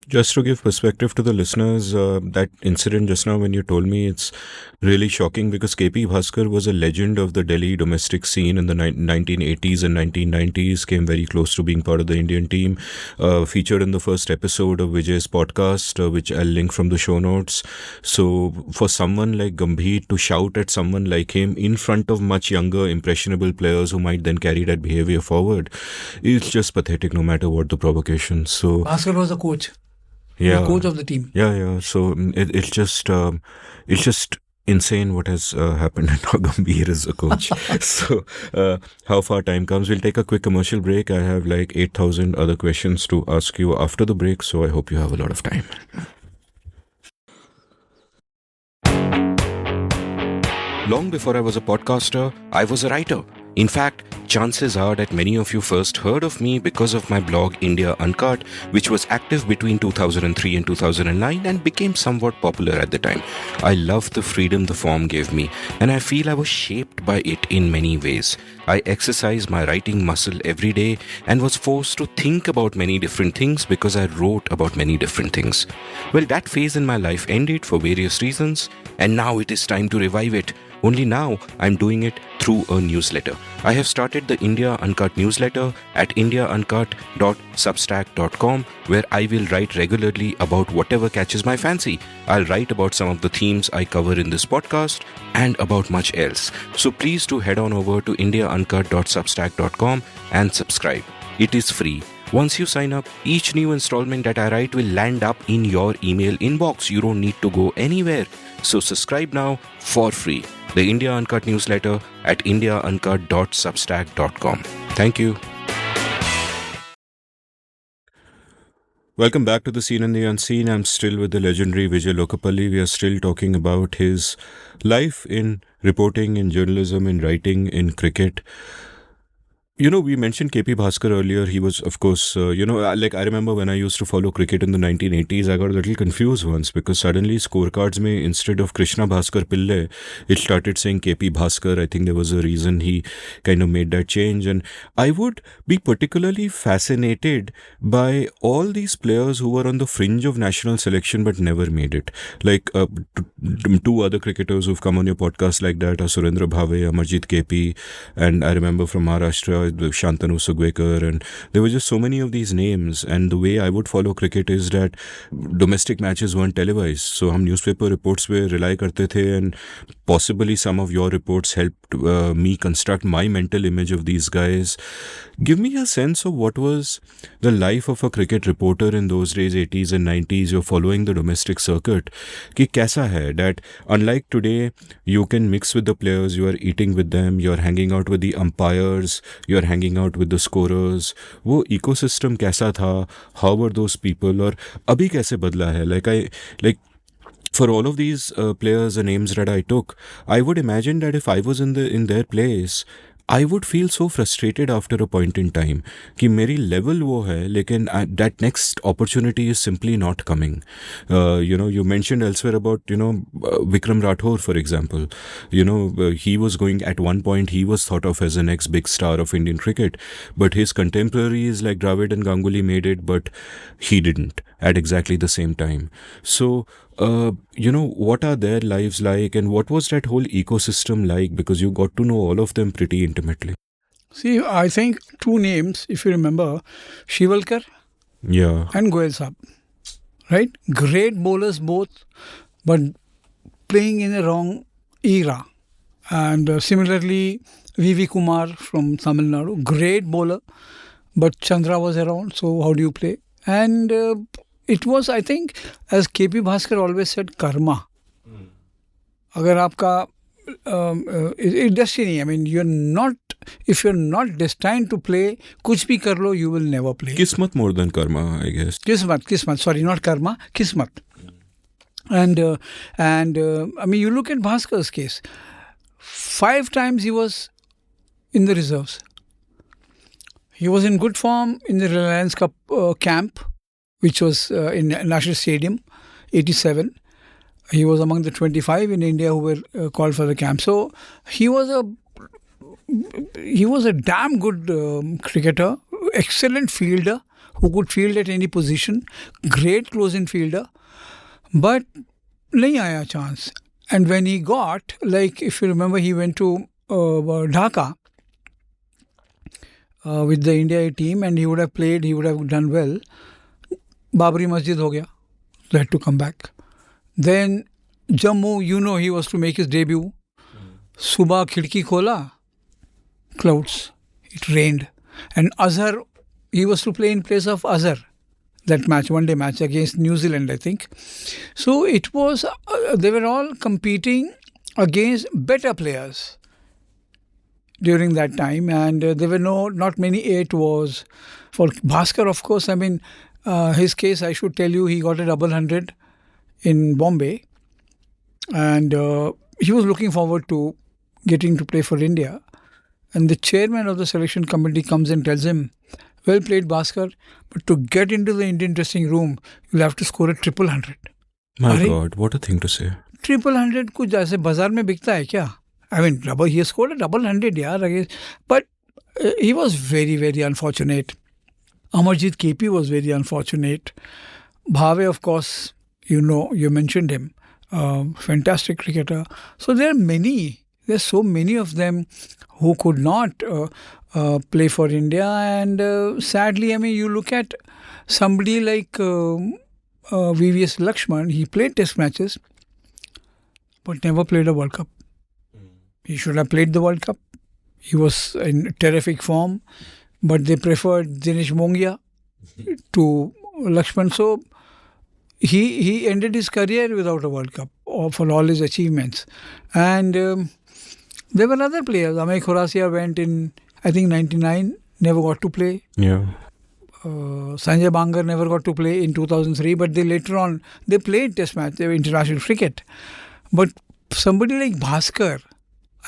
Just to give perspective to the listeners, that incident just now when you told me, it's really shocking because KP Bhaskar was a legend of the Delhi domestic scene in the 1980s and 1990s, came very close to being part of the Indian team, featured in the first episode of Vijay's podcast, which I'll link from the show notes. So for someone like Gambhir to shout at someone like him in front of much younger, impressionable players who might then carry that behavior forward, it's just pathetic no matter what the provocation. So Bhaskar was the coach. Yeah, the coach of the team. Yeah. So it's just insane what has happened, and now Gambhir is a coach. So how far time comes, we'll take a quick commercial break. I have like 8,000 other questions to ask you after the break, so I hope you have a lot of time. Long before I was a podcaster, I was a writer. In fact, chances are that many of you first heard of me because of my blog India Uncut, which was active between 2003 and 2009 and became somewhat popular at the time. I loved the freedom the form gave me, and I feel I was shaped by it in many ways. I exercised my writing muscle every day and was forced to think about many different things because I wrote about many different things. Well, that phase in my life ended for various reasons, and now it is time to revive it. Only now I'm doing it through a newsletter. I have started the India Uncut newsletter at indiauncut.substack.com, where I will write regularly about whatever catches my fancy. I'll write about some of the themes I cover in this podcast and about much else. So please do head on over to indiauncut.substack.com and subscribe. It is free. Once you sign up, each new installment that I write will land up in your email inbox. You don't need to go anywhere. So subscribe now for free. The India Uncut newsletter at indiauncut.substack.com. Thank you. Welcome back to The Scene and the Unseen. I'm still with the legendary Vijay Lokapally. We are still talking about his life in reporting, in journalism, in writing, in cricket. You know, we mentioned KP Bhaskar earlier. He was, of course, like I remember when I used to follow cricket in the 1980s, I got a little confused once because suddenly scorecards mein, instead of Krishna Bhaskar Pillai, it started saying KP Bhaskar. I think there was a reason he kind of made that change. And I would be particularly fascinated by all these players who were on the fringe of national selection but never made it. Like two other cricketers who've come on your podcast like that are Surendra Bhave, Amarjit KP, and I remember from Maharashtra, Shantanu Sugwekar, and there were just so many of these names. And the way I would follow cricket is that domestic matches weren't televised, so हम newspaper reports पे rely करते थे, and possibly some of your reports helped me construct my mental image of these guys. Give me a sense of what was the life of a cricket reporter in those days, 80s and 90s. You're following the domestic circuit. कि कैसा है that unlike today, you can mix with the players, you are eating with them, you're hanging out with the umpires, you're hanging out with the scorers. वो ecosystem कैसा था? How were those people? और अभी कैसे बदला है? Like for all of these players, the names that I took, I would imagine that if I was in their place, I would feel so frustrated after a point in time कि मेरी level वो है, लेकिन that next opportunity is simply not coming. You mentioned elsewhere about, Vikram Rathore, for example. He was going, at one point, he was thought of as the next big star of Indian cricket, but his contemporaries like Dravid and Ganguly made it, but he didn't at exactly the same time. So, what are their lives like, and what was that whole ecosystem like? Because you got to know all of them pretty intimately. See, I think two names, if you remember, Shivalkar and Goel Saab. Right? Great bowlers both, but playing in a wrong era. And similarly, V.V. Kumar from Tamil Nadu, great bowler, but Chandra was around, so how do you play? And it was, I think, as KP Bhaskar always said, karma. अगर आपका destiny, I mean, if you're not destined to play, कुछ भी कर लो, you will never play. Kismat more than karma, I guess. Kismat, sorry, not karma, Kismat. And I mean, you look at Bhaskar's case. 5 times he was in the reserves. He was in good form in the Reliance Cup camp, which was in National Stadium, 87. He was among the 25 in India who were called for the camp. So he was a damn good cricketer, excellent fielder who could field at any position, great close-in fielder, but nahi aaya chance. And when he got, like if you remember, he went to Dhaka with the India team, and he would have played, he would have done well. Babri Masjid ho gaya. He had to come back. Then Jammu, he was to make his debut. Subah khidki khola, clouds. It rained. And Azhar, he was to play in place of Azhar. That match, one-day match against New Zealand, I think. So it was, they were all competing against better players during that time. And there were not many 8 was. For Bhaskar, of course, I mean, his case, I should tell you, he got a double 100 in Bombay, and he was looking forward to getting to play for India. and the chairman of the selection committee comes and tells him, well played Bhaskar, but to get into the Indian dressing room, you'll have to score a 100. My अरे, God, what a thing to say. 100 कुछ ऐसे बाजार में बिकता है क्या? I mean, he scored a 100, yaar. But he was very, very unfortunate. Amarjit KP was very unfortunate. Bhave, of course, you mentioned him. Fantastic cricketer. So there are many. There's so many of them who could not play for India. And sadly, I mean, you look at somebody like VVS Lakshman. He played test matches, but never played a World Cup. He should have played the World Cup. He was in terrific form, but they preferred Dinesh Mongia to Lakshman. So he ended his career without a World Cup for all his achievements. And there were other players. Amey Khurasia went in, I think, 99, never got to play. Yeah. Sanjay Bangar never got to play in 2003, but they later on, they played test match, they were international cricket. But somebody like Bhaskar,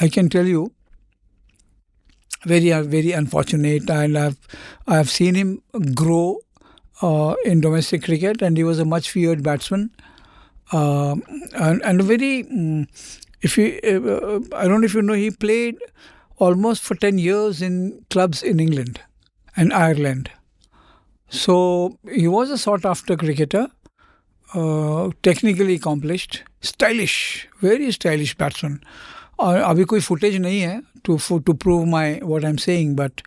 I can tell you, very, very unfortunate. And I have seen him grow in domestic cricket, and he was a much feared batsman. And a very, I don't know if you know, he played almost for 10 years in clubs in England and Ireland. So he was a sought after cricketer, technically accomplished, stylish, very stylish batsman. अभी कोई footage नहीं है to prove what I'm saying, but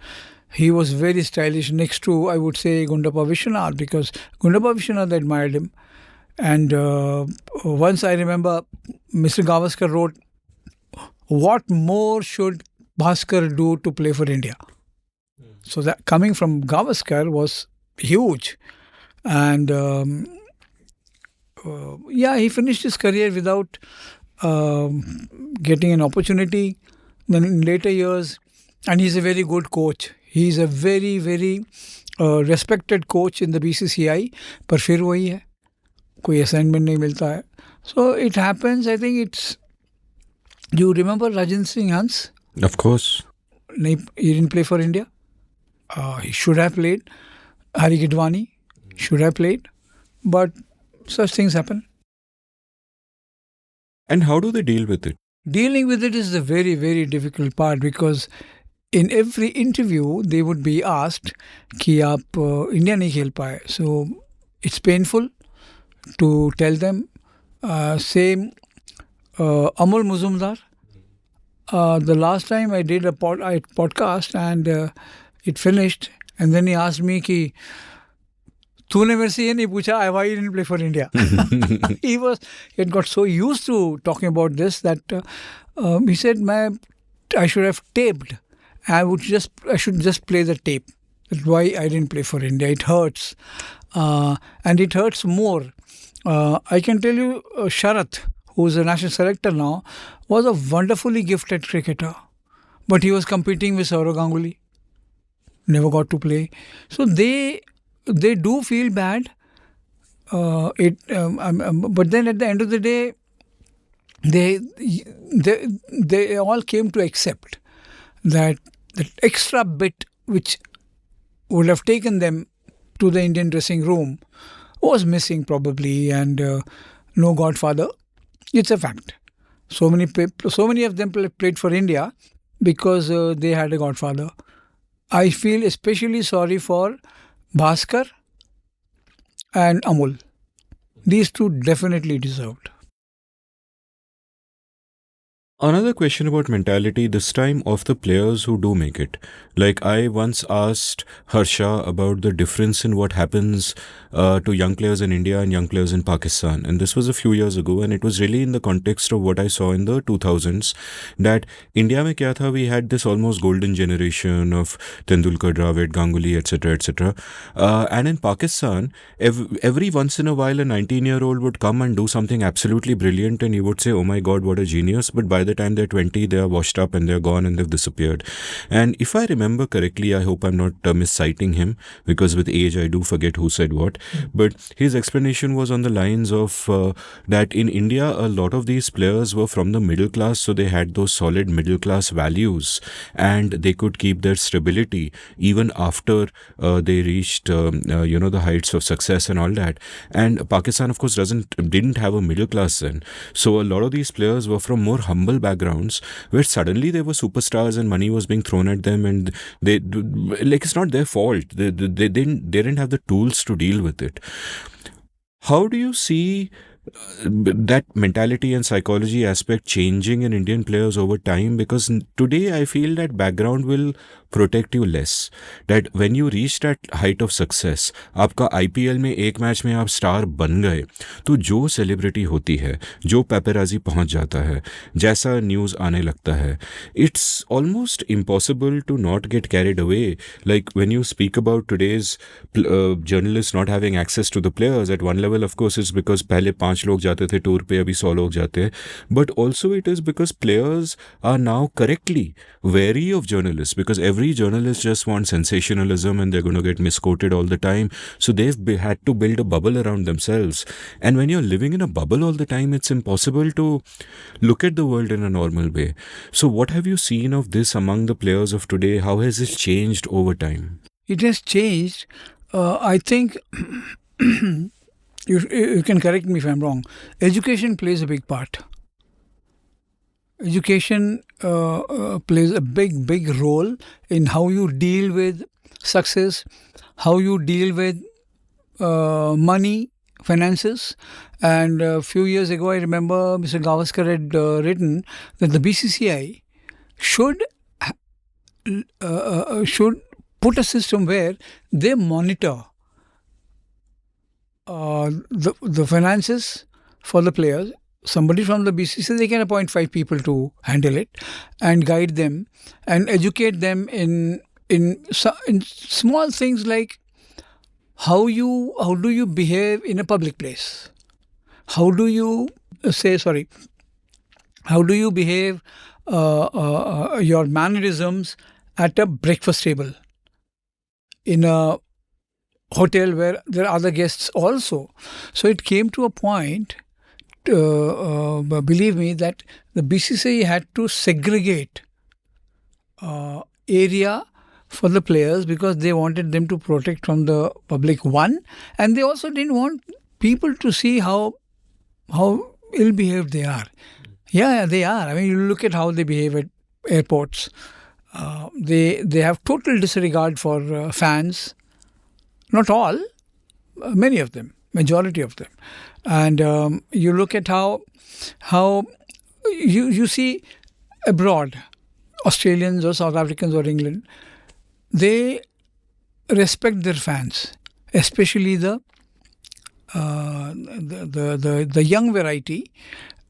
he was very stylish next to, I would say, Gundappa Vishwanath, because Gundappa Vishwanath admired him. And once I remember Mr. Gavaskar wrote, what more should Bhaskar do to play for India? So that coming from Gavaskar was huge. And he finished his career without getting an opportunity. Then in later years, and he's a very good coach. He's a very, very respected coach in the BCCI. पर फिर वही है, कोई assignment नहीं मिलता है. So it happens. I think it's. You remember Rajendra Singh Hans? Of course. He didn't play for India. He should have played. Hari Gidwani should have played, but such things happen. And how do they deal with it? Dealing with it is the very, very difficult part, because in every interview they would be asked कि आप India नहीं खेल पाए. So it's painful to tell them. Same Amol Muzumdar. The last time I did a podcast and it finished, and then he asked me कि तूने मेरे से ये नहीं पूछा why you didn't play for India. He had got so used to talking about this that he said I should have taped. I should just play the tape. That's why I didn't play for India. It hurts, and it hurts more. I can tell you, Sharath, who's a national selector now, was a wonderfully gifted cricketer, but he was competing with Saurav Ganguly. Never got to play. So they do feel bad. But then at the end of the day, they all came to accept that extra bit which would have taken them to the Indian dressing room was missing probably, and no godfather. It's a fact. So many of them played for India because they had a godfather. I feel especially sorry for Bhaskar and Amul. These two definitely deserved. Another question about mentality, this time of the players who do make it. Like I once asked Harsha about the difference in what happens to young players in India and young players in Pakistan. And this was a few years ago, and it was really in the context of what I saw in the 2000s, that India mein kya tha, we had this almost golden generation of Tendulkar, Dravid, Ganguly, etc., etc. And in Pakistan, every once in a while a 19-year-old would come and do something absolutely brilliant, and you would say, oh my God, what a genius. But by the the time they're 20, they are washed up and they're gone and they've disappeared. And if I remember correctly, I hope I'm not misciting him, because with age I do forget who said what, but his explanation was on the lines of that in India, a lot of these players were from the middle class, so they had those solid middle class values and they could keep their stability even after they reached the heights of success and all that. And Pakistan, of course, didn't have a middle class then, so a lot of these players were from more humble backgrounds, where suddenly they were superstars and money was being thrown at them, and it's not their fault. They didn't have the tools to deal with it. How do you see that mentality and psychology aspect changing in Indian players over time? Because today I feel that background will protect you less. That when you reach that height of success, आपका IPL में एक match में आप star बन गए, तो जो celebrity होती है, जो पेपराजी पहुंच जाता है, जैसा न्यूज़ आने लगता है, it's almost impossible to not get carried away. Like when you speak about today's journalists not having access to the players, at one level of course it's because पहले 5 लोग जाते थे टूर पे, अभी 100 लोग जाते हैं, but also it is because players are now correctly wary of journalists, because every journalist just wants sensationalism and they're going to get misquoted all the time, so they've had to build a bubble around themselves. And when you're living in a bubble all the time, it's impossible to look at the world in a normal way. So what have you seen of this among the players of today? How has this changed over time? It has changed. I think you can correct me if I'm wrong. Education plays a big part. Education plays a big role in how you deal with success, how you deal with money, finances. And a few years ago, I remember Mr. Gavaskar had written that the BCCI should put a system where they monitor the finances for the players. Somebody from the BCCI, they can appoint 5 people to handle it and guide them and educate them in small things like how do you behave in a public place? How do you how do you behave your mannerisms at a breakfast table in a hotel where there are other guests also. So it came to a point, believe me, that the BCCI had to segregate area for the players because they wanted them to protect from the public, one, and they also didn't want people to see how ill-behaved they are. Yeah, they are. I mean, you look at how they behave at airports. They have total disregard for fans. Not all, many of them, majority of them. And you look at how you see abroad, Australians or South Africans or England, they respect their fans, especially the young variety.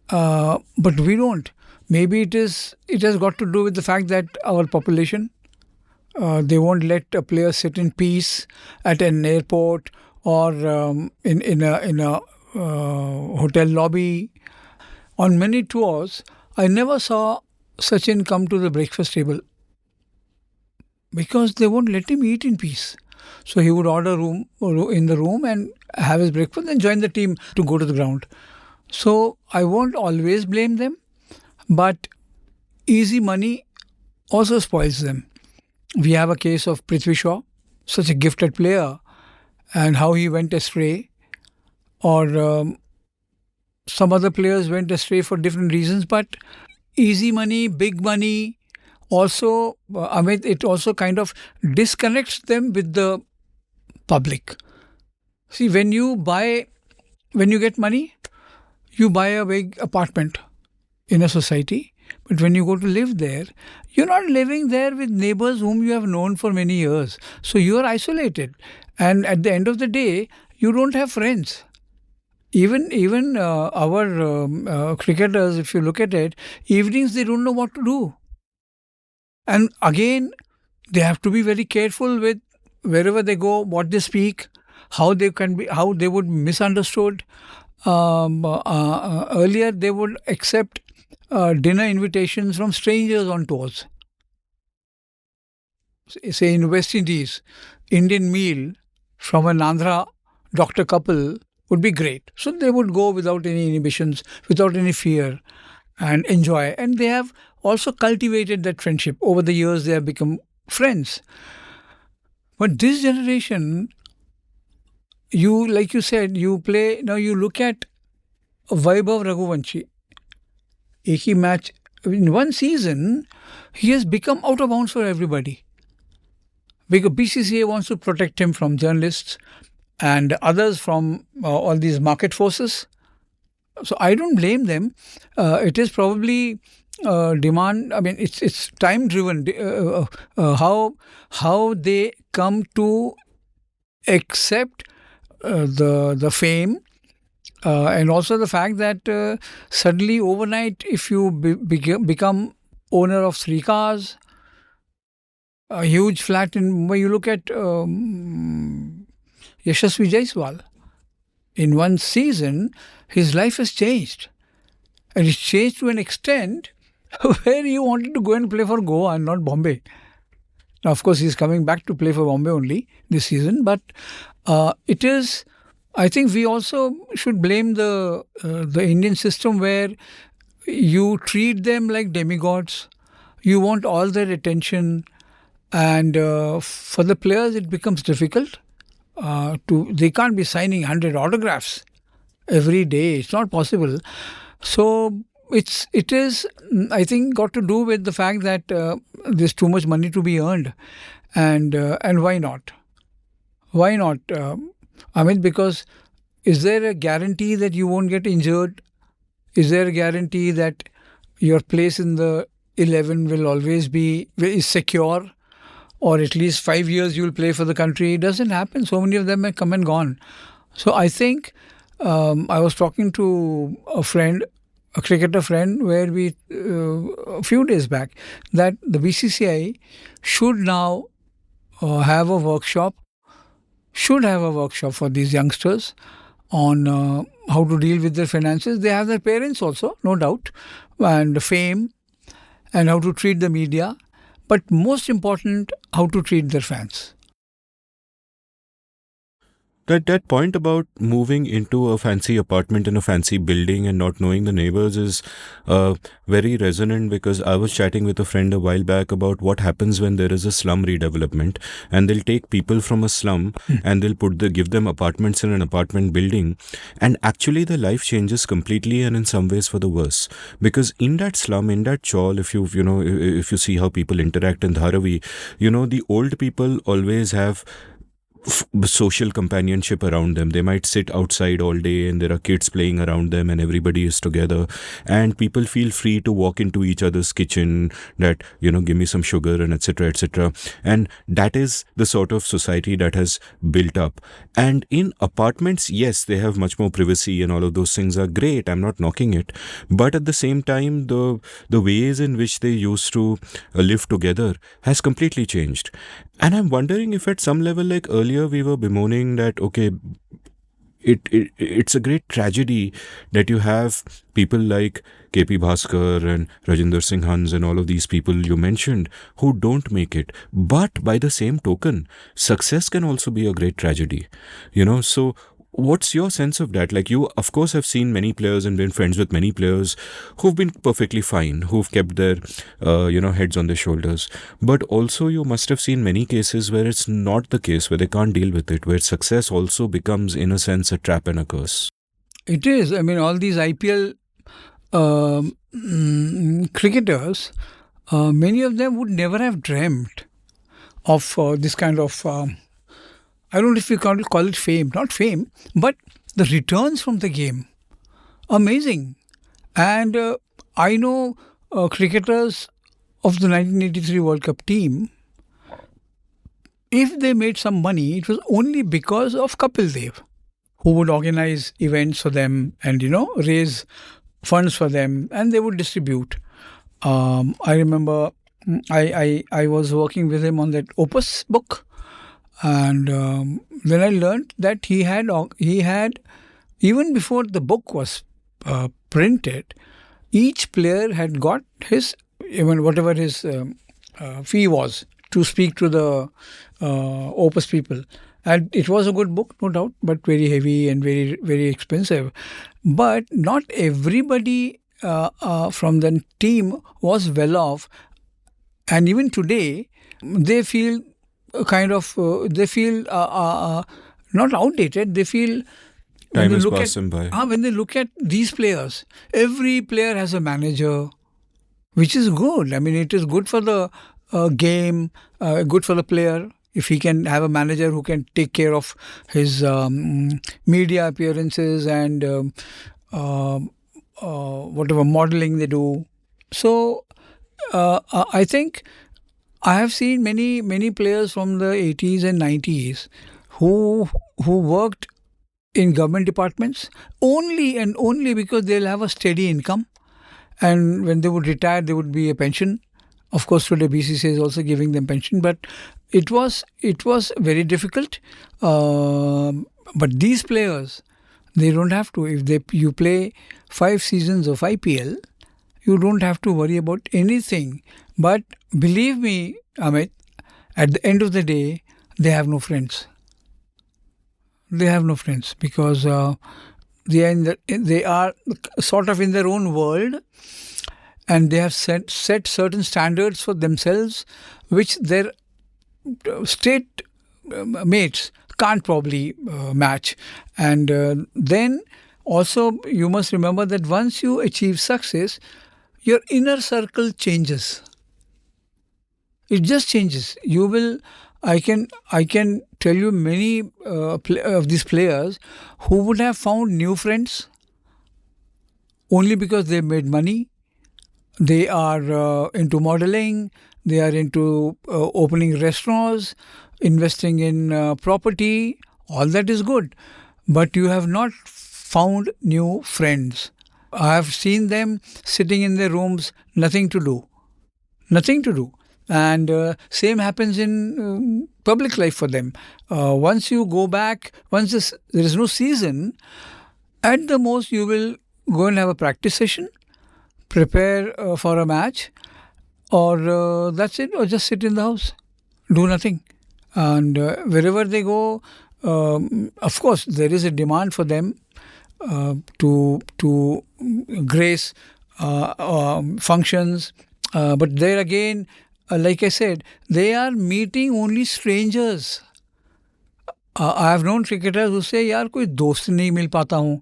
But we don't. Maybe it has got to do with the fact that our population, they won't let a player sit in peace at an airport or in a hotel lobby. On many tours, I never saw Sachin come to the breakfast table because they won't let him eat in peace. So he would order room in the room and have his breakfast and join the team to go to the ground. So I won't always blame them, but easy money also spoils them. We have a case of Prithvi Shaw, such a gifted player, and how he went astray, or some other players went astray for different reasons. But easy money, big money, also, it also kind of disconnects them with the public. See, when you get money, you buy a big apartment in a society. But when you go to live there, you're not living there with neighbors whom you have known for many years. So you are isolated. And at the end of the day, you don't have friends. Even our cricketers, if you look at it, evenings they don't know what to do. And again, they have to be very careful with wherever they go, what they speak, how they would be misunderstood. Earlier, they would accept dinner invitations from strangers on tours. Say in West Indies, Indian meal from an Andhra doctor couple would be great. So they would go without any inhibitions, without any fear, and enjoy. And they have also cultivated that friendship. Over the years, they have become friends. But this generation, you like you said, you play now. You look at Vaibhav Raghuvanshi. एक ही match in one season, he has become out of bounds for everybody. Because BCCA wants to protect him from journalists and others from all these market forces. So I don't blame them. It is probably demand. I mean, it's time driven. How they come to accept the fame. And also the fact that suddenly overnight, if you become owner of 3 cars, a huge flat in Mumbai, you look at Yashasvi Jaiswal. In one season, his life has changed. And it's changed to an extent where he wanted to go and play for Goa and not Bombay. Now, of course, he's coming back to play for Bombay only this season. But it is, I think we also should blame the Indian system where you treat them like demigods. You want all their attention. And for the players, it becomes difficult. They can't be signing 100 autographs every day. It's not possible. So it is, I think, got to do with the fact that there's too much money to be earned, and why not? Why not? Because is there a guarantee that you won't get injured? Is there a guarantee that your place in the 11 will always is secure? Or at least 5 years you'll play for the country? It doesn't happen. So many of them have come and gone. So I think I was talking to a cricketer friend, where we, a few days back, that the BCCI should now have a workshop for these youngsters on how to deal with their finances. They have their parents also, no doubt, and fame, and how to treat the media. But most important, how to treat their fans. That point about moving into a fancy apartment in a fancy building and not knowing the neighbors is very resonant, because I was chatting with a friend a while back about what happens when there is a slum redevelopment, and they'll take people from a slum and they'll give them apartments in an apartment building, and actually the life changes completely, and in some ways for the worse, because in that slum, in that chawl, if you see how people interact in Dharavi, the old people always have social companionship around them. They might sit outside all day and there are kids playing around them and everybody is together, and people feel free to walk into each other's kitchen, that give me some sugar, and etc. And that is the sort of society that has built up. And in apartments, yes, they have much more privacy and all of those things are great. I'm not knocking it, but at the same time, the ways in which they used to live together has completely changed. And I'm wondering if at some level, like earlier we were bemoaning that, okay, it's a great tragedy that you have people like KP Bhaskar and Rajinder Singh Hans and all of these people you mentioned who don't make it. But by the same token, success can also be a great tragedy. So what's your sense of that? Like, you, of course, have seen many players and been friends with many players who've been perfectly fine, who've kept their, heads on their shoulders. But also you must have seen many cases where it's not the case, where they can't deal with it, where success also becomes, in a sense, a trap and a curse. It is. All these IPL cricketers, many of them would never have dreamt of this kind of... I don't know if you call it fame, not fame, but the returns from the game. Amazing. And I know cricketers of the 1983 World Cup team, if they made some money, it was only because of Kapil Dev, who would organize events for them and, raise funds for them, and they would distribute. I remember I was working with him on that Opus book. And then I learned that he had, even before the book was printed, each player had got his, even whatever his fee was to speak to the Opus people. And it was a good book, no doubt, but very heavy and very, very expensive. But not everybody from the team was well off. And even today, they feel not outdated. They feel Time has passed them by. when they look at these players, every player has a manager, which is good. I mean, it is good for the game, good for the player. If he can have a manager who can take care of his media appearances and whatever modeling they do. So I think I have seen many players from the 80s and 90s who worked in government departments only and only because they'll have a steady income, and when they would retire there would be a pension. Of course today BCCI is also giving them pension, but it was very difficult. But these players, they don't have to. If you play 5 seasons of IPL, you don't have to worry about anything. But believe me, Amit, at the end of the day, they have no friends. They have no friends because they are sort of in their own world, and they have set certain standards for themselves, which their state mates can't probably match. And then also you must remember that once you achieve success, your inner circle changes. It just changes. You will. I can tell you many of these players who would have found new friends only because they made money. They are into modeling. They are into opening restaurants, investing in property. All that is good, but you have not found new friends. I have seen them sitting in their rooms, nothing to do. And same happens in public life for them. Once you go back, there is no season, at the most you will go and have a practice session, prepare for a match, or that's it, or just sit in the house, do nothing. And wherever they go, of course, there is a demand for them to grace functions, but there again, like I said, they are meeting only strangers. I have known cricketers who say, "यार कोई दोस्त नहीं मिल पाता हूँ."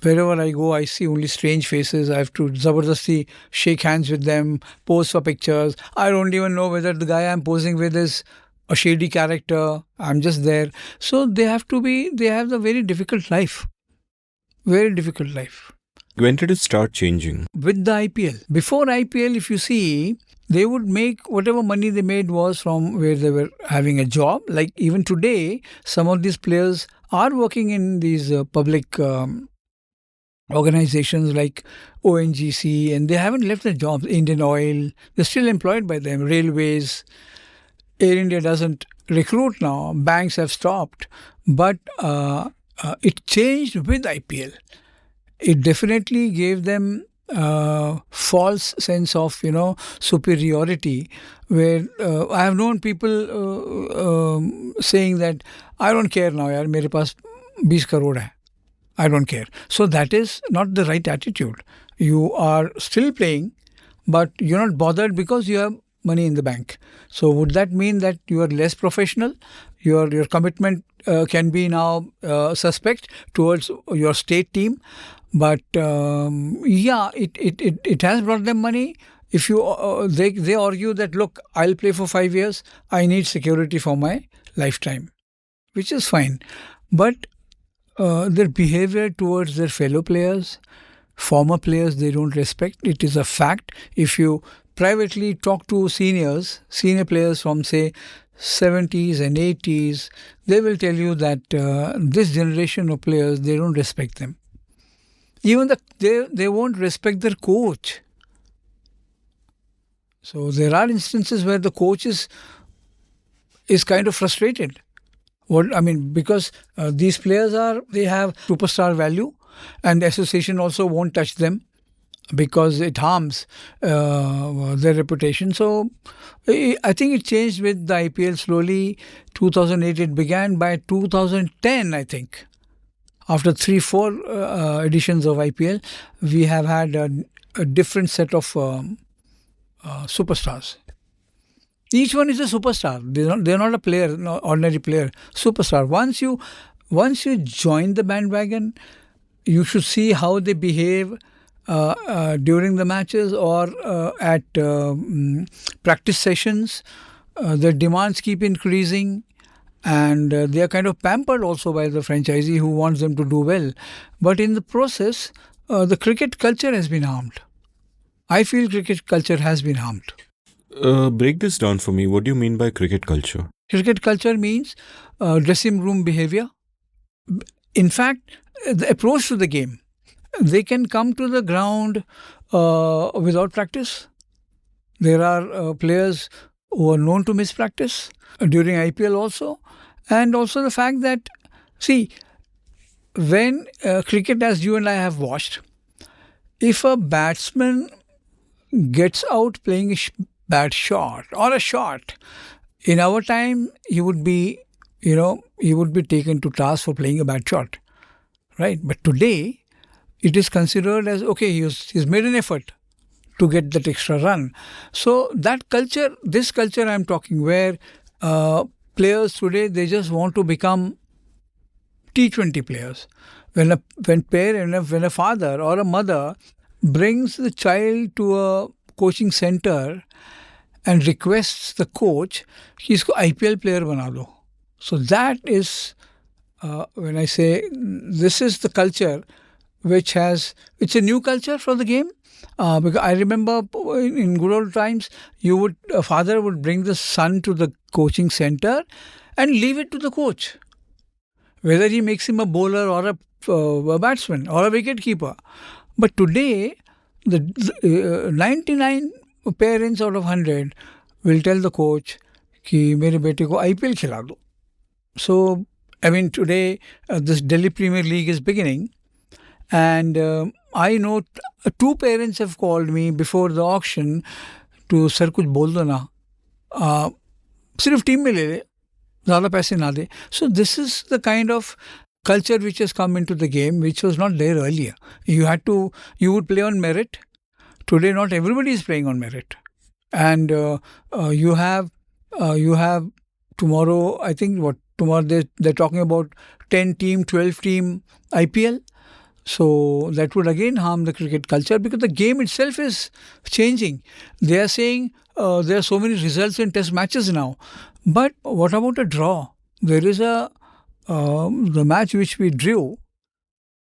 Wherever I go, I see only strange faces. I have to zabardasti shake hands with them, pose for pictures. I don't even know whether the guy I'm posing with is a shady character. I'm just there. So they have a very difficult life. Very difficult life. When did it start changing? With the IPL. Before IPL, if you see, they would make whatever money they made was from where they were having a job. Like even today, some of these players are working in these public organizations like ONGC, and they haven't left their jobs. Indian Oil, they're still employed by them. Railways, Air India doesn't recruit now. Banks have stopped. But it changed with IPL. It definitely gave them false sense of superiority, where I have known people saying that I don't care now, yaar, mere paas 20 crore hai. I don't care. So that is not the right attitude. You are still playing, but you're not bothered because you have money in the bank. So would that mean that you are less professional? Your commitment can be now suspect towards your state team. But it has brought them money. If you they argue that, look, I'll play for 5 years, I need security for my lifetime, which is fine. But their behavior towards their fellow players, former players, they don't respect. It is a fact. If you privately talk to senior players from say 70s and 80s, they will tell you that this generation of players, they don't respect them. Even they won't respect their coach. So there are instances where the coach is kind of frustrated. Because these players they have superstar value, and the association also won't touch them because it harms their reputation. So I think it changed with the IPL slowly. 2008 it began. By 2010, I think, after 3-4 editions of IPL, we have had a different set of superstars. Each one is a superstar. They're not a player, no ordinary player. Superstar. Once you join the bandwagon, you should see how they behave during the matches or at practice sessions. Their demands keep increasing, and they are kind of pampered also by the franchisee who wants them to do well. But in the process, the cricket culture has been harmed. I feel cricket culture has been harmed. Break this down for me. What do you mean by cricket culture? Cricket culture means dressing room behavior. In fact, the approach to the game. They can come to the ground without practice. There are players who are known to miss practice during IPL also. And also the fact that, see, when cricket, as you and I have watched, if a batsman gets out playing a bad shot or a shot, in our time, he would be taken to task for playing a bad shot, right? But today, it is considered as, okay, he's made an effort to get that extra run. So that culture, this culture I'm talking, where players today, they just want to become T20 players. When a father or a mother brings the child to a coaching center and requests the coach कि इसको IPL player बना दो. So that is when I say this is the culture it's a new culture for the game. Because I remember in good old times, a father would bring the son to the coaching center and leave it to the coach, whether he makes him a bowler or a batsman or a wicket keeper. But today, the 99 parents out of 100 will tell the coach कि मेरे बेटे को IPL खिला दो. So, I mean, today this Delhi Premier League is beginning, and I know two parents have called me before the auction to sir कुछ बोल दो ना, सिर्फ टीम में ले ले, ज़्यादा पैसे ना दे. So this is the kind of culture which has come into the game, which was not there earlier. You would play on merit. Today, not everybody is playing on merit, and you have tomorrow. I think tomorrow they're talking about 10-team, 12-team IPL. So that would again harm the cricket culture because the game itself is changing. They are saying there are so many results in test matches now. But what about a draw? There is the match which we drew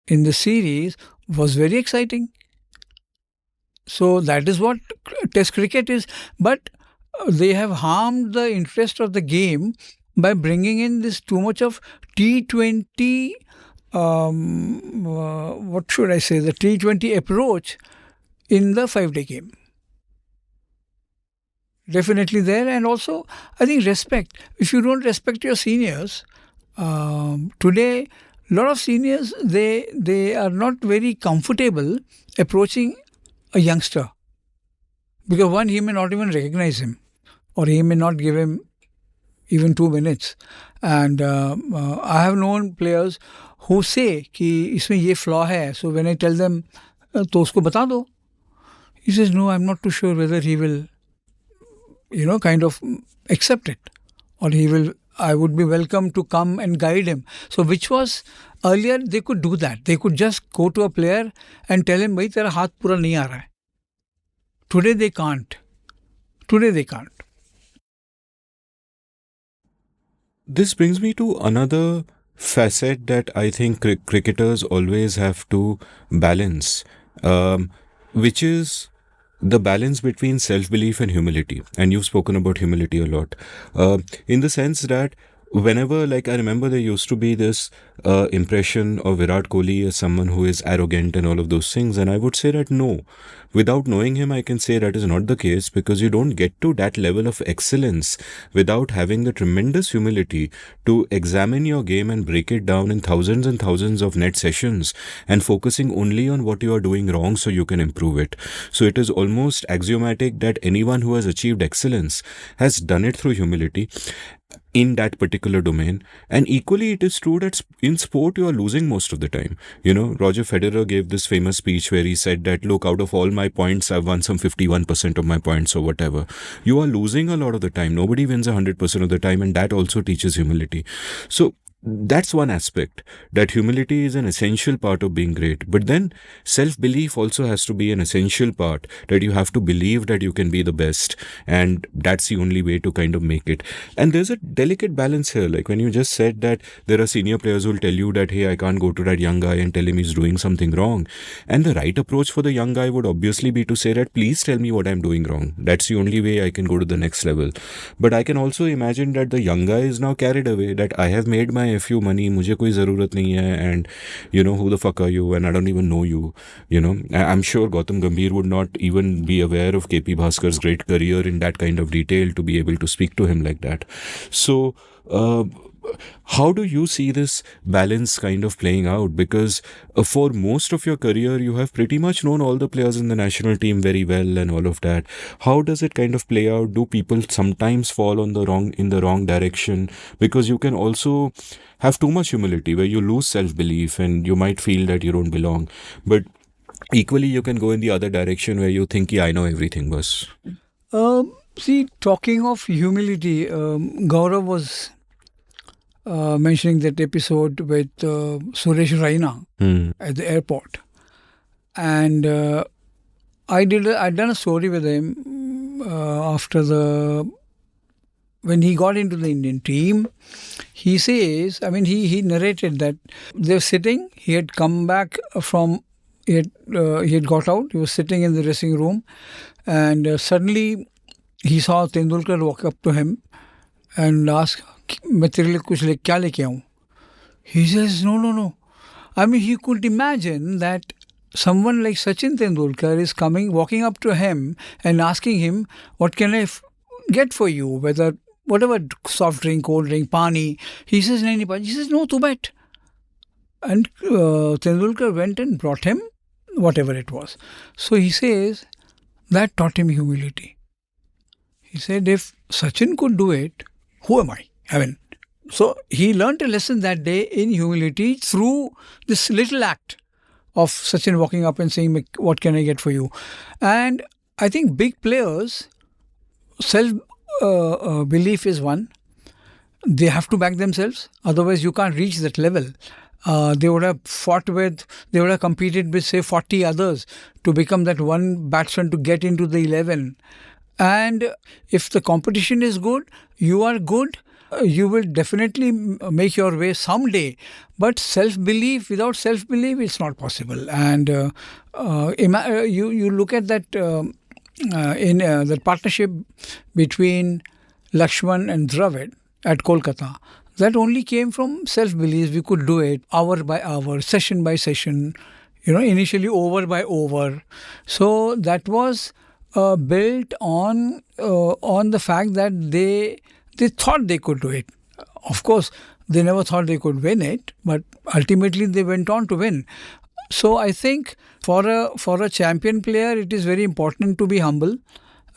in the series was very exciting. So that is what test cricket is. But they have harmed the interest of the game by bringing in this too much of T20, what should I say, the T20 approach in the 5-day game. Definitely there. And also, I think respect. If you don't respect your seniors, today, a lot of seniors, they are not very comfortable approaching a youngster. Because one, he may not even recognize him, or he may not give him even 2 minutes. And I have known players who say कि इसमें ये flaw है. So when I tell them, तो उसको बता दो. He says, no, I'm not too sure whether he will, kind of accept it. Or I would be welcome to come and guide him. So which was, earlier they could do that. They could just go to a player and tell him, भाई तेरा हाथ पूरा नहीं आ रहा है. Today they can't. This brings me to another facet that I think cricketers always have to balance, which is the balance between self-belief and humility. And you've spoken about humility a lot, in the sense that whenever, like, I remember there used to be this impression of Virat Kohli as someone who is arrogant and all of those things, and I would say that no, without knowing him I can say that is not the case, because you don't get to that level of excellence without having the tremendous humility to examine your game and break it down in thousands and thousands of net sessions and focusing only on what you are doing wrong so you can improve it. So it is almost axiomatic that anyone who has achieved excellence has done it through humility in that particular domain. And equally, it is true that in sport, you are losing most of the time. Roger Federer gave this famous speech where he said that, look, out of all my points, I've won some 51% of my points or whatever. You are losing a lot of the time. Nobody wins 100% of the time, and that also teaches humility. So that's one aspect, that humility is an essential part of being great. But then self-belief also has to be an essential part, that you have to believe that you can be the best, and that's the only way to kind of make it. And there's a delicate balance here, like when you just said that there are senior players who will tell you that, hey, I can't go to that young guy and tell him he's doing something wrong. And the right approach for the young guy would obviously be to say that, please tell me what I'm doing wrong. That's the only way I can go to the next level. But I can also imagine that the young guy is now carried away, that I have made my FU money, मुझे कोई ज़रूरत नहीं है, and who the fuck are you, and I don't even know you. I'm sure Gautam Gambhir would not even be aware of KP Bhaskar's great career in that kind of detail to be able to speak to him like that. So how do you see this balance kind of playing out? Because for most of your career, you have pretty much known all the players in the national team very well and all of that. How does it kind of play out? Do people sometimes fall in the wrong direction? Because you can also have too much humility where you lose self-belief and you might feel that you don't belong. But equally, you can go in the other direction where you think, yeah, I know everything, boss. See, talking of humility, Gaurav was mentioning that episode with Suresh Raina at the airport, and I'd done a story with him when he got into the Indian team. He says, he narrated that they were sitting. He had come back from he had got out. He was sitting in the dressing room, and suddenly he saw Tendulkar walk up to him and ask, मैं तेरे लिए कुछ क्या लेके आऊँ? He says, no. He couldn't imagine that someone like Sachin Tendulkar is walking up to him and asking him, what can I get for you? Whatever soft drink, cold drink, pani. He says, nahi pani. He says, no, tu bet. And Tendulkar went and brought him whatever it was. So he says, that taught him humility. He said, if Sachin could do it, who am I? So he learned a lesson that day in humility through this little act of Sachin walking up and saying, what can I get for you? And I think big players, self-belief is one. They have to back themselves. Otherwise, you can't reach that level. They would have competed with, say, 40 others to become that one batsman to get into the 11. And if the competition is good, you are good, you will definitely make your way someday. But without self-belief, it's not possible. And you look at that in the partnership between Lakshman and Dravid at Kolkata. That only came from self-belief. We could do it hour by hour, session by session, initially over by over. So that was built on the fact that they thought they could do it. Of course, they never thought they could win it, but ultimately they went on to win. So I think for a champion player, it is very important to be humble.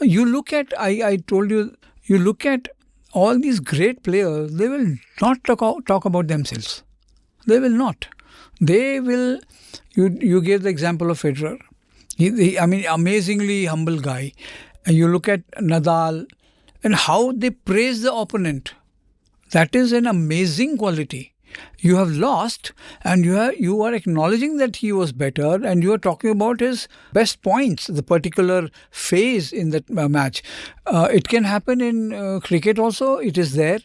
You look at, I told you, you look at all these great players, they will not talk about themselves. They will not. They will, you gave the example of Federer. Amazingly humble guy. And you look at Nadal and how they praise the opponent. That is an amazing quality. You have lost and you are acknowledging that he was better, and you are talking about his best points, the particular phase in that match. It can happen in cricket also. It is there.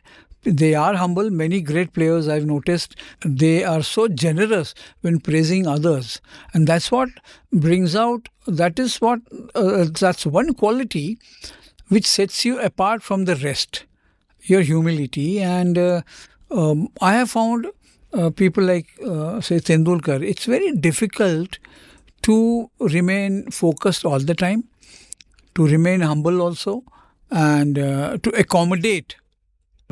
They are humble. Many great players I've noticed, they are so generous when praising others. And that's what brings out, that's one quality which sets you apart from the rest. your humility. And I have found people like, say, Tendulkar, it's very difficult to remain focused all the time, to remain humble also, and to accommodate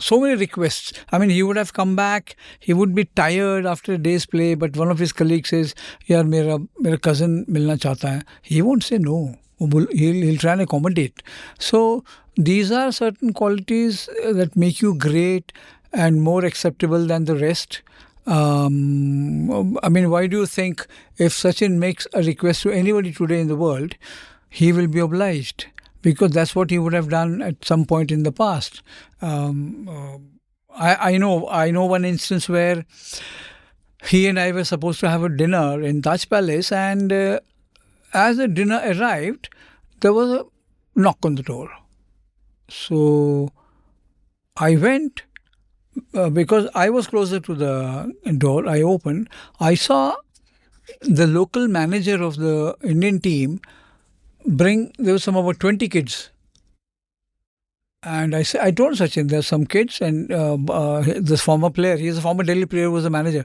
so many requests. I mean, he would have come back, he would be tired after a day's play, but one of his colleagues says, "Yaar, mera cousin milna chahta hai." He won't say no. He'll try and accommodate. So these are certain qualities that make you great and more acceptable than the rest. I mean, why do you think if Sachin makes a request to anybody today in the world, he will be obliged? Because that's what he would have done at some point in the past. I know one instance where he and I were supposed to have a dinner in Taj Palace, and as the dinner arrived, there was a knock on the door. So I went because I was closer to the door. I opened. I saw the local manager of the Indian team there was some about 20 kids. And I told Sachin, there's some kids, and this former player, he's a former Delhi player, was a manager.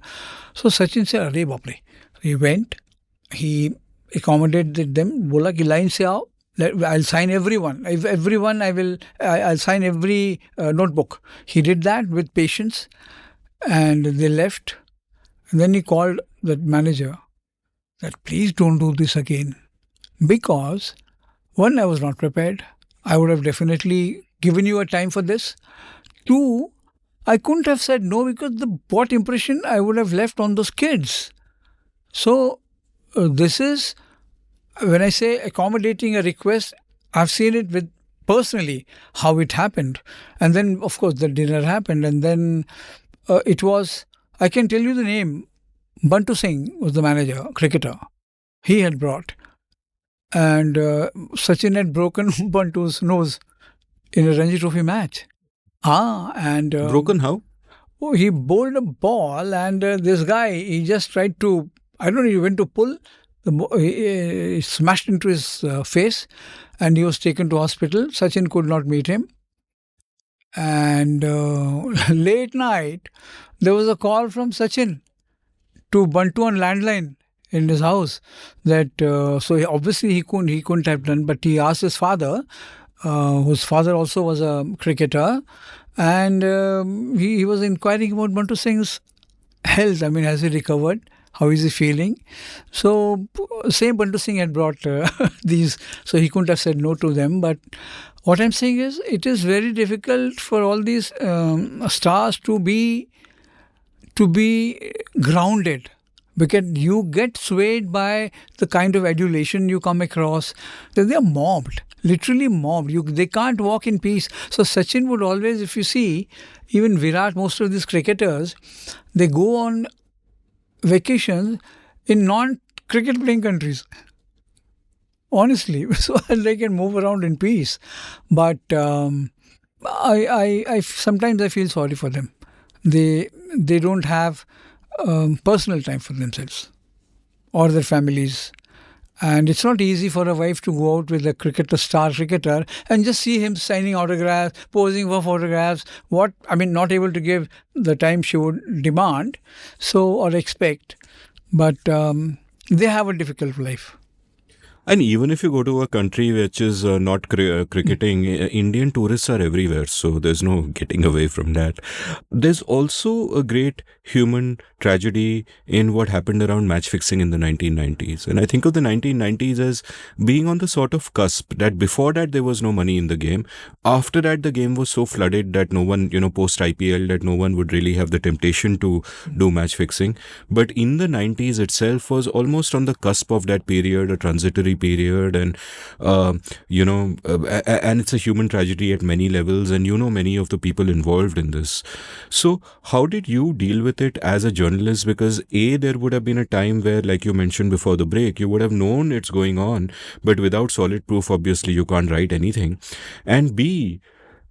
So Sachin said, "Arey bapre." He went, he accommodated them, bola ki line se aao, I'll sign everyone. If everyone, I'll sign every notebook. He did that with patience, and they left. And then he called the manager that, "Please don't do this again." Because, one, I was not prepared. I would have definitely given you a time for this. Two, I couldn't have said no because what impression I would have left on those kids. So, this is, when I say accommodating a request, I've seen it with personally how it happened. And then, of course, the dinner happened. And then it was, I can tell you the name, Bantu Singh was the manager, cricketer. He had brought. And Sachin had broken Bantu's nose in a Ranji Trophy match. And Broken how? he bowled a ball, and this guy, he just tried to, I don't know, he went to pull, he smashed into his face, and he was taken to hospital. Sachin could not meet him. And late night, there was a call from Sachin to Bantu on landline in his house. That obviously he couldn't have done, but he asked his father, whose father also was a cricketer, and he was inquiring about Bantu Singh's health. I mean, has he recovered? How is he feeling? So same Bantu Singh had brought these, so he couldn't have said no to them. But what I'm saying is, it is very difficult for all these stars to be grounded, because you get swayed by the kind of adulation you come across. They are mobbed, literally mobbed. They can't walk in peace. So Sachin would always, if you see, even Virat, most of these cricketers, they go on vacations in non-cricket playing countries. Honestly, so they can move around in peace. But I sometimes I feel sorry for them. They don't have personal time for themselves or their families. And it's not easy for a wife to go out with a star cricketer, and just see him signing autographs, posing for photographs. Not able to give the time she would demand, or expect. But they have a difficult life. And even if you go to a country which is not cricketing, Indian tourists are everywhere, so there's no getting away from that. There's also a great human tragedy in what happened around match fixing in the 1990s. And I think of the 1990s as being on the sort of cusp that before that there was no money in the game. After that, the game was so flooded that no one, post IPL, that no one would really have the temptation to do match fixing. But in the 90s itself was almost on the cusp of that period, a transitory period, and and it's a human tragedy at many levels, and many of the people involved in this. So how did you deal with it as a journalist? Because there would have been a time where, like you mentioned before the break, you would have known it's going on, but without solid proof, obviously you can't write anything. And B,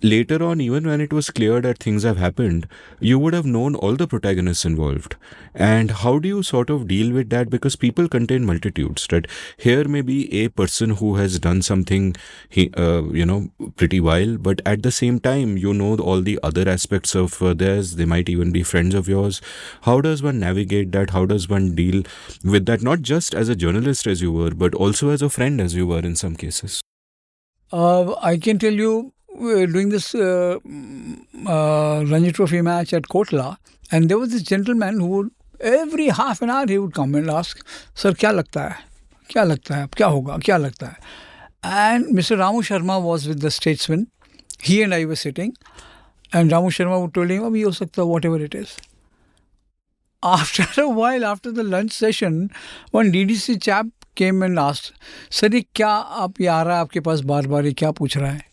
later on, even when it was clear that things have happened, you would have known all the protagonists involved. And how do you sort of deal with that? Because people contain multitudes, right? Here may be a person who has done something, pretty vile, but at the same time, you know all the other aspects of theirs. They might even be friends of yours. How does one navigate that? How does one deal with that? Not just as a journalist as you were, but also as a friend as you were in some cases. I can tell you, we were doing this Ranji Trophy match at Kotla, and there was this gentleman who would, every half an hour he would come and ask, "Sir, क्या लगता है? क्या लगता है? अब क्या होगा? क्या लगता है?" And Mr. Ramu Sharma was with the statesman. He and I were sitting, and Ramu Sharma would tell him, "Abhi ho sakta, whatever it is." After a while, after the lunch session, one DDC chap came and asked, "Sir, ये क्या आप ये आ रहा है आपके पास बार बार, ये क्या पूछ रहा है?"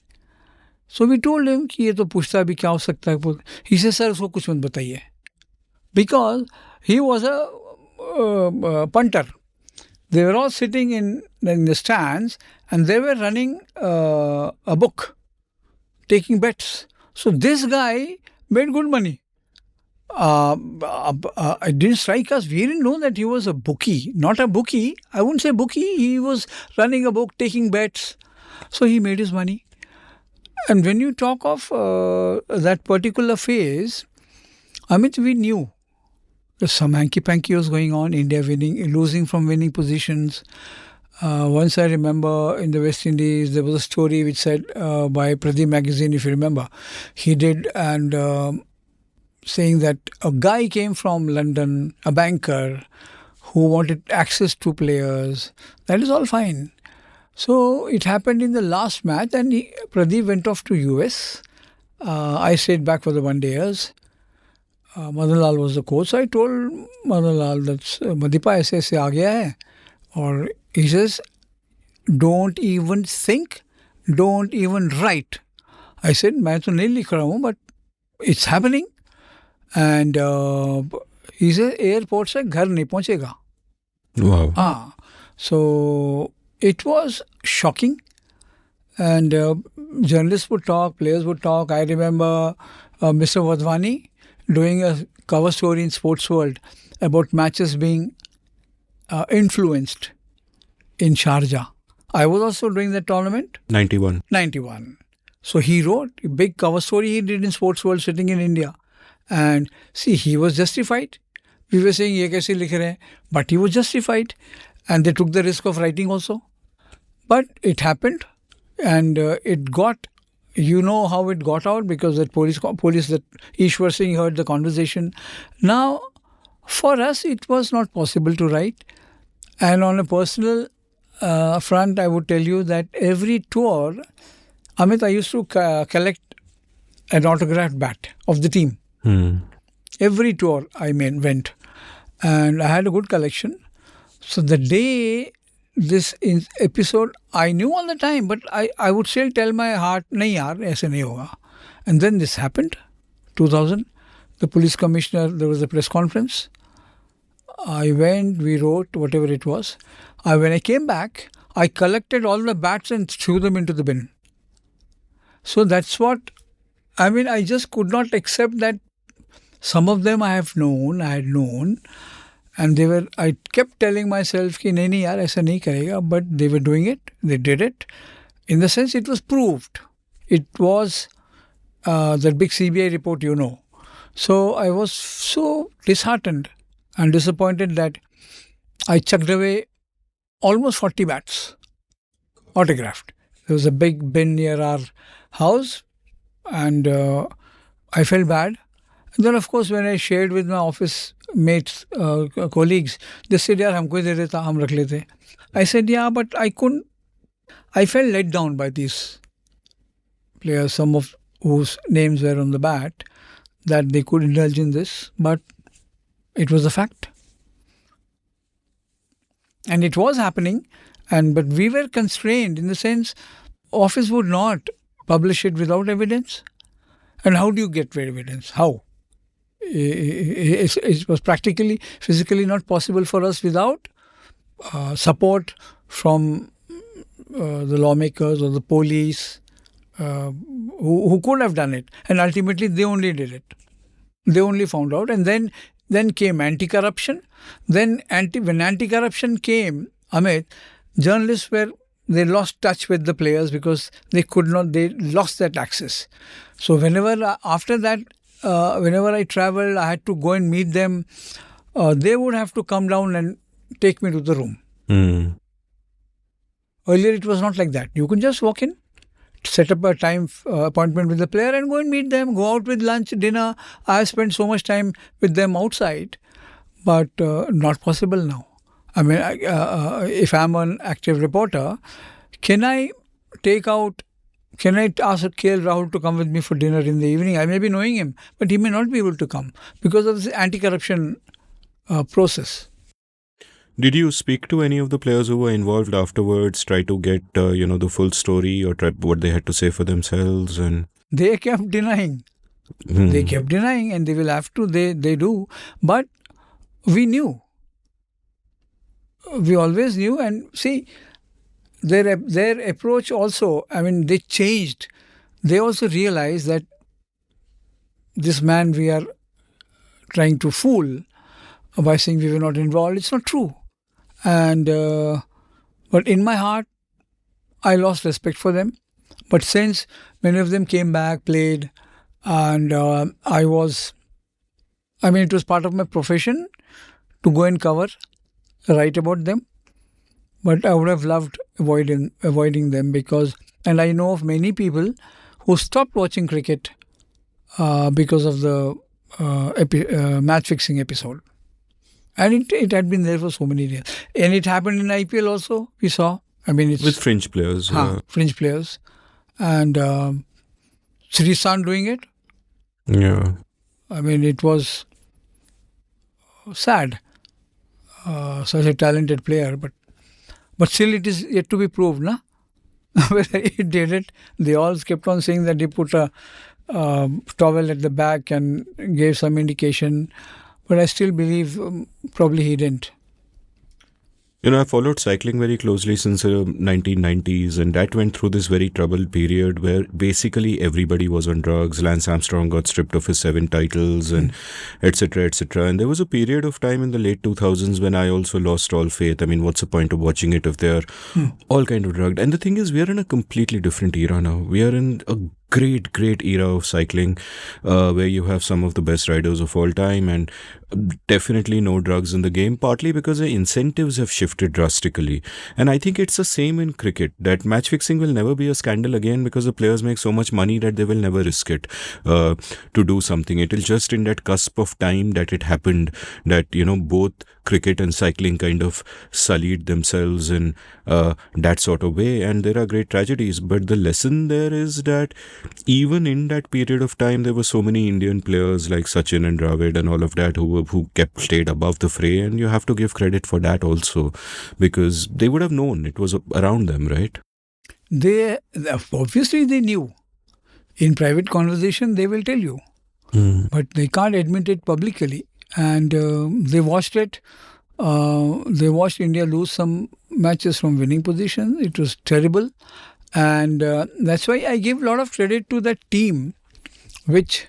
So we told him कि ये तो पूछता भी क्या हो सकता है. He said, "Sir, उसको कुछ मत बताइए." Because he was a punter. They were all sitting in the stands and they were running a book, taking bets. So this guy made good money. It didn't strike us. We didn't know that he was a bookie. Not a bookie. I wouldn't say bookie. He was running a book, taking bets. So he made his money. And when you talk of that particular phase, Amit, we knew some hanky-panky was going on, India losing from winning positions. Once I remember in the West Indies, there was a story which said by Pradeep magazine, if you remember, he did, and saying that a guy came from London, a banker, who wanted access to players. That is all fine. So it happened in the last match, and Pradeep went off to US. I stayed back for the one-dayers. Madanlal was the coach. So I told Madanlal that Madipa ऐसे ऐसे आ गया है, or he says, "Don't even think, don't even write." I said, "मैं तो नहीं लिख रहा हूँ, but it's happening." And he said, "Airport से घर नहीं पहुँचेगा." Wow. So it was shocking, and journalists would talk, players would talk. I remember Mr. Wadhwani doing a cover story in Sports World about matches being influenced in Sharjah. I was also doing that tournament. 91. 91. So he wrote a big cover story he did in Sports World sitting in India. And see, he was justified. We were saying, "Ye kaise likh rahe hain?" But he was justified. And they took the risk of writing also. But it happened. And it got, you know how it got out, because that police that Ishwar Singh heard the conversation. Now, for us, it was not possible to write. And on a personal front, I would tell you that every tour, Amit, I used to collect an autographed bat of the team. Every tour I went. And I had a good collection. So the day this episode, I knew all the time, but I would still tell my heart, "Nahi yaar, aise nahi hoga." And then this happened, 2000. The police commissioner, there was a press conference. I went, we wrote, whatever it was. When I came back, I collected all the bats and threw them into the bin. So that's what, I just could not accept that some of them I had known, and I kept telling myself कि नहीं यार ऐसा नहीं करेगा, but they were doing it, they did it. In the sense it was proved. It was that big CBI report, you know. So I was so disheartened and disappointed that I chucked away almost 40 bats, autographed. There was a big bin near our house, and I felt bad. And then, of course, when I shared with my office mates, colleagues, they said, "Yaar, humko hi de deta, hum rakh lete." I said, "Yeah, but I couldn't." I felt let down by these players, some of whose names were on the bat, that they could indulge in this, but it was a fact. And it was happening, but we were constrained in the sense, office would not publish it without evidence. And how do you get evidence? How? It was practically, physically not possible for us without support from the lawmakers or the police, who could have done it, and ultimately they only did it. They only found out, and then came anti-corruption. Then when anti-corruption came, Amit, journalists they lost touch with the players because they lost that access. So after that, whenever I traveled, I had to go and meet them. They would have to come down and take me to the room. Mm. Earlier, it was not like that. You could just walk in, set up a time appointment with the player and go and meet them, go out with lunch, dinner. I spent so much time with them outside, but not possible now. I mean, if I'm an active reporter, can I ask KL Rahul to come with me for dinner in the evening? I may be knowing him, but he may not be able to come because of this anti-corruption process. Did you speak to any of the players who were involved afterwards, try to get the full story or what they had to say for themselves? And they kept denying. They kept denying, and they will have to. They do, but we knew. We always knew, and see, their approach also. I mean, they changed. They also realized that this man we are trying to fool by saying we were not involved. It's not true. And but in my heart, I lost respect for them. But since many of them came back, played, and it was part of my profession to go and write about them. But I would have loved avoiding them and I know of many people who stopped watching cricket because of the match fixing episode. And it had been there for so many years. And it happened in IPL also, we saw. I mean, it's... With Fringe players. Fringe players. And Srisan doing it. Yeah. I mean, it was sad. Such a talented player. But still it is yet to be proved, na? Whether he did it. They all kept on saying that he put a towel at the back and gave some indication. But I still believe probably he didn't. I followed cycling very closely since the 1990s, and that went through this very troubled period where basically everybody was on drugs. Lance Armstrong got stripped of his 7 titles and etc., etc. And there was a period of time in the late 2000s when I also lost all faith. I mean, what's the point of watching it if they're all kind of drugged? And the thing is, we are in a completely different era now. We are in a great era of cycling where you have some of the best riders of all time and definitely no drugs in the game, partly because the incentives have shifted drastically. And I think it's the same in cricket, that match fixing will never be a scandal again because the players make so much money that they will never risk it to do something. It is just in that cusp of time that it happened that both cricket and cycling kind of sullied themselves in that sort of way, and there are great tragedies. But the lesson there is that even in that period of time, there were so many Indian players like Sachin and Dravid and all of that who stayed above the fray, and you have to give credit for that also, because they would have known it was around them, right? They obviously they knew. In private conversation, they will tell you, but they can't admit it publicly. And they watched it. They watched India lose some matches from winning position. It was terrible. And that's why I give a lot of credit to that team, team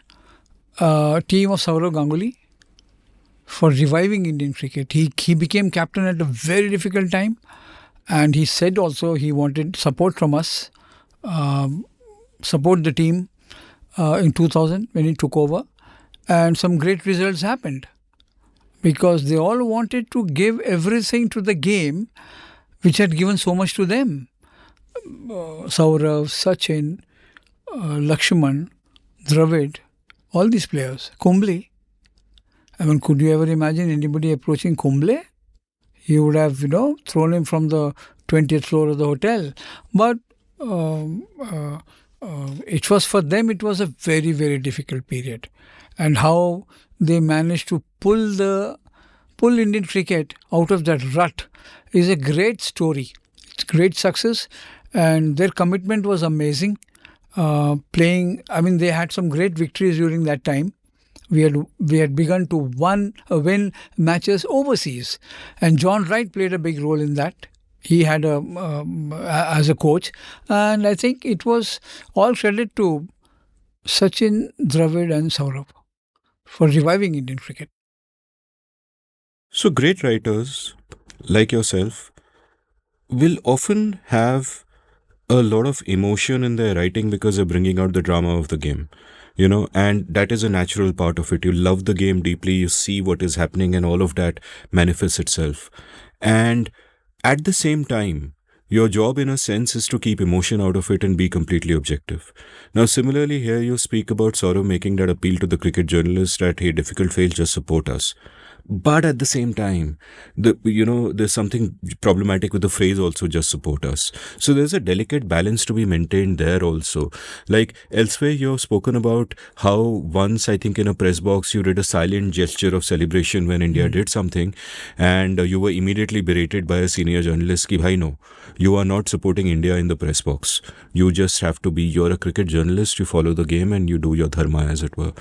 of Sourav Ganguly, for reviving Indian cricket. He became captain at a very difficult time. And he said also he wanted support from us, support the team in 2000 when he took over. And some great results happened because they all wanted to give everything to the game which had given so much to them. Saurav, Sachin, Lakshman, Dravid, all these players. Kumble. I mean, could you ever imagine anybody approaching Kumble? He would have, thrown him from the 20th floor of the hotel. But it was for them, it was a very, very difficult period. And how they managed to pull Indian cricket out of that rut is a great story. It's great success, and their commitment was amazing. They had some great victories during that time. We had begun to win matches overseas, and John Wright played a big role in that. he had as a coach, and I think it was all credit to Sachin, Dravid, and Saurabh for reviving Indian cricket. So, great writers like yourself will often have a lot of emotion in their writing because they're bringing out the drama of the game, and that is a natural part of it. You love the game deeply, you see what is happening, and all of that manifests itself. And at the same time, your job, in a sense, is to keep emotion out of it and be completely objective. Now, similarly, here you speak about Saurav making that appeal to the cricket journalist that, hey, difficult fails, just support us. But at the same time, there's something problematic with the phrase also, just support us. So there's a delicate balance to be maintained there also. Like elsewhere, you've spoken about how once, I think in a press box, you did a silent gesture of celebration when India did something, and you were immediately berated by a senior journalist ki bhai no, you are not supporting India in the press box. You just have to be, you're a cricket journalist, you follow the game and you do your dharma, as it were.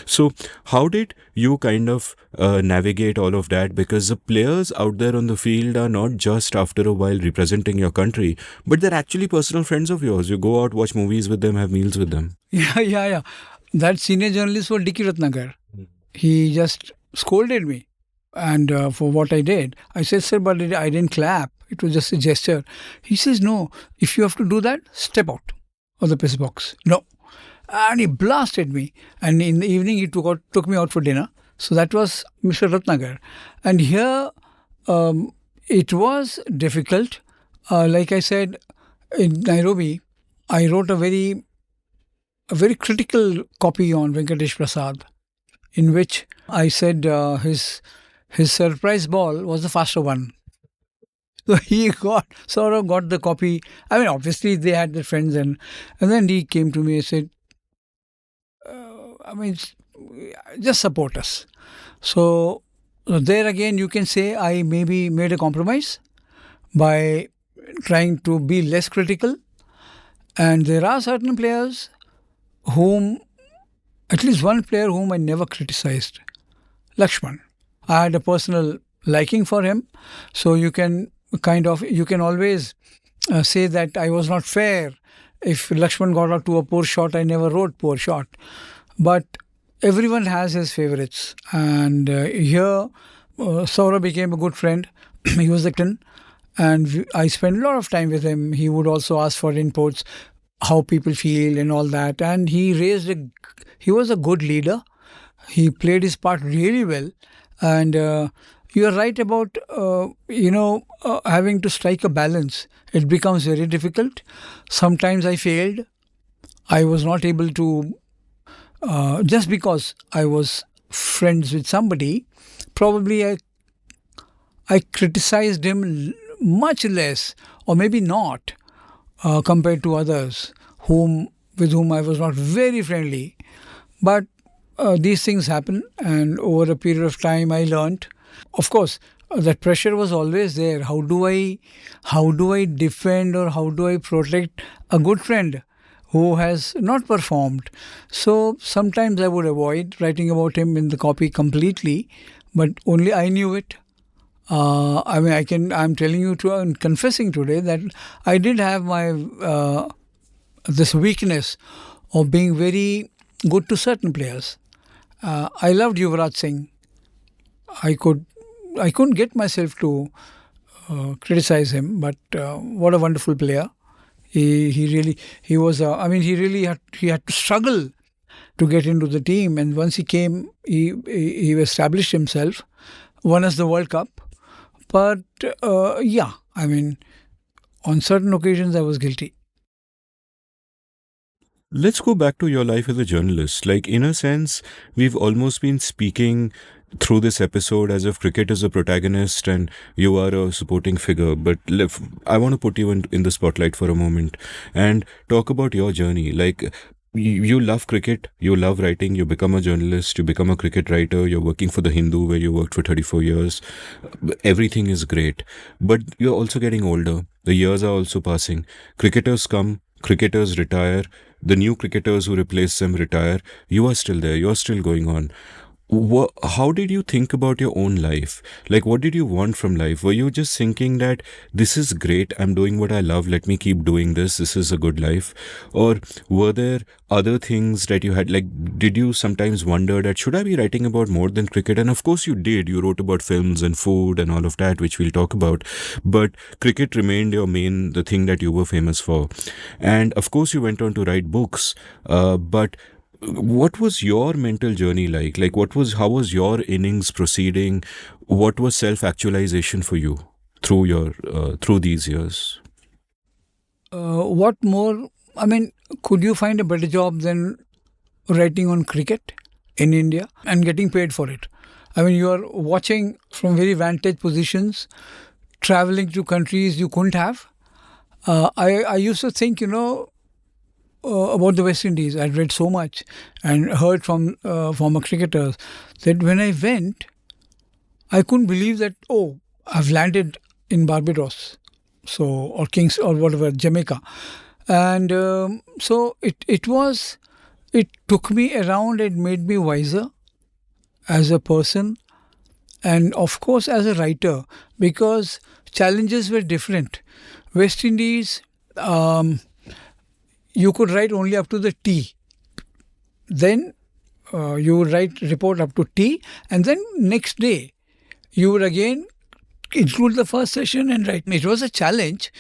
So how did you kind of navigate all of that? Because the players out there on the field are not just after a while representing your country, but they're actually personal friends of yours. You go out, watch movies with them, have meals with them. Yeah. That senior journalist was Dicky Ratnakar. He just scolded me, and for what I did. I said, sir, but I didn't clap. It was just a gesture. He says, no, if you have to do that, step out of the press box. No. And he blasted me. And in the evening, he took me out for dinner. So that was Mr. Ratnakar. And here, it was difficult. Like I said, in Nairobi, I wrote a very critical copy on Venkatesh Prasad, in which I said his surprise ball was the faster one. So Saurabh got the copy. I mean, obviously they had their friends, and then he came to me and said, just support us. So there again, you can say I maybe made a compromise by trying to be less critical. And there are certain players at least one player whom I never criticized, Lakshman. I had a personal liking for him. So you can always say that I was not fair. If Lakshman got out to a poor shot, I never wrote poor shot. But everyone has his favorites. And here, Saurabh became a good friend. He was the captain. And I spent a lot of time with him. He would also ask for inputs, how people feel and all that. And he was a good leader. He played his part really well. And you are right about, having to strike a balance. It becomes very difficult. Sometimes I failed. I was not able to, just because I was friends with somebody, probably I criticized him much less, or maybe not, compared to others with whom I was not very friendly. But these things happen, and over a period of time I learned. Of course, that pressure was always there. How do I defend, or how do I protect a good friend who has not performed? So sometimes I would avoid writing about him in the copy completely, but only I knew it. I'm telling you and confessing today that I did have my this weakness of being very good to certain players. I loved Yuvraj Singh. I couldn't get myself to criticize him, but what a wonderful player. He really had to struggle to get into the team, and once he came, he established himself, won us the World Cup. But on certain occasions I was guilty. Let's go back to your life as a journalist. Like, in a sense, we've almost been speaking through this episode as if cricket is a protagonist and you are a supporting figure. But I want to put you in the spotlight for a moment and talk about your journey. Like, you love cricket, you love writing, you become a journalist, you become a cricket writer, you're working for the Hindu where you worked for 34 years. Everything is great. But you're also getting older. The years are also passing. Cricketers come, cricketers retire. The new cricketers who replace them retire. You are still there. You're still going on. how did you think about your own life? Like, what did you want from life? Were you just thinking that this is great, I'm doing what I love, let me keep doing this is a good life? Or were there other things that you had? Like, did you sometimes wonder that should I be writing about more than cricket? And of course, you did. You wrote about films and food and all of that, which we'll talk about. But cricket remained the thing that you were famous for. And of course, you went on to write books. But what was your mental journey like? Like, how was your innings proceeding? What was self actualization for you through these years? What more? I mean, could you find a better job than writing on cricket in India and getting paid for it? I mean, you are watching from very vantage positions, traveling to countries you couldn't have. I used to think, about the West Indies. I'd read so much and heard from former cricketers that when I went, I couldn't believe that, oh, I've landed in Barbados, so, or Kings, or whatever, Jamaica. And it took me around, it made me wiser as a person and, of course, as a writer, because challenges were different. West Indies, you could write only up to the T. Then you would write report up to T, and then next day you would again include the first session and write. It was a challenge,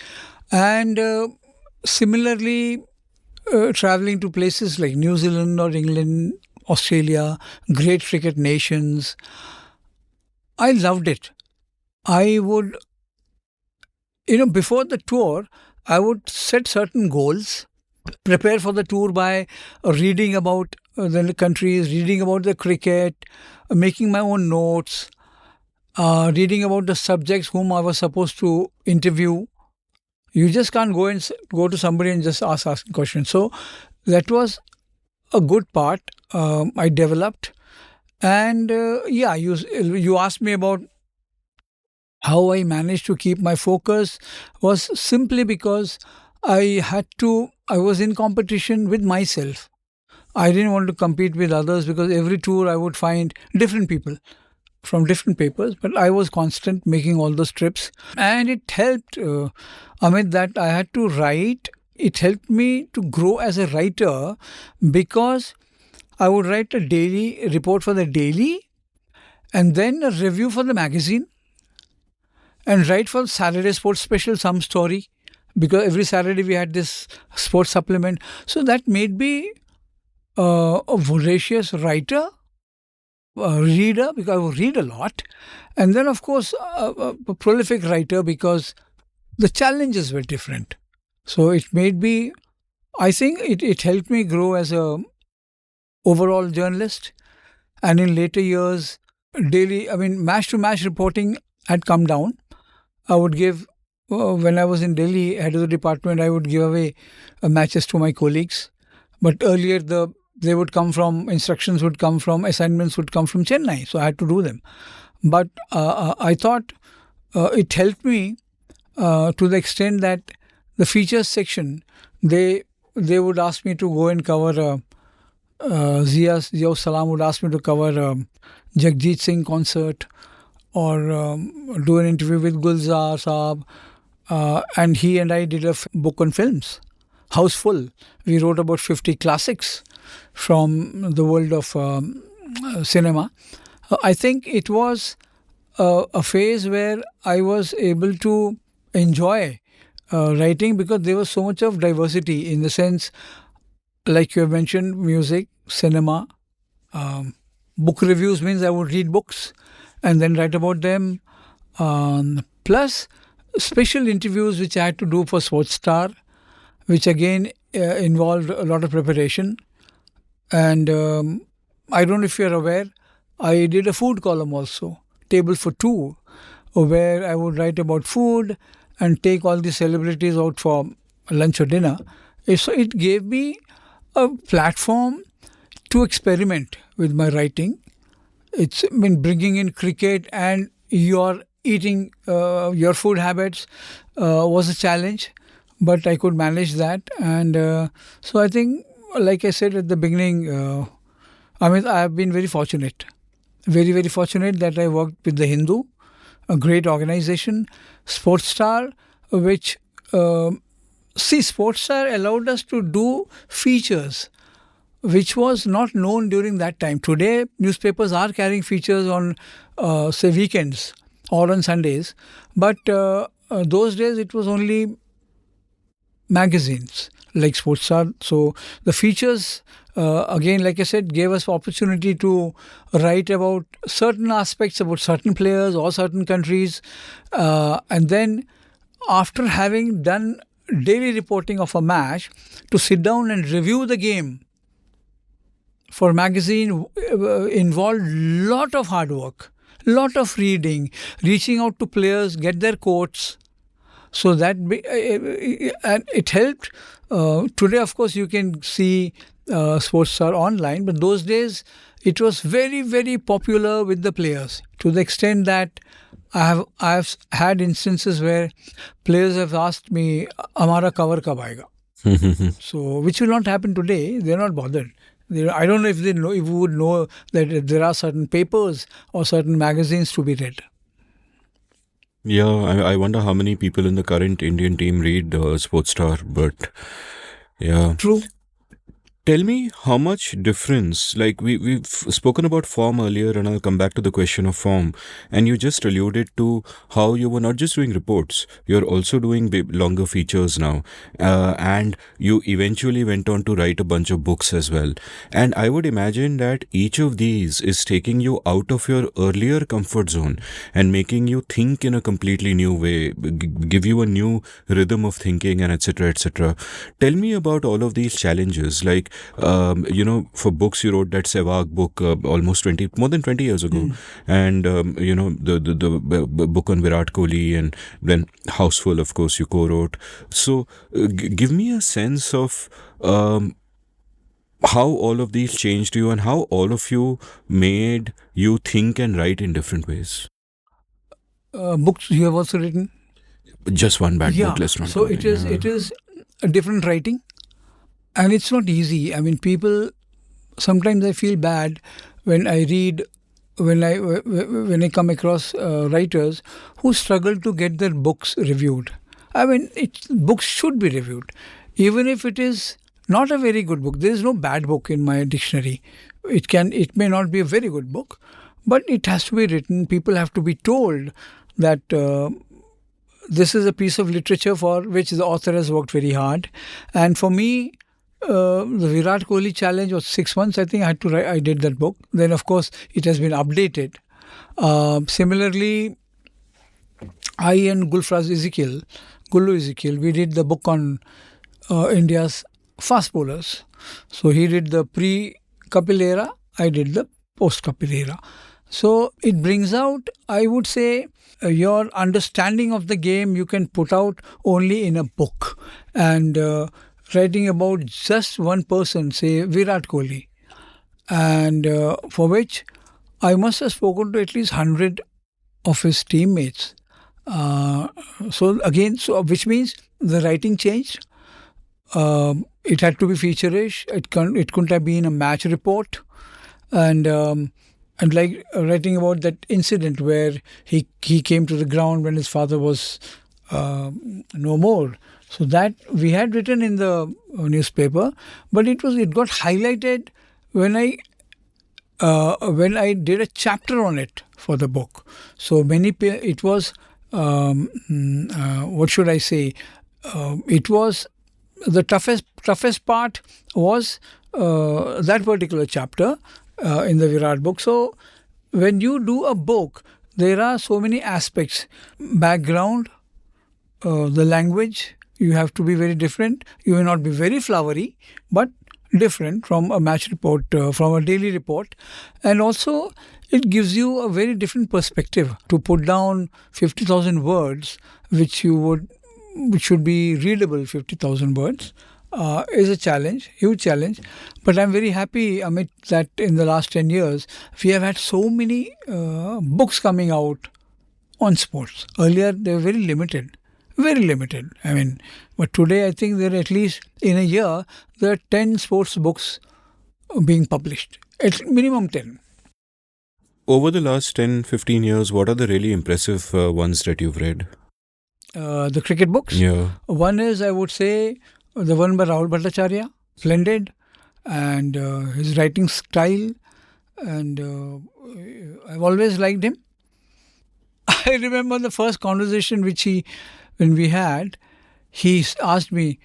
and similarly, traveling to places like New Zealand or England, Australia, great cricket nations, I loved it. I would, before the tour, I would set certain goals, prepare for the tour by reading about the countries, reading about the cricket, making my own notes, reading about the subjects whom I was supposed to interview. You just can't go to somebody and just ask questions. So that was a good part I developed. And you asked me about how I managed to keep my focus. Was simply because I was in competition with myself. I didn't want to compete with others because every tour I would find different people from different papers, but I was constant making all those trips. And it helped, Amit, that I had to write. It helped me to grow as a writer because I would write a daily report for the daily and then a review for the magazine and write for Saturday Sports Special some story, because every Saturday we had this sports supplement. So that made me a voracious writer, a reader, because I would read a lot. And then, of course, a prolific writer because the challenges were different. So it made me, I think it helped me grow as a overall journalist. And in later years, match to match reporting had come down. I would give, when I was in Delhi, head of the department, I would give away matches to my colleagues. But earlier, instructions would come from, assignments would come from Chennai. So I had to do them. But I thought it helped me to the extent that the features section, they would ask me to go and cover, Zia Salam would ask me to cover Jagjit Singh concert, or do an interview with Gulzar Saab. And he and I did a book on films, house full. We wrote about 50 classics from the world of cinema. I think it was a phase where I was able to enjoy writing because there was so much of diversity, in the sense, like you have mentioned, music, cinema. Book reviews means I would read books and then write about them. Plus special interviews which I had to do for Sports Star, which again involved a lot of preparation. And I don't know if you're aware, I did a food column also, Table for Two, where I would write about food and take all the celebrities out for lunch or dinner. So it gave me a platform to experiment with my writing. It's bringing in cricket and your eating, your food habits was a challenge, but I could manage that. And so I think, like I said at the beginning, I have been very fortunate. Very, very fortunate that I worked with the Hindu, a great organization, Sports Star, which Sports Star allowed us to do features which was not known during that time. Today, newspapers are carrying features on, say, weekends or on Sundays, but those days it was only magazines like Sports Star. So the features, again, like I said, gave us opportunity to write about certain aspects about certain players or certain countries, and then after having done daily reporting of a match, to sit down and review the game for magazine involved lot of hard work, lot of reading, reaching out to players, get their quotes. So and it helped. Today, of course, you can see Sports Star online, but those days it was very, very popular with the players, to the extent that I have had instances where players have asked me, "Hamara cover kab aayega?" So, which will not happen today. They're not bothered. I don't know if they know, if you would know that there are certain papers or certain magazines to be read. Yeah, I wonder how many people in the current Indian team read Sports Star, but yeah. True. Tell me how much difference, like we've spoken about form earlier, and I'll come back to the question of form. And you just alluded to how you were not just doing reports, you're also doing longer features now. And you eventually went on to write a bunch of books as well. And I would imagine that each of these is taking you out of your earlier comfort zone and making you think in a completely new way, give you a new rhythm of thinking, and etc. etc. Tell me about all of these challenges. Like, for books, you wrote that Sehwag book almost more than 20 years ago. And, the book on Virat Kohli, and then Houseful, of course, you co-wrote. So give me a sense of how all of these changed you and how all of you made you think and write in different ways. Books you have also written? Just one bad book, let's not so go it there. is it is a different writing, and it's not easy. I mean, people, sometimes I feel bad when I read, when I come across writers who struggle to get their books reviewed. I mean, books should be reviewed, even if it is not a very good book. There is no bad book in my dictionary. It may not be a very good book, but it has to be written. People have to be told that this is a piece of literature for which the author has worked very hard. And for me, the Virat Kohli challenge was 6 months. I think I did that book. Then, of course, it has been updated. Similarly, I and Gullu Ezekiel, we did the book on India's fast bowlers. So he did the pre-Kapil era, I did the post-Kapil era. So it brings out, I would say, your understanding of the game you can put out only in a book. And writing about just one person, say Virat Kohli, and for which I must have spoken to at least 100 of his teammates. Which means the writing changed. It had to be feature-ish. It couldn't have been a match report. And like writing about that incident where he came to the ground when his father was no more. So that we had written in the newspaper, but it got highlighted when I did a chapter on it for the book. So it was what should I say? It was the toughest part was that particular chapter in the Virat book. So when you do a book, there are so many aspects: background, the language. You have to be very different. You may not be very flowery, but different from a match report, from a daily report. And also, it gives you a very different perspective. To put down 50,000 words, which should be readable 50,000 words, is a challenge, huge challenge. But I'm very happy, Amit, that in the last 10 years, we have had so many books coming out on sports. Earlier, they were very limited. Very limited. I mean, but today I think there are at least in a year there are 10 sports books being published. At minimum 10. over the last 10, 15 years, what are the really impressive ones that you've read? The cricket books. Yeah. One is, I would say, the one by Rahul Bhattacharya, splendid, and his writing style, and I've always liked him. I remember the first conversation when we had, he asked me,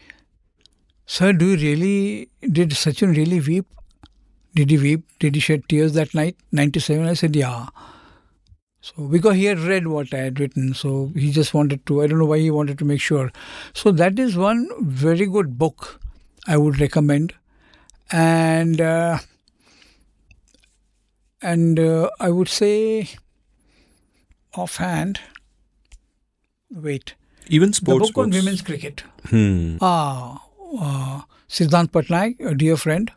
"Sir, did Sachin really weep? Did he weep? Did he shed tears that night, 97?" I said, "Yeah." So, because he had read what I had written, so he just wanted to, I don't know why he wanted to make sure. So, that is one very good book I would recommend. And I would say, offhand, wait, Even the sports book on books. women's cricket. Hmm. Siddhant Patnaik, a dear friend,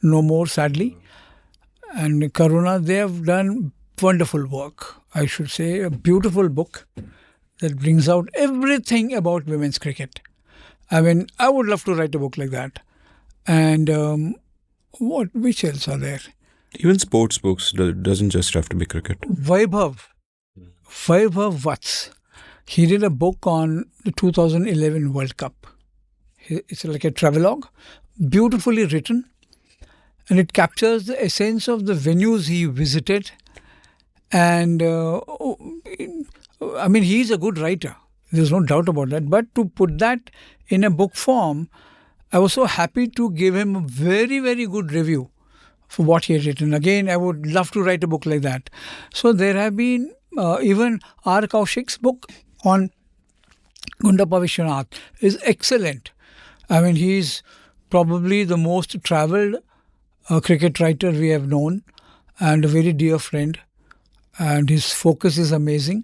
no more sadly, and Karuna, they have done wonderful work. I should say, a beautiful book that brings out everything about women's cricket. I mean, I would love to write a book like that. And which else are there? Even sports books doesn't just have to be cricket. Vaibhav Vats. He did a book on the 2011 World Cup. It's like a travelogue, beautifully written, and it captures the essence of the venues he visited. And I mean, he's a good writer. There's no doubt about that. But to put that in a book form, I was so happy to give him a very, very good review for what he had written. Again, I would love to write a book like that. So there have been even R. Kaushik's book on Gundappa Vishwanath is excellent. I mean, he's probably the most travelled cricket writer we have known, and a very dear friend. And his focus is amazing.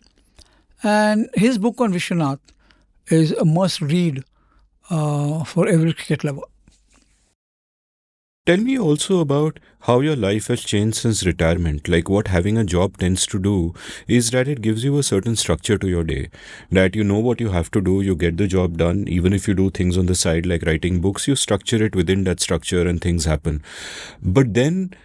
And his book on Vishwanath is a must read for every cricket lover. Tell me also about how your life has changed since retirement. Like, what having a job tends to do is that it gives you a certain structure to your day. That you know what you have to do, you get the job done. Even if you do things on the side like writing books, you structure it within that structure and things happen. But then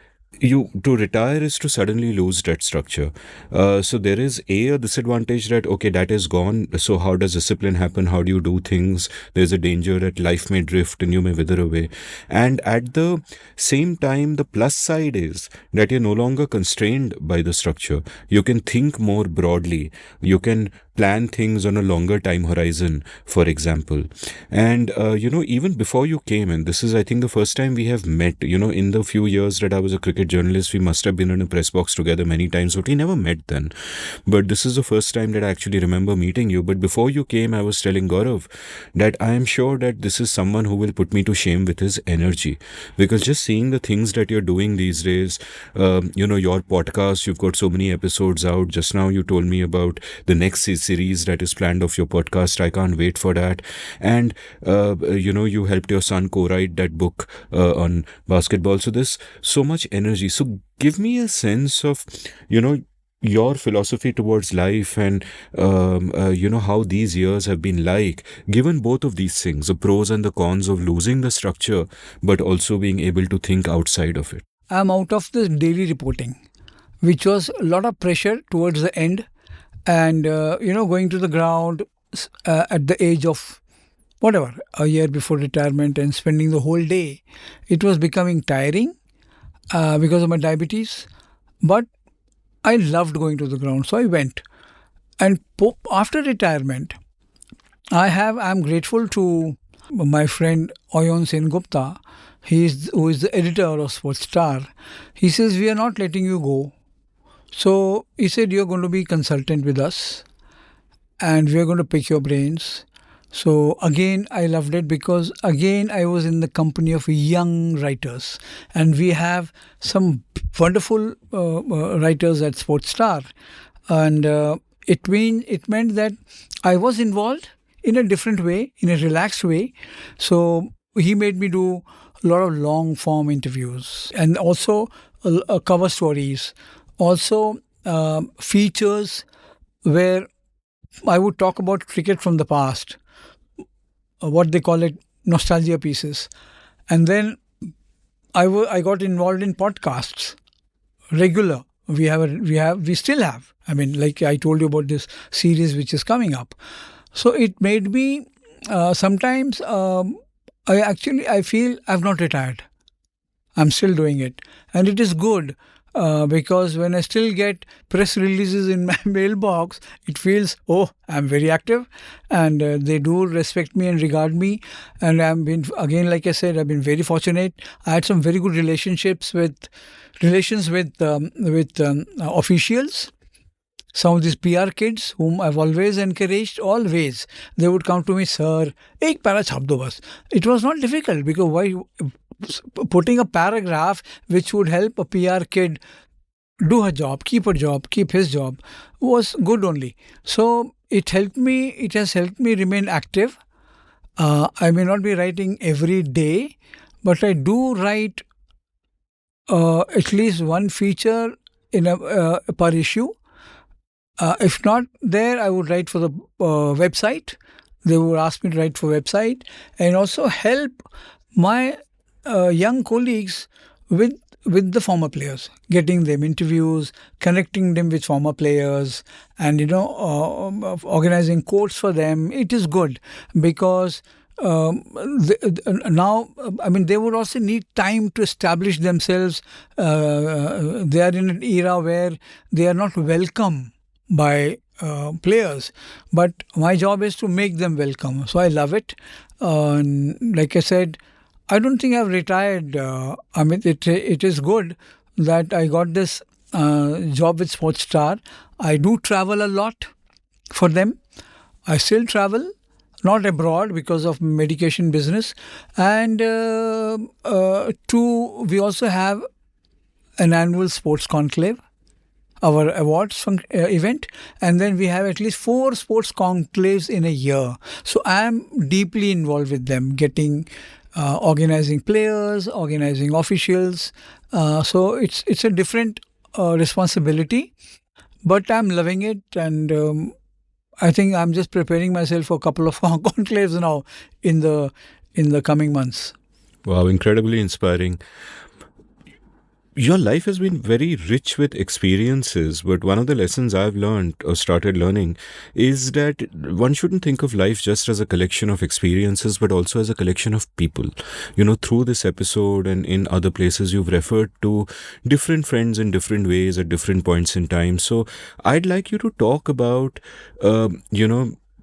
to retire is to suddenly lose that structure. So there is a disadvantage that, okay, that is gone. So how does discipline happen? How do you do things? There's a danger that life may drift and you may wither away. And at the same time, the plus side is that you're no longer constrained by the structure. You can think more broadly. You can plan things on a longer time horizon, for example. And, even before you came in, this is, I think, the first time we have met. In the few years that I was a cricket journalist, we must have been in a press box together many times, but we never met then. But this is the first time that I actually remember meeting you. But before you came, I was telling Gaurav that I am sure that this is someone who will put me to shame with his energy. Because just seeing the things that you're doing these days, your podcast, you've got so many episodes out. Just now you told me about the next series that is planned of your podcast. I can't wait for that. And, you helped your son co-write that book on basketball. So there's so much energy. So give me a sense of, your philosophy towards life and, how these years have been like, given both of these things, the pros and the cons of losing the structure, but also being able to think outside of it. I'm out of the daily reporting, which was a lot of pressure towards the end. And, going to the ground at the age of whatever, a year before retirement and spending the whole day, it was becoming tiring because of my diabetes. But I loved going to the ground, so I went. And after retirement, I'm grateful to my friend Oyon Sen Gupta, who is the editor of Sports Star. He says, "We are not letting you go." So he said, "You're going to be consultant with us and we're going to pick your brains." So again, I loved it because again, I was in the company of young writers, and we have some wonderful writers at Sports Star. And it meant that I was involved in a different way, in a relaxed way. So he made me do a lot of long form interviews and also cover stories. Also, features where I would talk about cricket from the past, what they call it, nostalgia pieces. And then I got involved in podcasts, regular, we still have. I mean, like I told you about this series which is coming up. So it made me sometimes. I feel I've not retired. I'm still doing it, and it is good because when I still get press releases in my mailbox, it feels, oh, I'm very active, and they do respect me and regard me. And I've been, again, like I said, I've been very fortunate. I had some very good relations with officials. Some of these PR kids whom I've always encouraged, always, they would come to me, sir, ek para chhap do bas. It was not difficult because why putting a paragraph which would help a PR kid do her job, keep his job, was good only. So it helped me. It has helped me remain active. I may not be writing every day, but I do write at least one feature in a per issue. If not there, I would write for the website. They would ask me to write for website and also help my young colleagues with the former players, getting them interviews, connecting them with former players, and organizing courts for them. It is good because now, I mean, they would also need time to establish themselves. They are in an era where they are not welcome by players, but my job is to make them welcome. So I love it. Like I said, I don't think I've retired. I mean, it is good that I got this job with Sports Star. I do travel a lot for them. I still travel, not abroad because of medication business. And we also have an annual sports conclave, our awards event, and then we have at least 4 sports conclaves in a year. So I am deeply involved with them, organizing players, organizing officials. So it's a different responsibility, but I'm loving it, and I think I'm just preparing myself for a couple of conclaves now in the coming months. Wow, incredibly inspiring. Your life has been very rich with experiences, but one of the lessons I've learned or started learning is that one shouldn't think of life just as a collection of experiences, but also as a collection of people. Through this episode and in other places, you've referred to different friends in different ways at different points in time. So I'd like you to talk about,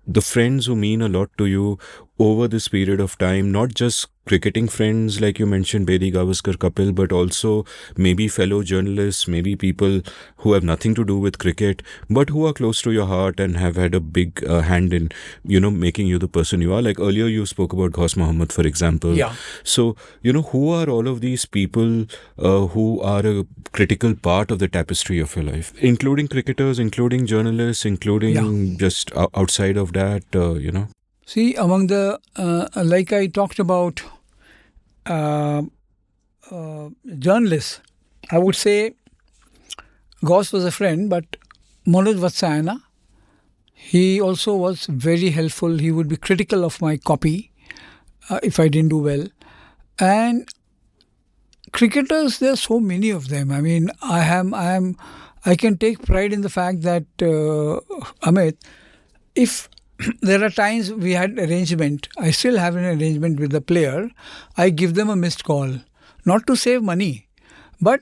the friends who mean a lot to you over this period of time, not just cricketing friends like you mentioned, Bedi Gavaskar, Kapil, but also maybe fellow journalists, maybe people who have nothing to do with cricket, but who are close to your heart and have had a big hand in, making you the person you are. Like earlier you spoke about Ghaus Mohammed, for example. Yeah. So, who are all of these people who are a critical part of the tapestry of your life, including cricketers, including journalists, including just outside of that, See, among the, like I talked about journalists, I would say Gauss was a friend, but Manoj Vatsayana, he also was very helpful. He would be critical of my copy if I didn't do well. And cricketers, there are so many of them. I mean, I can take pride in the fact that, Amit, if there are times we had arrangement, I still have an arrangement with the player, I give them a missed call, not to save money, but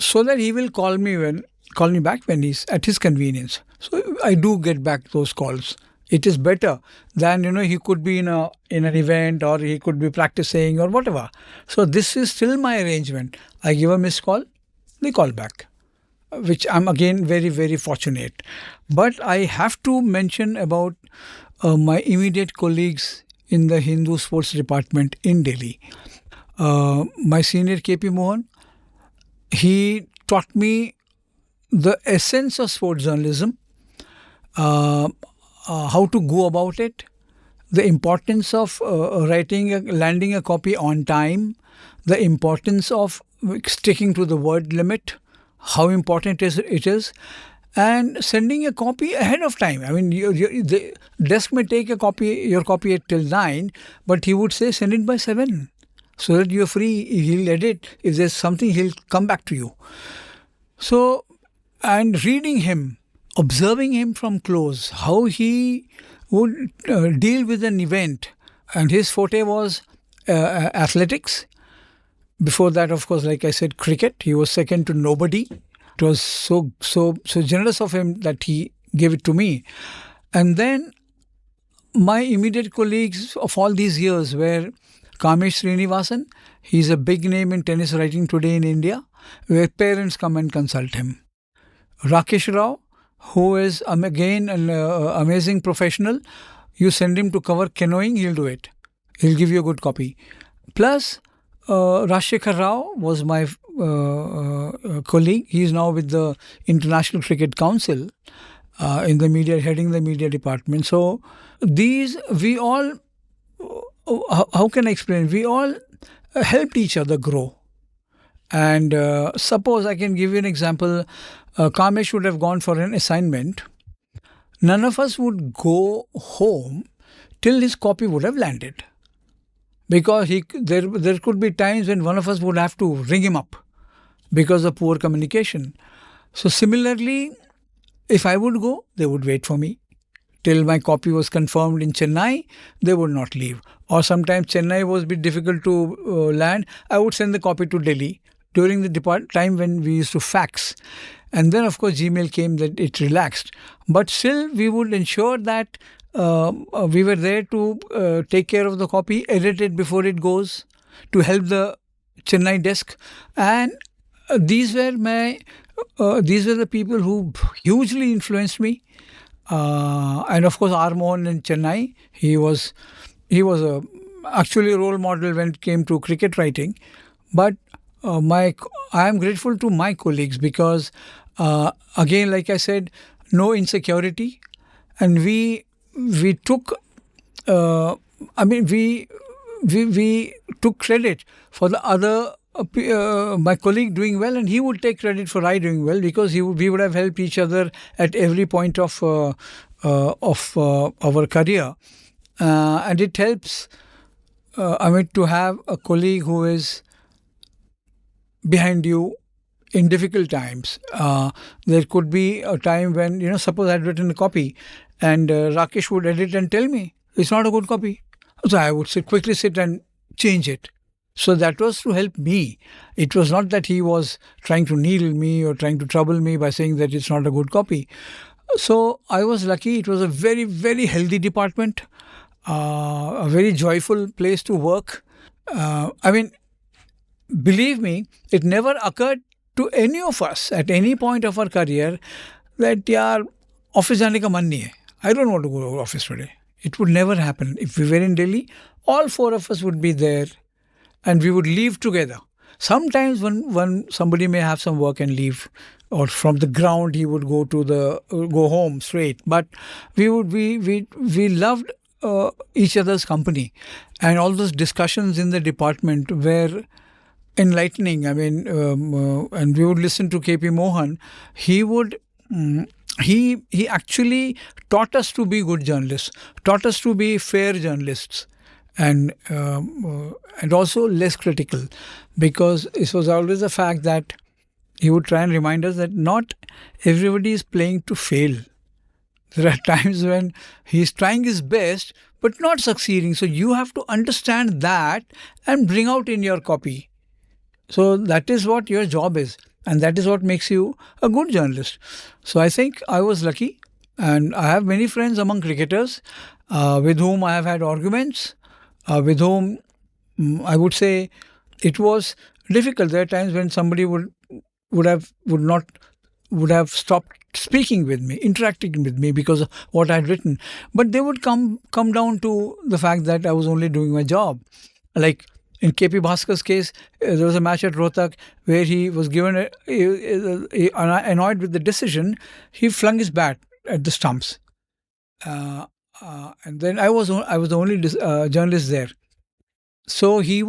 so that he will call me back when he's at his convenience. So I do get back those calls. It is better than, he could be in an event, or he could be practicing or whatever. So this is still my arrangement. I give a missed call, they call back, which I'm again very, very fortunate. But I have to mention about my immediate colleagues in the Hindu sports department in Delhi. My senior KP Mohan, he taught me the essence of sports journalism, how to go about it, the importance of landing a copy on time, the importance of sticking to the word limit, how important it is, and sending a copy ahead of time. I mean, the desk may take your copy at till 9, but he would say send it by 7, so that you're free. He'll edit. If there's something, he'll come back to you. So, and reading him, observing him from close, how he would deal with an event. And his forte was athletics. Before that, of course, like I said, cricket. He was second to nobody. It was so generous of him that he gave it to me. And then my immediate colleagues of all these years were Kamesh Srinivasan. He's a big name in tennis writing today in India, where parents come and consult him. Rakesh Rao, who is again an amazing professional. You send him to cover canoeing, he'll do it. He'll give you a good copy. Plus, Rashekar Rao was my colleague. He is now with the International Cricket Council in the media, heading the media department. So these, we all, how can I explain? We all helped each other grow. And suppose I can give you an example. Kamesh would have gone for an assignment. None of us would go home till his copy would have landed. Because there could be times when one of us would have to ring him up because of poor communication. So similarly, if I would go, they would wait for me till my copy was confirmed in Chennai. They would not leave. Or sometimes Chennai was a bit difficult to land. I would send the copy to Delhi during the time when we used to fax. And then, of course, Gmail came, that it relaxed. But still, we would ensure that we were there to take care of the copy, edit it before it goes, to help the Chennai desk. And these were the people who hugely influenced me. And of course, R. Mohan in Chennai, he was actually a role model when it came to cricket writing. But I am grateful to my colleagues because, again, like I said, no insecurity, and we took. We took credit for the other. My colleague doing well, and he would take credit for I doing well because we would have helped each other at every point of our career, and it helps. To have a colleague who is behind you in difficult times. There could be a time when, suppose I had written a copy and Rakesh would edit and tell me, it's not a good copy. So I would quickly sit and change it. So that was to help me. It was not that he was trying to needle me or trying to trouble me by saying that it's not a good copy. So I was lucky. It was a very, very healthy department, a very joyful place to work. Believe me, it never occurred to any of us at any point of our career that yaar office जाने का मन नहीं है. I don't want to go to office today. It would never happen. If we were in Delhi, all four of us would be there and we would leave together. Sometimes when somebody may have some work and leave, or from the ground he would go home straight. But we loved each other's company, and all those discussions in the department were enlightening. And we would listen to KP Mohan. He actually taught us to be good journalists, taught us to be fair journalists, and also less critical, because it was always a fact that he would try and remind us that not everybody is playing to fail. There are times when he's trying his best but not succeeding. So you have to understand that and bring out in your copy. So that is what your job is, and that is what makes you a good journalist. So I think I was lucky, and I have many friends among cricketers with whom I have had arguments, with whom I would say it was difficult. There are times when somebody would have stopped speaking with me, interacting with me because of what I had written. But they would come down to the fact that I was only doing my job. Like in KP Bhaskar's case, there was a match at Rohtak where he was given annoyed with the decision. He flung his bat at the stumps, and then I was the only journalist there. So he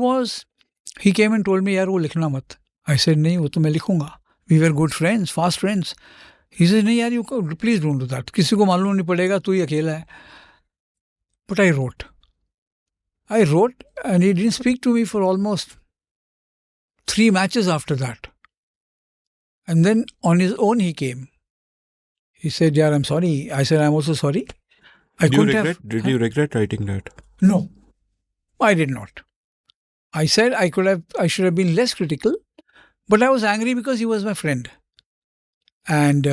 came and told me, "यार वो लिखना मत." I said, "नहीं, वो तो मैं लिखूंगा." We were good friends, fast friends. He said, "नहीं यार, you please don't do that. किसी को मालूम नहीं पड़ेगा, तू ही अकेला है." But I wrote, and he didn't speak to me for almost 3 matches after that. And then on his own he came. He said, "Yeah, I'm sorry." I said, "I'm also sorry. I Do you couldn't regret? have." Did you regret writing that? No, I did not. I said I should have been less critical, but I was angry because he was my friend. And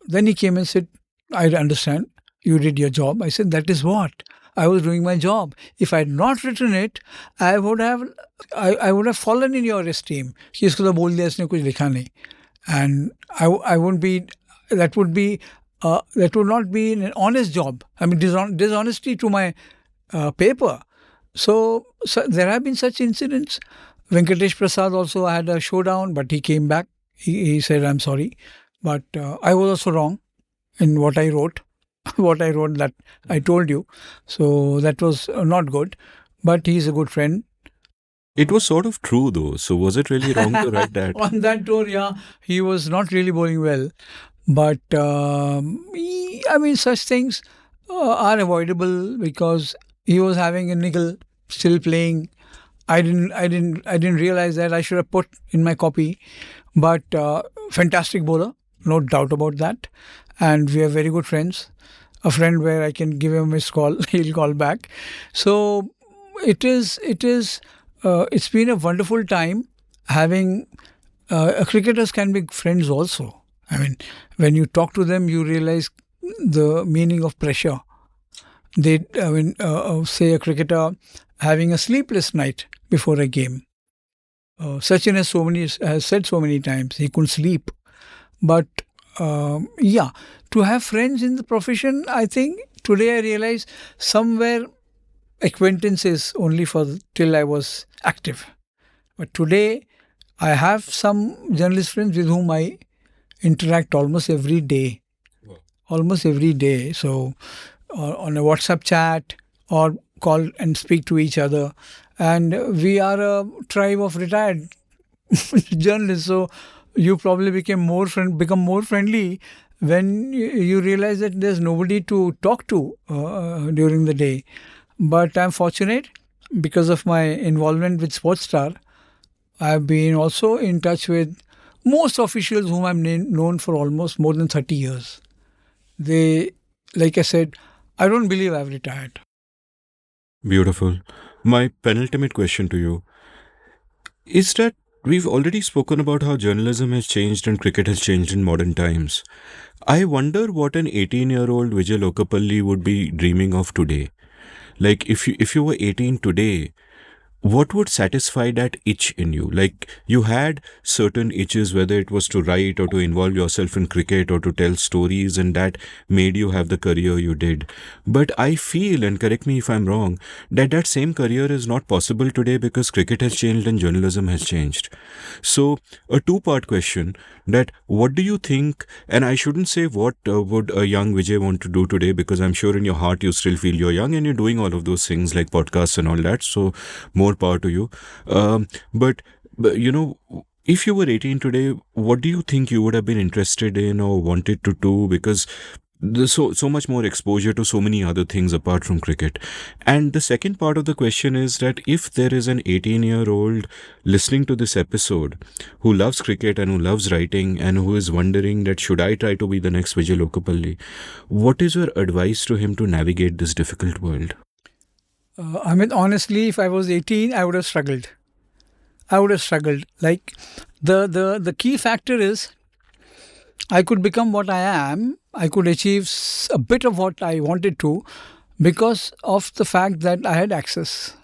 then he came and said, "I understand. You did your job." I said, "That is what I was doing my job. If I had not written it, I would have fallen in your esteem. कि इसको तो बोल दिया इसने कुछ लिखा नहीं." And I wouldn't be. That would be. That would not be an honest job. I mean, dishonesty to my paper. So there have been such incidents. Venkatesh Prasad also had a showdown, but he came back. He said, "I'm sorry, but I was also wrong in what I wrote." What I wrote that I told you. So that was not good. But he's a good friend. It was sort of true though. So was it really wrong to write that? On that tour, yeah, he was not really bowling well. But I mean, such things are avoidable because he was having a niggle, still playing. I didn't realize that. I should have put in my copy. But fantastic bowler, no doubt about that. And we are very good friends. A friend where I can give him his call, he'll call back. So it's been a wonderful time having. Cricketers can be friends also. I mean, when you talk to them, you realize the meaning of pressure. Say a cricketer having a sleepless night before a game. Sachin has said so many times he couldn't sleep. But yeah, to have friends in the profession, I think today I realize somewhere acquaintances only for till I was active. But today I have some journalist friends with whom I interact almost every day. Almost every day. So on a WhatsApp chat or call and speak to each other. And we are a tribe of retired journalists. So you probably become more friendly when you realize that there's nobody to talk to during the day. But I'm fortunate because of my involvement with Sportstar. I've been also in touch with most officials whom I've known for almost more than 30 years. They, like I said, I don't believe I've retired. Beautiful. My penultimate question to you is that we've already spoken about how journalism has changed and cricket has changed in modern times. I wonder what an 18-year-old Vijay Lokapally would be dreaming of today. Like if you were 18 today, what would satisfy that itch in you? Like you had certain itches, whether it was to write or to involve yourself in cricket or to tell stories, and that made you have the career you did. But I feel, and correct me if I'm wrong, that that same career is not possible today because cricket has changed and journalism has changed. So a two-part question: that what do you think, and I shouldn't say what would a young Vijay want to do today, because I'm sure in your heart you still feel you're young and you're doing all of those things like podcasts and all that. So more power to you. But you know, if you were 18 today, what do you think you would have been interested in or wanted to do? Because there's so much more exposure to so many other things apart from cricket. And the second part of the question is that if there is an 18-year-old listening to this episode who loves cricket and who loves writing and who is wondering that should I try to be the next Vijay Lokapally, what is your advice to him to navigate this difficult world? I mean, honestly, if I was 18, I would have struggled. I would have struggled. Like the key factor is I could become what I am. I could achieve a bit of what I wanted to because of the fact that I had access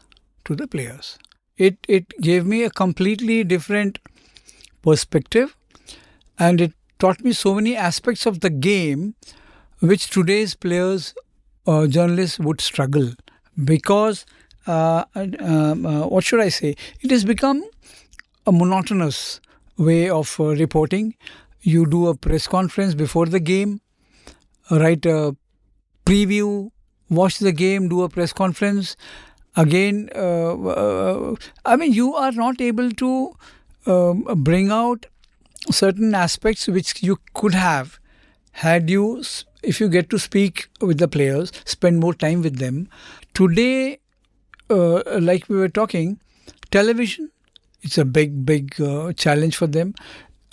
to the players. It gave me a completely different perspective, and it taught me so many aspects of the game which today's players, journalists would struggle because what should I say? It has become a monotonous way of reporting. You do a press conference before the game, write a preview, watch the game, do a press conference. Again, I mean, you are not able to bring out certain aspects which you could have had you, if you get to speak with the players, spend more time with them. Today, like we were talking, television, it's a big challenge for them.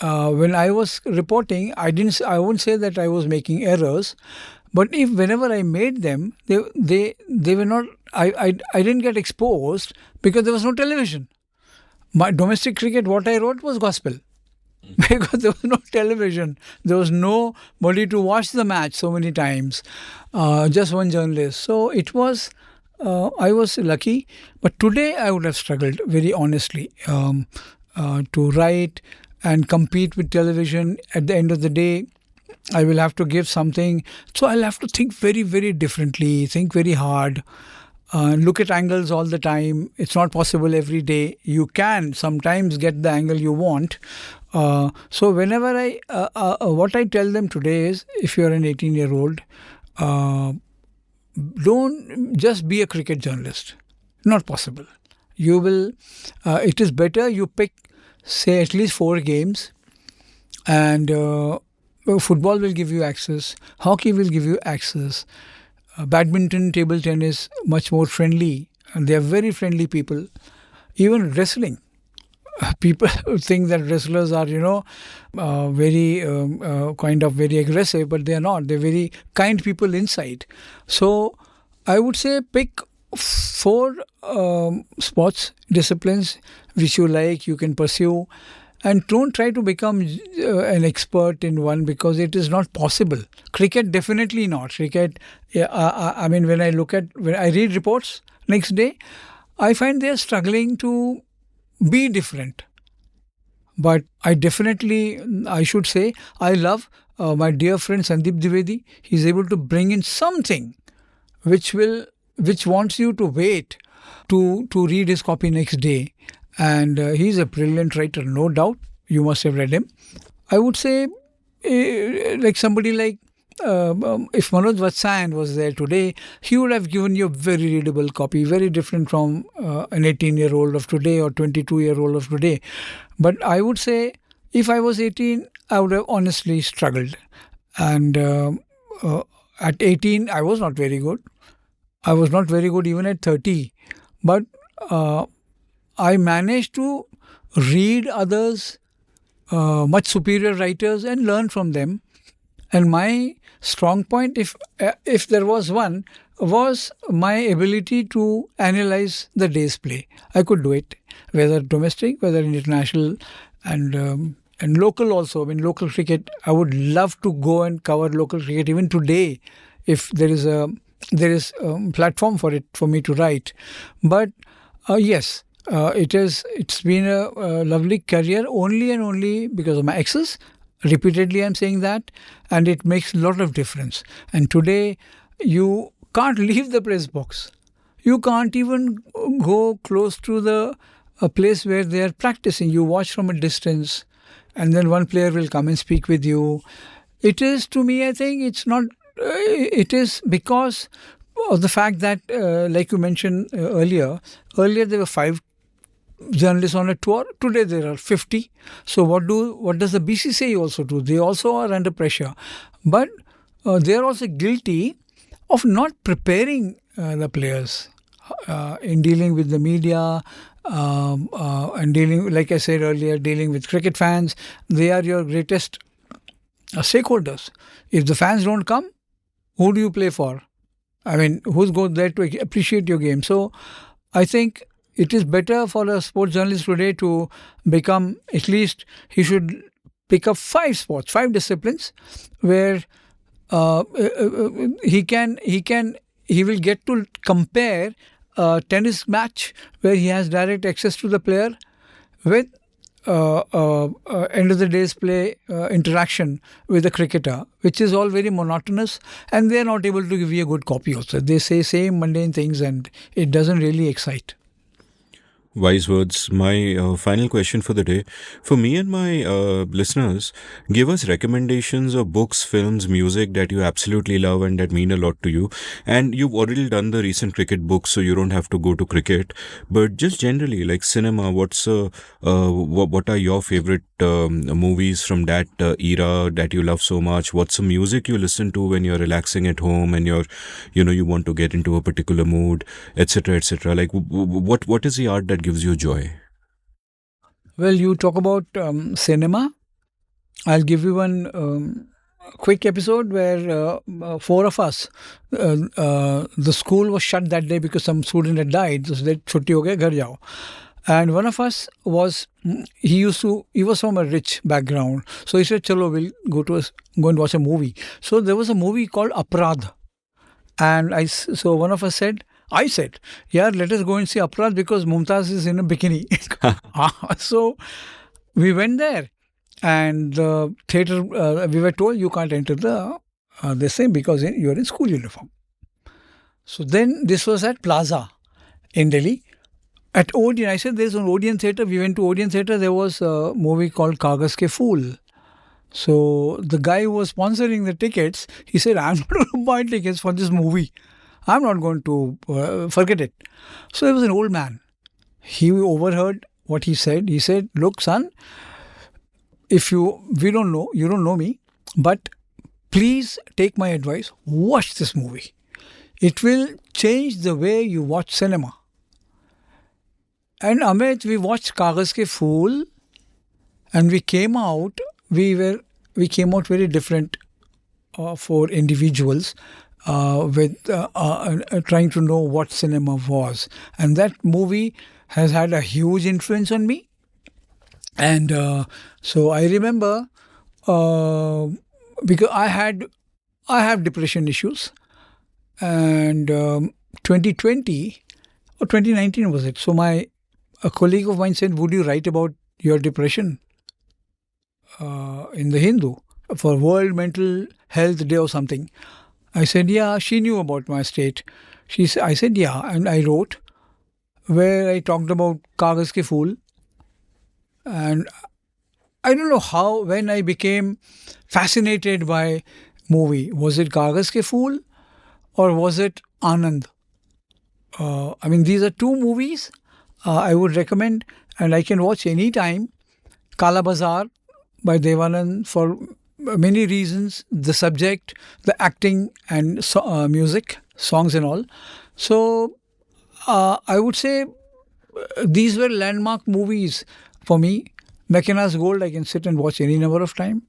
when I was reporting, I won't say that I was making errors, but if whenever I made them, they were not. I didn't get exposed because there was no television. My domestic cricket, what I wrote was gospel. Because there was no television, there was nobody to watch the match so many times, just one journalist. So it was, I was lucky, but today I would have struggled very honestly to write and compete with television. At the end of the day, I will have to give something, so I'll have to think very, very differently, think very hard. Look at angles all the time. It's not possible every day. You can sometimes get the angle you want. So whenever what I tell them today is, if you're an 18-year-old, don't just be a cricket journalist. Not possible. You will. It is better you pick, say, at least 4 games, and football will give you access. Hockey will give you access. Badminton, table tennis, much more friendly. And they are very friendly people. Even wrestling. People think that wrestlers are, very kind of very aggressive, but they are not. They're very kind people inside. So I would say pick 4 sports, disciplines which you like, you can pursue, and don't try to become an expert in one, because it is not possible. Cricket, definitely not. Cricket, yeah, I mean, when I read reports next day, I find they are struggling to be different. But I should say, I love my dear friend Sandeep Dwivedi. He's able to bring in something which wants you to wait to read his copy next day. And he's a brilliant writer, no doubt. You must have read him. I would say, like somebody like, if Manoj Vatsayan was there today, he would have given you a very readable copy, very different from an 18-year-old of today or 22-year-old of today. But I would say, if I was 18, I would have honestly struggled. And at 18, I was not very good. I was not very good even at 30. But I managed to read others, much superior writers, and learn from them. And my strong point, if there was one, was my ability to analyze the day's play. I could do it, whether domestic, whether international, and local also. I mean, local cricket, I would love to go and cover local cricket even today, if there is a platform for it for me to write. But yes, it's been a lovely career only and only because of my access. Repeatedly I'm saying that, and it makes a lot of difference. And today you can't leave the press box. You can't even go close to a place where they are practicing. You watch from a distance, and then one player will come and speak with you. It is, to me, I think it's not. It is because of the fact that, like you mentioned earlier there were 5 journalists on a tour. Today there are 50. So what does the BCCI also do? They also are under pressure, but they are also guilty of not preparing the players in dealing with the media, and dealing, like I said earlier, dealing with cricket fans. They are your greatest stakeholders. If the fans don't come, who do you play for? I mean, who's going there to appreciate your game? So I think it is better for a sports journalist today to become, at least he should pick up 5 sports, 5 disciplines where he will get to compare a tennis match where he has direct access to the player with end of the day's play interaction with the cricketer, which is all very monotonous, and they are not able to give you a good copy also. They say same mundane things and it doesn't really excite. Wise words. My final question for the day. For me and my listeners, give us recommendations of books, films, music that you absolutely love and that mean a lot to you. And you've already done the recent cricket books, so you don't have to go to cricket. But just generally, like cinema, what are your favorite movies from that era that you love so much? What's the music you listen to when you're relaxing at home and you want to get into a particular mood, etc., etc.? Like, what is the art that gives you joy? Well, you talk about cinema. I'll give you one quick episode where four of us, the school was shut that day because some student had died. So they chutti ho gaya, ghar jao. And one of us was he was from a rich background. So he said, "Chalo, we'll go and watch a movie." So there was a movie called Aprad, and so one of us said, I said, "Yeah, let us go and see Aprad because Mumtaz is in a bikini." So we went there, and the theater, we were told you can't enter the same because you're in school uniform. So then this was at Plaza in Delhi. At Odeon, I said there's an Odeon theater. We went to Odeon theater. There was a movie called Kagas Ke Phool. So the guy who was sponsoring the tickets, he said, "I'm not going to buy tickets for this movie. I'm not going to forget it." So there was an old man. He overheard what he said. He said, "Look, son, if we don't know, you don't know me, but please take my advice. Watch this movie. It will change the way you watch cinema." And Amit, we watched Kagas Ke Phool, and we came out. We came out very different for individuals with trying to know what cinema was, and that movie has had a huge influence on me. And so I remember because I have depression issues, and 2020 or 2019 was it? So a colleague of mine said, "Would you write about your depression in the Hindu for World Mental Health Day or something?" I said, "Yeah." She knew about my state. I said, "Yeah," and I wrote where I talked about Kagas Ke Phool, and I don't know how when I became fascinated by movie. Was it Kagas Ke Phool or was it Anand? I mean, these are two movies I would recommend, and I can watch any time. Kala Bazaar by Devanand for many reasons: the subject, the acting, and music, songs, and all. So I would say these were landmark movies for me. McKenna's Gold, I can sit and watch any number of time.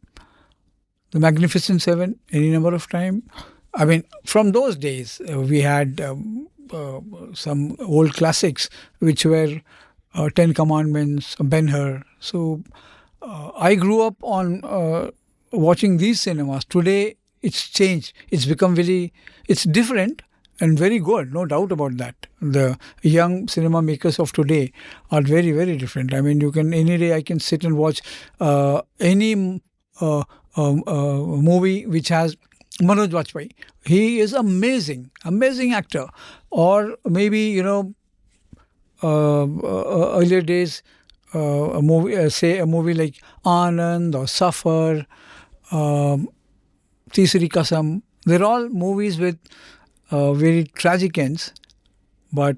The Magnificent Seven, any number of time. I mean, from those days, we had some old classics, which were Ten Commandments, Ben-Hur. So I grew up on watching these cinemas. Today, it's changed. It's become it's different and very good, no doubt about that. The young cinema makers of today are very, very different. I mean, any day I can sit and watch any movie which has Manoj Vajpayee. He is amazing, amazing actor. Or maybe, earlier days, say a movie like Anand or Safar, Tisri Kasam. They're all movies with very tragic ends, but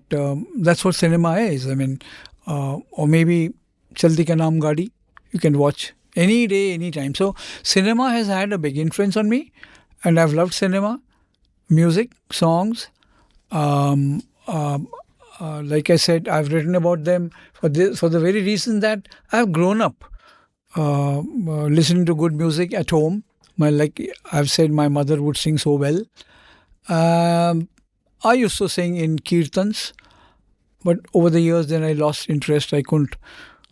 that's what cinema is. I mean, or maybe Chalti Ka Naam Gaadi, you can watch any day, any time. So cinema has had a big influence on me, and I've loved cinema, music, songs. Like I said, I've written about them for the very reason that I've grown up listening to good music at home. Like I've said, my mother would sing so well. I used to sing in kirtans, but over the years, then I lost interest. I couldn't.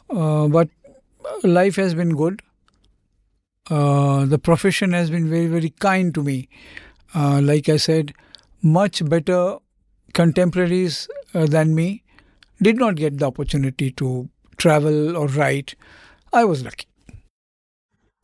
But life has been good. The profession has been very, very kind to me. Like I said, much better contemporaries than me did not get the opportunity to travel or write. I was lucky.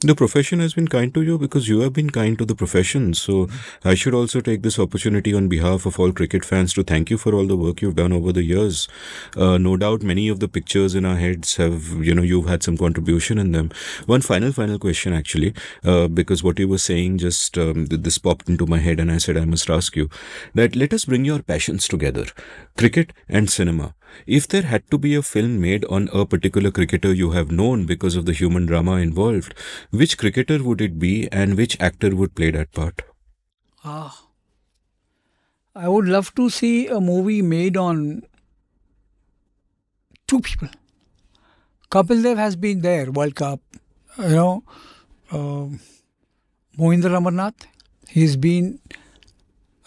The profession has been kind to you because you have been kind to the profession. So I should also take this opportunity on behalf of all cricket fans to thank you for all the work you've done over the years. No doubt many of the pictures in our heads you've had some contribution in them. One final question actually, because what you were saying just this popped into my head and I said I must ask you that let us bring your passions together, cricket and cinema. If there had to be a film made on a particular cricketer you have known because of the human drama involved, which cricketer would it be and which actor would play that part? I would love to see a movie made on two people. Kapil Dev has been there, World Cup, Mohinder Amarnath. He's been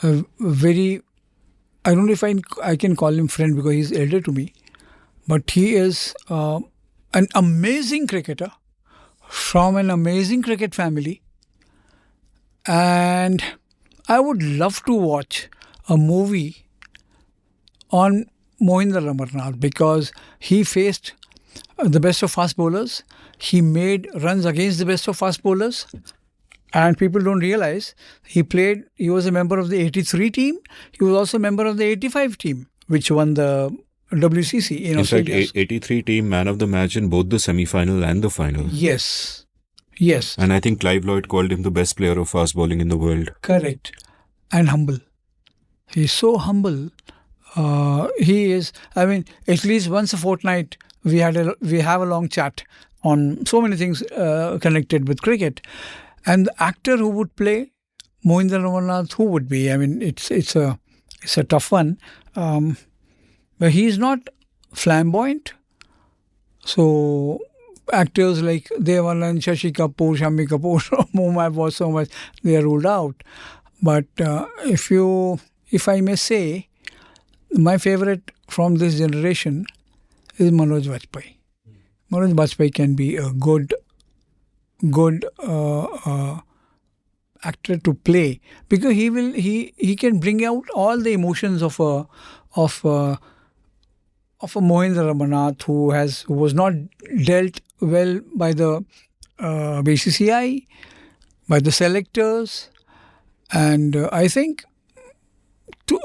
a very, I don't know if I can call him friend because he's elder to me, but he is an amazing cricketer from an amazing cricket family. And I would love to watch a movie on Mohinder Amarnath because he faced the best of fast bowlers. He made runs against the best of fast bowlers. And people don't realize he was a member of the 83 team. He was also a member of the 85 team, which won the WCC in Australia. In fact, 83 team man of the match in both the semi-final and the final. Yes. And I think Clive Lloyd called him the best player of fast bowling in the world. Correct. And humble. He's so humble. He is, at least once a fortnight, we have a long chat on so many things connected with cricket. And the actor who would play Mohinder Amarnath, who would be? It's a tough one. But he's not flamboyant. So actors like Devalan, Shashi Kapoor, Shami Kapoor, whom I've watched so much, they are ruled out. But if I may say, my favorite from this generation is Manoj Vajpayee. Manoj Vajpayee can be a good actor to play because he can bring out all the emotions of a Mohinder Amarnath who was not dealt well by the BCCI, by the selectors, and I think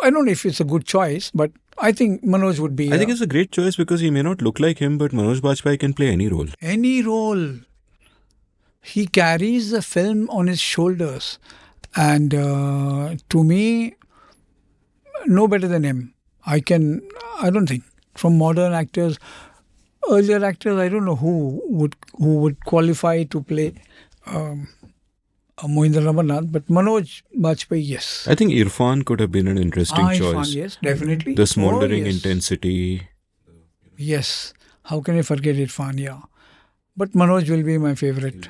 I don't know if it's a good choice, but I think Manoj would be. I think it's a great choice because he may not look like him, but Manoj Vajpayee can play any role. Any role. He carries the film on his shoulders. And to me, no better than him. I don't think. From modern actors, earlier actors, I don't know who would qualify to play Mohinder Amarnath, but Manoj Vajpayee, yes. I think Irfan could have been an interesting choice. Irfan, yes, definitely. The smouldering intensity. Yes. How can I forget Irfan? Yeah. But Manoj will be my favorite.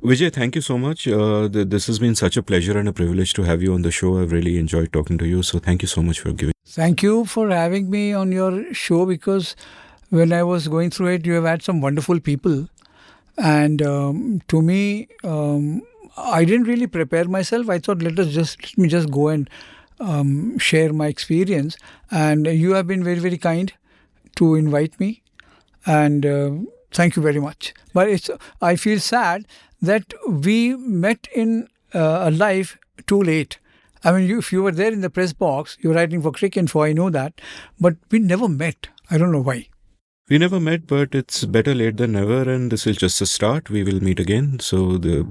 Vijay, thank you so much. This has been such a pleasure and a privilege to have you on the show. I've really enjoyed talking to you. So thank you so much for giving. Thank you for having me on your show because when I was going through it, you have had some wonderful people. And to me, I didn't really prepare myself. I thought, let me just go and share my experience. And you have been very, very kind to invite me. And thank you very much. But I feel sad that we met in a life too late. If you were there in the press box, you were writing for Cricket Info, I know that. But we never met. I don't know why. We never met, but it's better late than never, and this is just a start. We will meet again. So the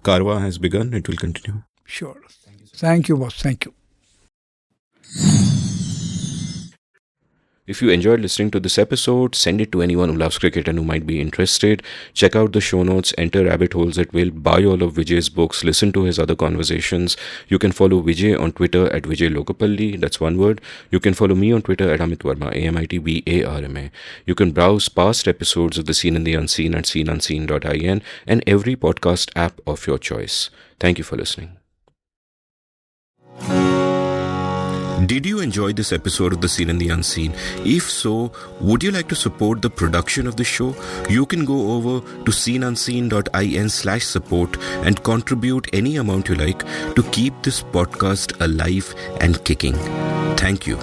Karwa has begun. It will continue. Sure. Thank you, boss. Thank you. If you enjoyed listening to this episode, send it to anyone who loves cricket and who might be interested. Check out the show notes, enter rabbit holes at will, buy all of Vijay's books, listen to his other conversations. You can follow Vijay on Twitter at Vijay Lokapally, that's one word. You can follow me on Twitter at Amit Varma, AMITBARMA. You can browse past episodes of The Seen and the Unseen at seenunseen.in and every podcast app of your choice. Thank you for listening. Did you enjoy this episode of The Seen and the Unseen? If so, would you like to support the production of the show? You can go over to seenunseen.in/support and contribute any amount you like to keep this podcast alive and kicking. Thank you.